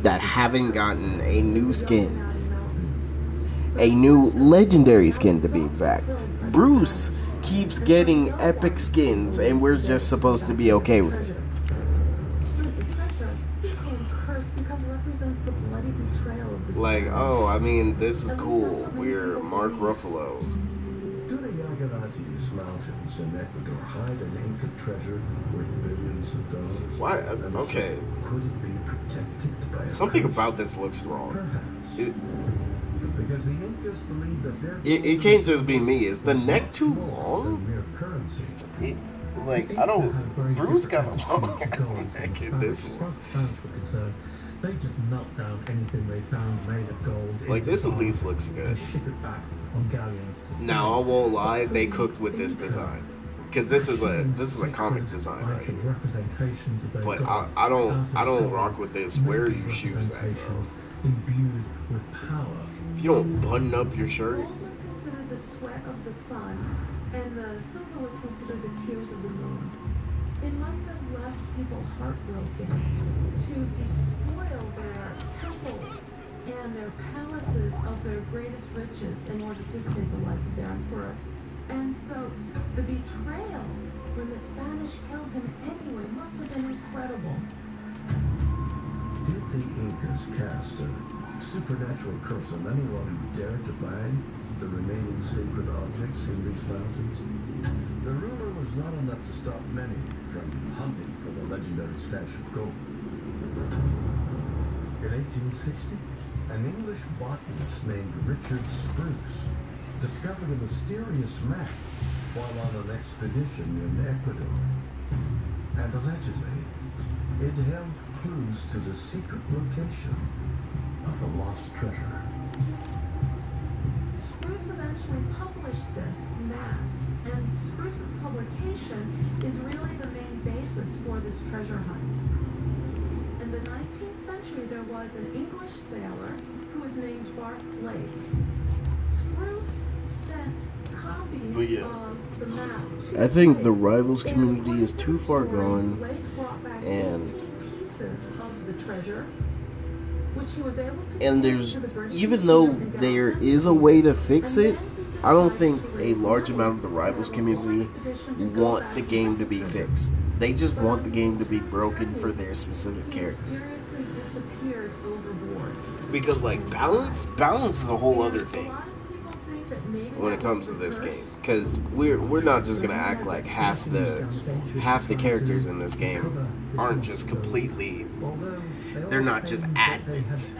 that haven't gotten a new skin. A new legendary skin, to be exact. Bruce keeps getting epic skins, and we're just supposed to be okay with it. Like, oh, I mean, this is cool. We're Mark Ruffalo. Do the Yaguarates Mountains in Ecuador hide an Inca treasure worth billions of dollars? Why? Okay. Could it be protected by something about this looks wrong. Because the Incas believe that it can't just be me. Is the neck too long? Like, I don't... Bruce got a long ass neck in this one. They just knocked down anything they found made of gold. Like, this at least looks good. Now, I won't lie, they cooked with this design. Because this is a comic design, right? But I don't rock with this. Where are your shoes at, bro? If you don't button up your shirt, the sweat of the sun, and the silver was considered the tears of the moon. It must have left people heartbroken to despoil their temples and their palaces of their greatest riches in order to save the life of their emperor. And so the betrayal when the Spanish killed him anyway must have been incredible. Did the Incas cast a supernatural curse on anyone who dared to find the remaining sacred objects in these mountains? The rumor was not enough to stop many from hunting for the legendary stash of gold. In 1860, an English botanist named Richard Spruce discovered a mysterious map while on an expedition in Ecuador. And allegedly, it held clues to the secret location of the lost treasure. Spruce eventually published this map, and Spruce's publication is really the main basis for this treasure hunt. In the 19th century, there was an English sailor who was named Barth Blake. Spruce sent copies of the map. I think the Rivals community is too far gone, and there's, even though there is a way to fix it, I don't think a large amount of the Rivals community want the game to be fixed. They just want the game to be broken for their specific character. Because, like, balance is a whole other thing when it comes to this game, because we're not just gonna act like half the characters in this game aren't just completely, they're not just admins.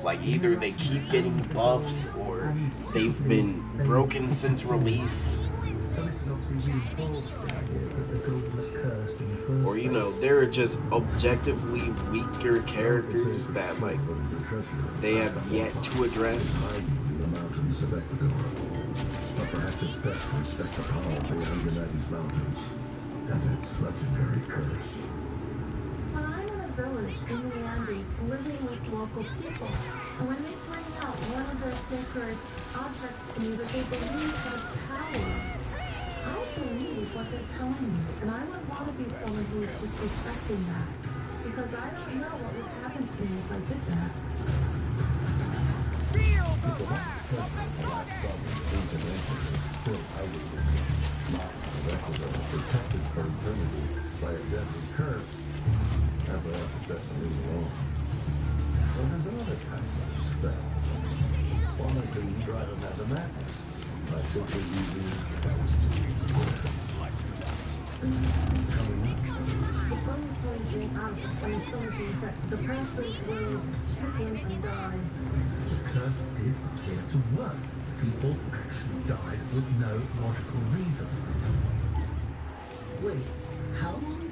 Like, either they keep getting buffs or they've been broken since release, or, you know, they're just objectively weaker characters that, like, they have yet to address. Mountains of Ecuador. But perhaps it's best to respect the power of the Andes Mountains and its legendary curse. When I'm in a village in the Andes living with local people, and when they bring out one of their sacred objects to me that they believe has power, I believe what they're telling me, and I would want to be someone who is disrespecting that, because I don't know what would happen to me if I did that. Protected for eternity by a deadly curse, and perhaps it's best to leave alone. But there's another kind of spell. One that can drive him out of madness by simply using The funny plays me out, and it's something that the princes will sicken and die. The curse did appear to work. People actually died with no logical reason. Wait, how long?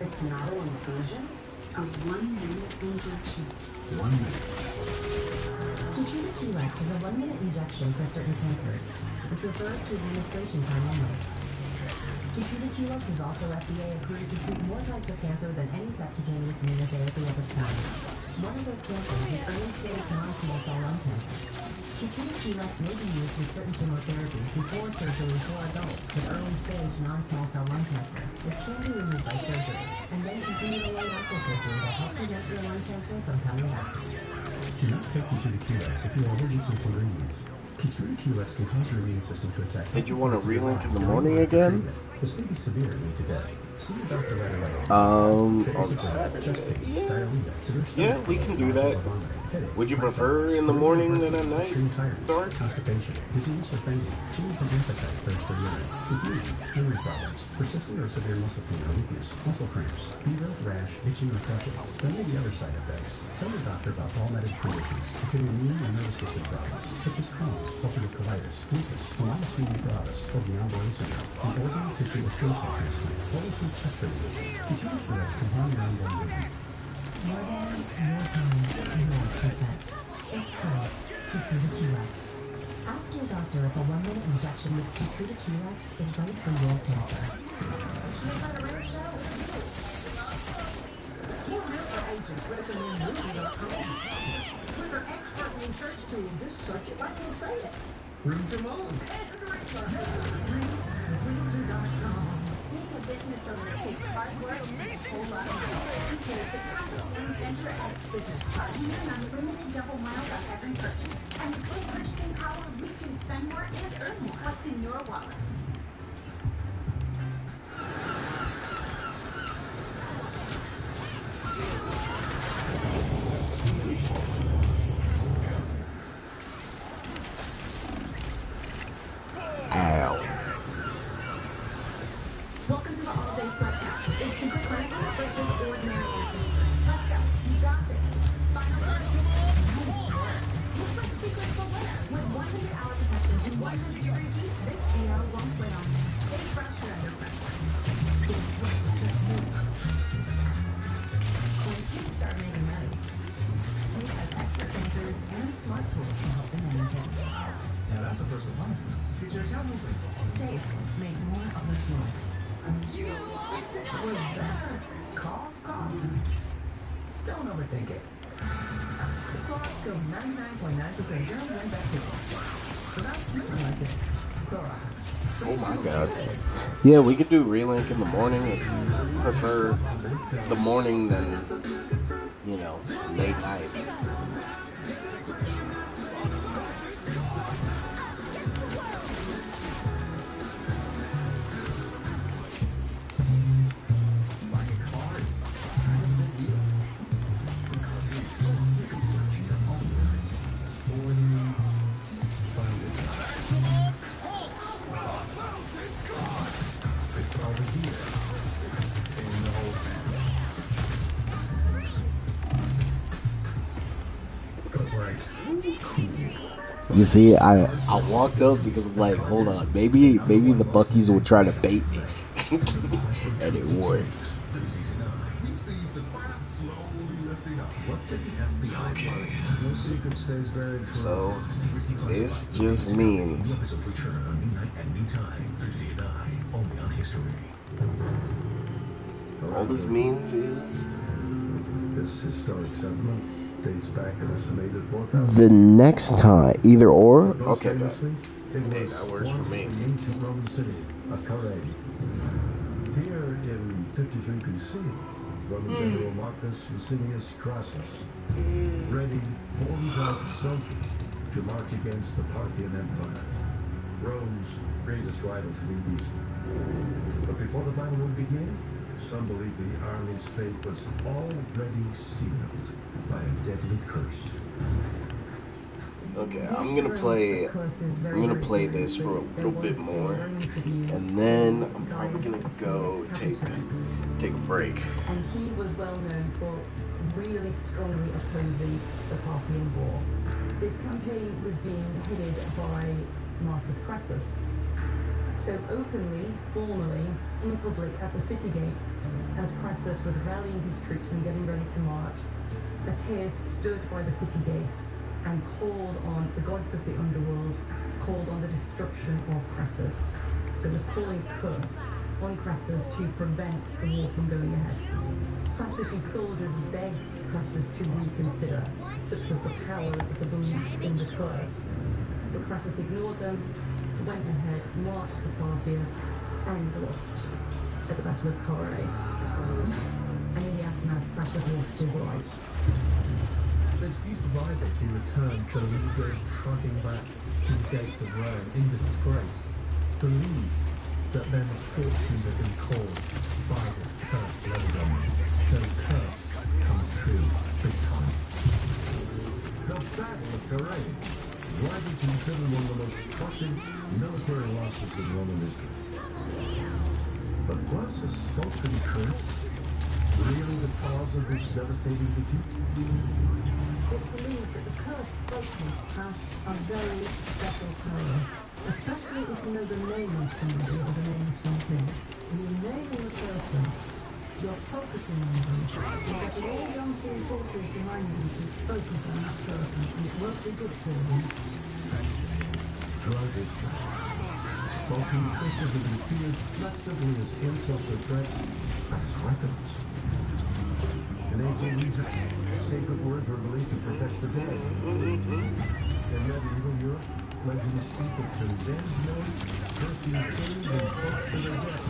It's not an infusion? A 1-minute injection. 1 minute. Keytruda QX is a 1-minute injection for certain cancers, which refers to administration time only. Keytruda QX is also FDA approved to treat more types of cancer than any subcutaneous immunotherapy ever found. One of those cancers is early-stage non-small cell lung cancer. Keytruda QX may be used with certain chemotherapies before surgery for adults with early-stage non-small cell lung cancer, which can be removed by surgery, and then continue away after surgery to help prevent your lung cancer from coming back. Do not take Keytruda QX if you are allergic to ingredients. Keytruda QX can cause your immune system to attack. Did you want to relink in the morning again? This may be severe and need to die. See your doctor right away. On Saturday. Yeah, we can do that. Would you prefer in the morning than at night? Sorry? Constipation, disease or fainting, changes in appetite, thirst or urine, confusion, memory problems, persistent or severe muscle pain or weakness, muscle cramps, fever, rash, itching, or crushing. There may be other side effects. Tell your doctor about all medical conditions, including immune and nervous system problems, such as Crohn's, ulcerative colitis, lupus, myasthenia gravis, or Guillain-Barré syndrome, and organ, tissue, or stem cell transplant, or receive chest radiation. Keytruda QX can harm your unborn baby. More than more time, more protect. It's time. Keytruda QX. Ask your doctor if a 1-minute injection with Keytruda QX is right for your cancer. agents recommend Ruby.com. With her expert research tool, just search it like we'll say it. Room Jamon. Ruby.com. Being a business owner takes hard work and a whole lot of money. Here's the California Venture X business card. You can unlimited double miles on every purchase. And with purchasing power, we can spend more and earn more. What's in your wallet? Ow. Welcome to the all-day sweatcast. It's super clinical versus ordinary athletes. Let's go. You got this. Final version. Looks like secret for winner. With 100-hour protection and 100 degree heat, this AO won't quit on you. Stay fresh under pressure. When kids start making money, Chase has expert bankers and smart tools to help them manage it. Now that's a first one. Features how moving. Chase, make more of the source. Was that cough? Don't overthink it. The Clorox kills 99.9% germs and bacteria. So that's nothing like it. Clorox. Oh my god. Yeah, we could do Relink in the morning if you prefer the morning than, you know, late night. You see, I walked up because I'm like, hold on, maybe the Buckies will try to bait me, and it worked. Okay. So this just means all this means is this historic settlement dates back an estimated 4,000. the next time, either or. Okay, but Hey, that works for me. The ancient Roman city of Carrhae. Here in 53 BC, Roman General Marcus Licinius Crassus readied 40,000 soldiers to march against the Parthian Empire, Rome's greatest rival to the east. But before the battle would begin, some believe the army's fate was already sealed by a deadly curse. Okay, I'm gonna play this for a little bit more, and then I'm probably gonna go take a break. And he was well known for really strongly opposing the Parthian War. This campaign was being headed by Marcus Crassus. So openly, formally, in public at the city gates, as Crassus was rallying his troops and getting ready to march, Ateas stood by the city gates and called on the gods of the underworld, called on the destruction of Crassus. So was calling curse on Crassus to prevent the war from going ahead. Crassus' soldiers begged Crassus to reconsider, such was the power of the belief in the curse. But Crassus ignored them, went ahead, marched to Parthia, and lost at the Battle of Carrhae. And in the aftermath, Crassus lost his life. Those few survivors who returned to Leader trotting back to the gates of Rome in disgrace believed that their misfortune had been caused by this cursed legend. So curse comes true big time. The Battle of Carrhae, widely considered one of the most crushing military losses in Roman history. But was a spoken curse really the cause of this devastating defeat? It's believed that the curse spoken has a very special power, especially if you know the name of somebody or the name of something. When you're naming a person, you're focusing on them. You're getting all the unseen forces behind you to focus on that person, and it won't be good for them. Throughout history, spoken curses have been feared not simply as insults or threats, as weapons. In ancient Egypt, sacred words were believed to protect the dead. In medieval Europe, legends speak of condemned men cursing kings and folks to their death.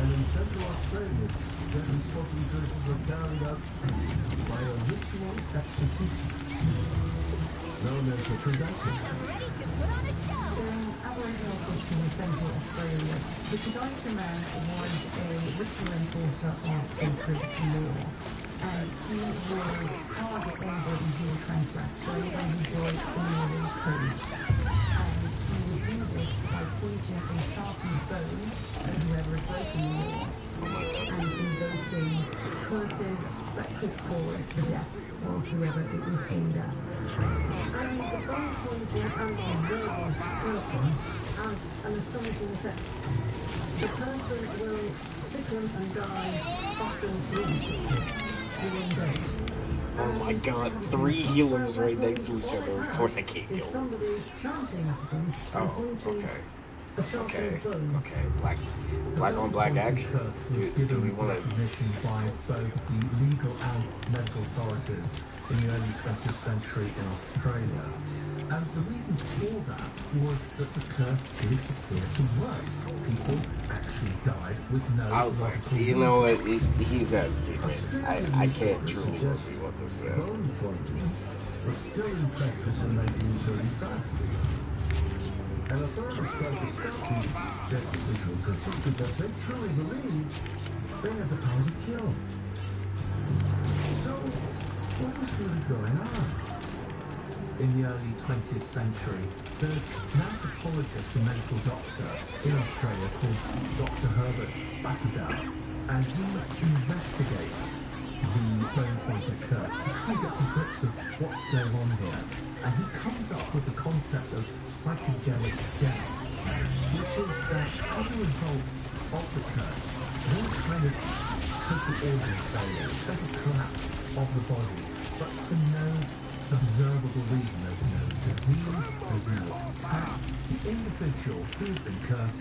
And in Central Australia, certain spoken curses were carried out by a ritual execution, known as the Tradition. Aboriginal culture in Central Australia, the Kadaika man was a ritual enforcer of sacred law, and he would target anybody who would transgress, so anybody who broke the moral code. And he would do this by pointing a sharpened bone at whoever had broken the law, and invoking curses that could cause the death of whoever it was aimed at. And the bone pointing and unveiled person has an astonishing effect. The person will sicken and die often within days. Oh my god, 3 healers right next to each other. Of course I can't kill them. Somebody shouting at them. Oh, okay. Okay. Black on black action. Do we want to... by both the legal and medical authorities in the early 20th century in Australia. And the reason for that was that the curse did appear to work. People actually died with no... I was like, you know what, he got secrets. I can't truly really want this to happen. Bone pointing was still in practice in 1935. And authorities tried to stop these deadly ritual curses because they truly believed they had the power to kill. So, what was really going on? In the early 20th century, there's an anthropologist and medical doctor in Australia called Dr. Herbert Batterdale, and he investigates the bone pointer curse to get to grips of what's going on here. And he comes up with the concept of psychogenic death, which is that as a result of the curse, one kind of total organ failure, total collapse of the body, but for no observable reason. There's no disease, there's no attack. The individual who's been cursed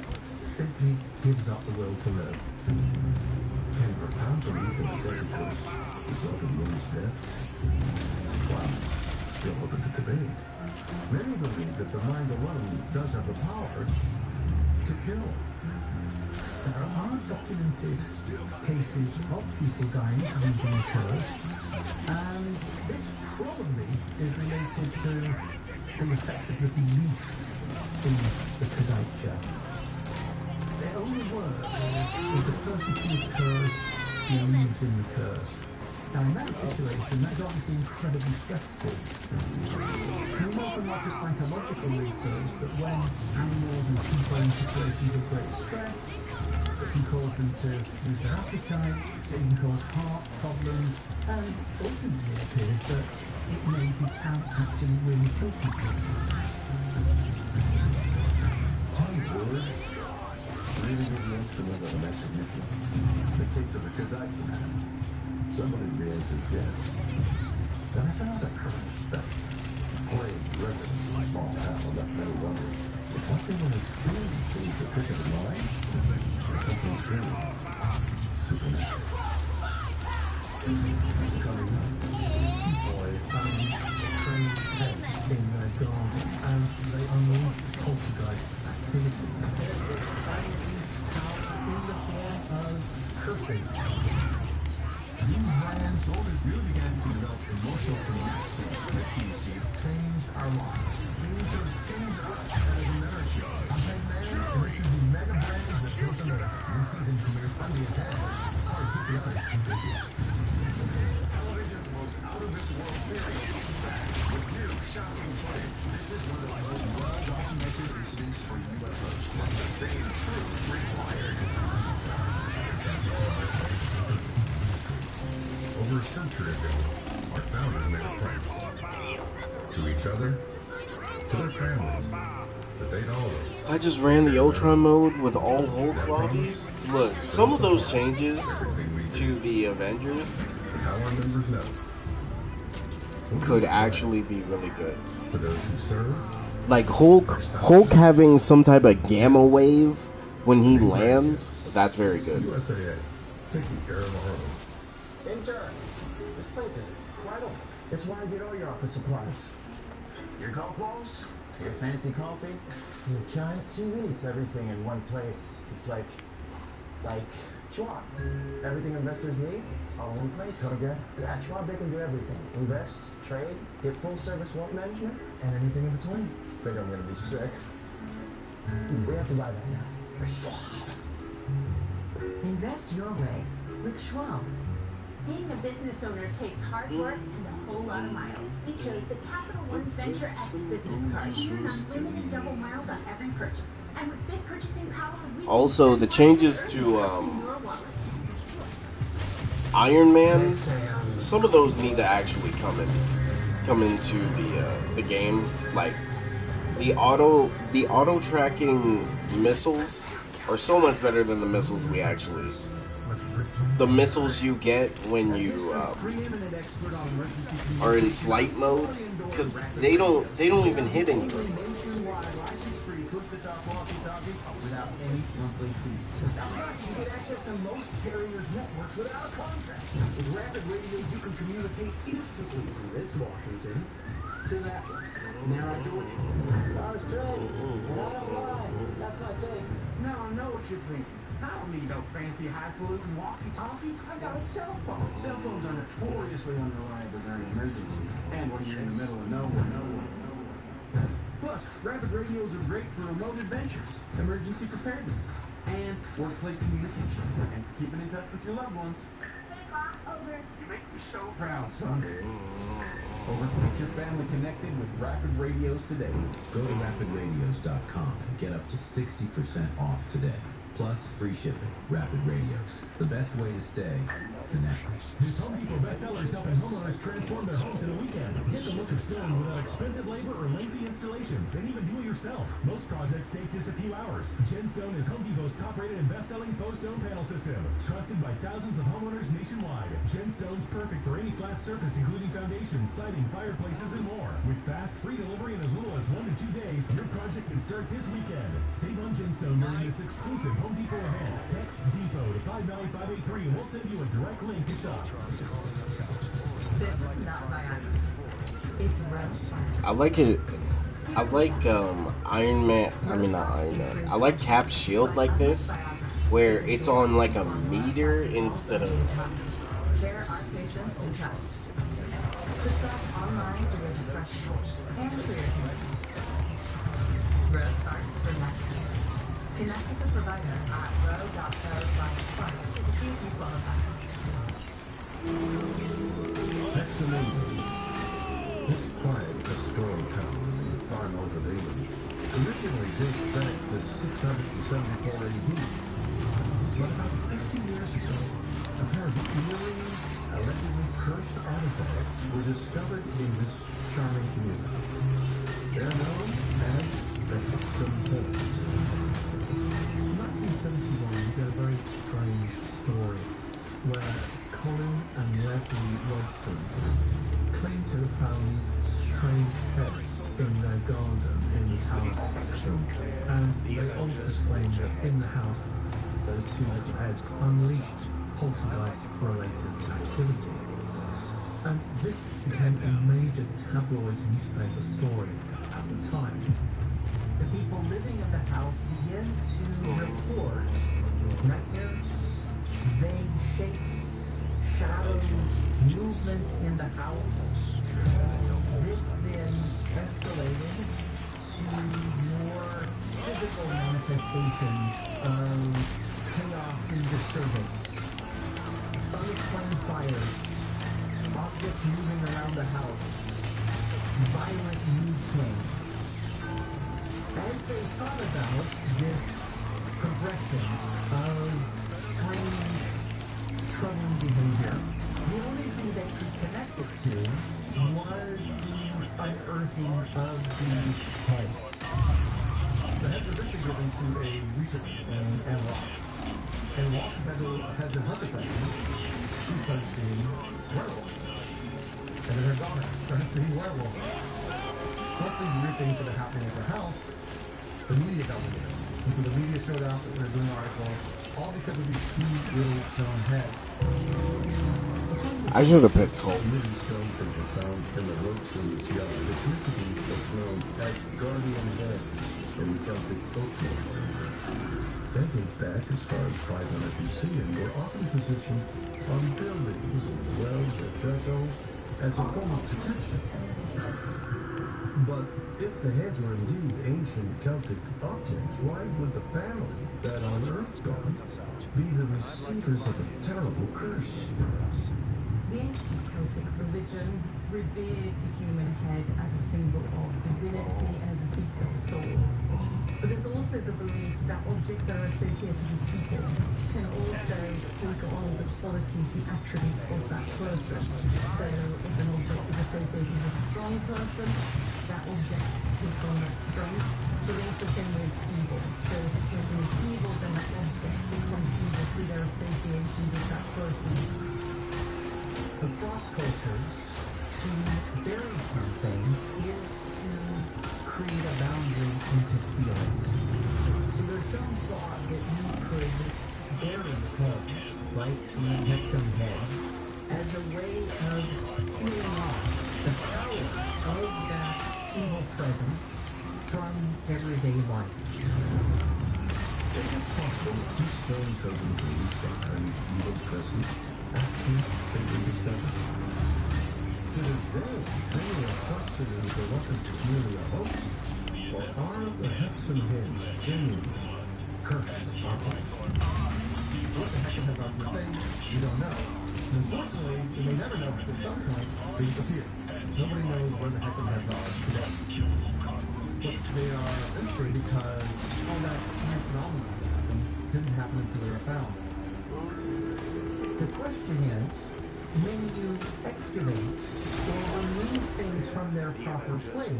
simply gives up the will to live. Can profound belief in the sacred curse result in one's death? Well, still open to debate. Many believe that the mind alone does have the power to kill. There are documented cases of people dying having been cursed, and this probably is related to the effect of the belief in the Kadaika. It only works if the person who is cursed believes in the curse. Now in that situation, that's obviously incredibly stressful. There's often lots of psychological research that when animals and people are in situations of great stress, it can cause them to lose their appetite, it can cause heart problems, and ultimately it appears that it may be out actually really kill people. Really is the instrument of an execution. The case of the Kadaika man. Somebody answers yes. Then I found a curse that plague residents in a small town left many wondering if what they were experiencing was a trick of the mind or something truly supernatural. Coming up, two boys found strange heads in their garden and they unleashed poltergeist activity. In the form of cursing. These brands orders really began to develop emotional connections with PhD changed our lives. Things have changed us as Americans. I'm Hank Mayer, and this is the Mega Brands that built America. New season premieres Sunday at 10. Or just the other television's most out-of-this-world series is back with new shocking footage. This is one of the most well-documented incidents for UFOs. The same truth required. Over a century ago, our founders made a promise. To each other, to their families, that they'd always... I just ran the Ultron mode with all Hulk lobby. Look, some of those changes to the Avengers How our members know. could actually be really good. For those who serve, Like Hulk having some type of gamma wave when he lands, that's very good. USAA, taking care of our own. Intern, this place is incredible. It's where I get all your office supplies. Your golf balls, your fancy coffee, your giant TV. It's everything in one place. It's like Schwab. Everything investors need, all in one place. So again, yeah, Schwab, they can do everything. Invest, trade, get full service wealth management, and anything in between. Think I'm gonna be sick. We have to buy that now. Invest your way with Schwab. Being a business owner takes hard work and a whole lot of miles. He chose the Capital One Venture X business card. Earn unlimited double miles on every purchase. And with big purchasing power, we Also, the changes to Iron Man, some of those need to actually come into the game. Like the auto tracking missiles are so much better than the missiles we actually. The missiles you get when you are in flight mode, because they don't even hit anyone. Without any monthly fees. You get access to most carriers' networks without a contract. With Rapid Radio, you can communicate instantly from this Washington to that one. Now, George, I was straight, and I don't lie. That's my thing. Now I know what you're thinking. I don't need no fancy highfalutin walkie-talkie. I got a cell phone. Cell phones are notoriously unreliable during emergency, and when you're in the middle of nowhere. Plus, rapid radios are great for remote adventures, emergency preparedness, and workplace communications, and keeping in touch with your loved ones. Over. You make me so proud, son. Keep your family connected with Rapid Radios today. Go to rapidradios.com and get up to 60% off today. Plus, free shipping. Rapid Radios. The best way to stay connected. This Home Depot bestseller is helping homeowners transform their homes in a weekend. Get the look of stone without expensive labor or lengthy installations, and even do it yourself. Most projects take just a few hours. Gemstone is Home Depot's top-rated and best-selling faux stone panel system, trusted by thousands of homeowners nationwide. Gemstone's perfect for any flat surface, including foundations, siding, fireplaces, and more. With fast, free delivery in as little as 1 to 2 days, your project can start this weekend. Save on Gemstone during this exclusive Home Depot event. Text Depot to 59583 and we'll send you a direct link to shop. This is not my item. It's Rose. I like it. I like Iron Man. I mean, not Iron Man. I like Cap's shield like this, where it's on like a meter instead of. There are patients and tests. To stop online for your discretion and for your convenience. Rose starts for next. Connect with the provider at row.pro/funds to see if you qualify. That's amazing. This quiet historic town in the far north of England originally dates back to 674 AD. But about 50 years ago, a pair of eerie, allegedly cursed artifacts were discovered in this charming community. They're known as the Hexham Hills. In 1971, we get a very strange story where Colin and Leslie Rodson claim to have found these strange heads in their garden in the town of Hexham. And they also claim that in the house, those two little heads unleashed poltergeist-related activity. And this became a major tabloid newspaper story at the time. The people living in the house begin to report nightmares, vague shapes, shadows, movements in the house. This then escalated to more physical manifestations of chaos and disturbance, unexplained fires, objects moving around the house, violent mood swings. As they thought about this progression of strange, troubling behavior, the only thing they could connect it to was the unearthing of these heads. The heads are eventually given to a researcher named Anne Ross. And Ross had been hypnotized. She started seeing werewolves. And then her daughter started seeing werewolves. Plus these weird things that are happening at her house, the media got wind of it. And so the media showed up and started doing articles, all because of these two little stone heads. I should have picked Colt. Many stonefish are found in the ropes in this yard. Its nicotine was known as guardian eggs in Celtic folklore. That dates back as far as 500 BC and were often positioned on buildings, wells, or thresholds as a form of protection. But if the heads were indeed ancient Celtic objects, why would the family that unearthed them be the receivers of a terrible curse? The ancient Celtic religion revered the human head as a symbol of divinity and as a seat of the soul. But there's also the belief that objects that are associated with people can also take on the qualities, the attributes of that person. So if an object is associated with a strong person, that object takes on that strength. But also same with evil. So if a person is evil, then that object becomes evil through their association with that person. Across cultures, to bury something is to create a boundary into feelings. So there's some thought that you could bury heads, like the Hexam head, as a way of sealing off the power of that evil presence from everyday life. Is it possible to stone cousins believe sometimes evil presence after they were discovered? To this day, many are questioning the weapon is merely a hoax, or are the Hexam heads genuine cursed objects? What the Hexam heads are for things, you don't know. Unfortunately, you may never know because sometimes they disappear. Nobody knows where the Hexam heads are today. But they are mystery because all that kind of phenomenon didn't happen until they were found. The question is, when you excavate or remove things from their proper place,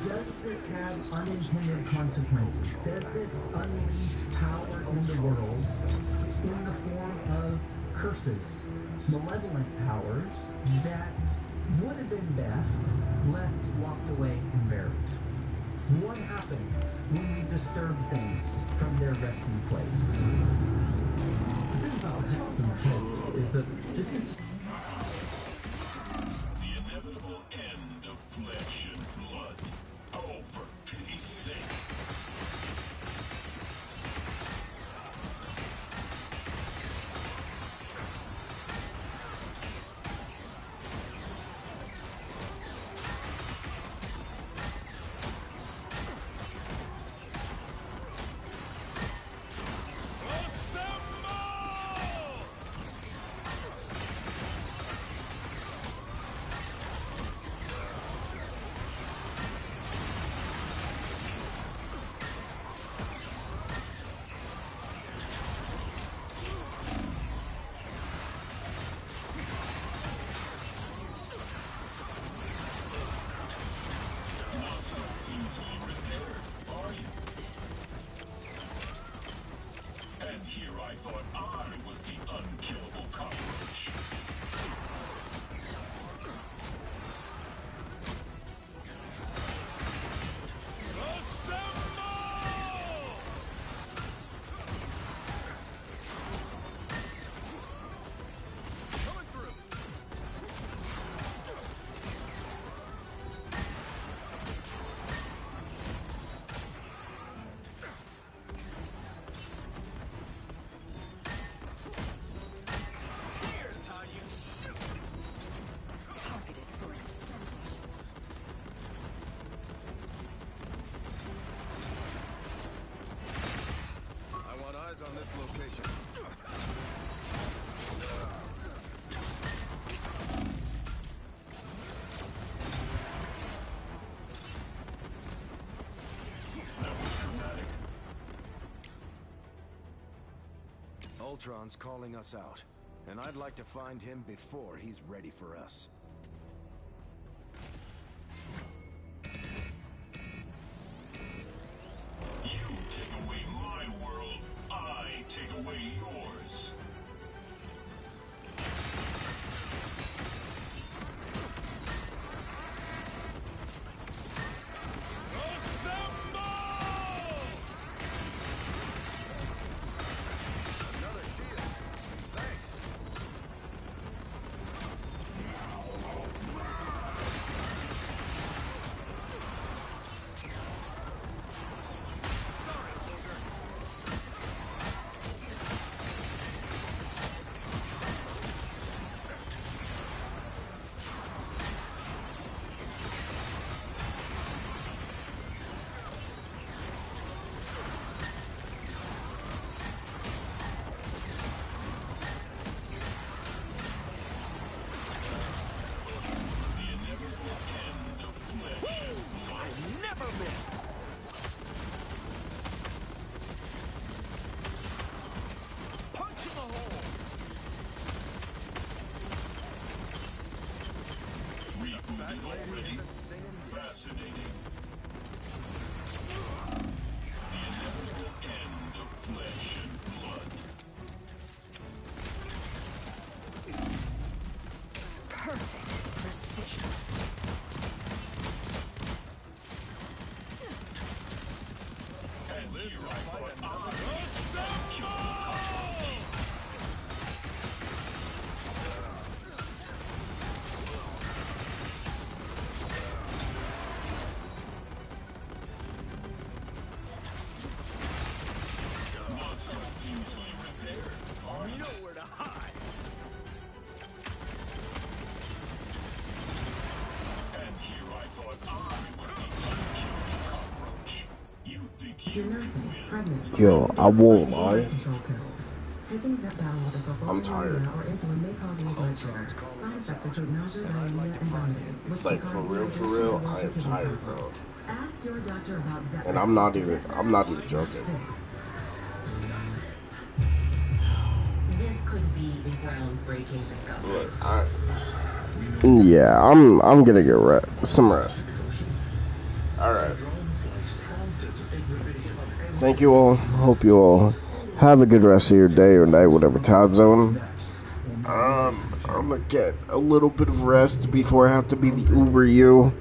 does this have unintended consequences? Does this unleash power in the world in the form of curses, malevolent powers that would have been best left locked away and buried? What happens when we disturb things from their resting place? The thing about Hexam heads is that this is The inevitable end of flesh and blood. Oh, for pity's sake. On this location. Ultron's calling us out, and I'd like to find him before he's ready for us. You take away my world, I take away yours. Another shield. Thanks. already? Fascinating. The inevitable end of flesh and blood. Perfect precision. And here I thought I not so easily repaired. I know where to hide. And here I thought I was the unkilled cockroach. You think If you're nursing, pregnant, Yo, I won't lie. control pills. Taking Zepbound with a I'm tired. or insulin may cause low blood sugar. Side effects include nausea, diarrhea, and vomiting, which Like can for cause real, irritation, I am kidney tired, problems. bro. Ask your doctor about Zepbound. And I'm not even joking. This could be a groundbreaking discovery. Look, yeah, I'm gonna get some rest. All right. Thank you all. Hope you all have a good rest of your day or night, whatever time zone. I'm gonna get a little bit of rest before I have to be the Uber U.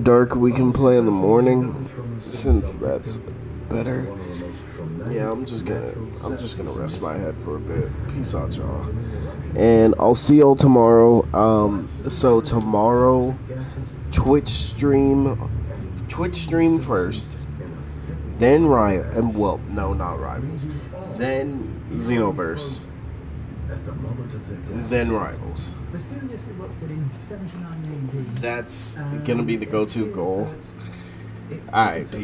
Dark we can play in the morning, since that's better. Yeah, I'm just gonna rest my head for a bit. Peace out, y'all. And I'll see y'all tomorrow. So tomorrow, Twitch stream first, then Riot, and well, no, not Rivals, then Xenoverse, then Rivals. That's gonna be the go-to goal. Alright, peace.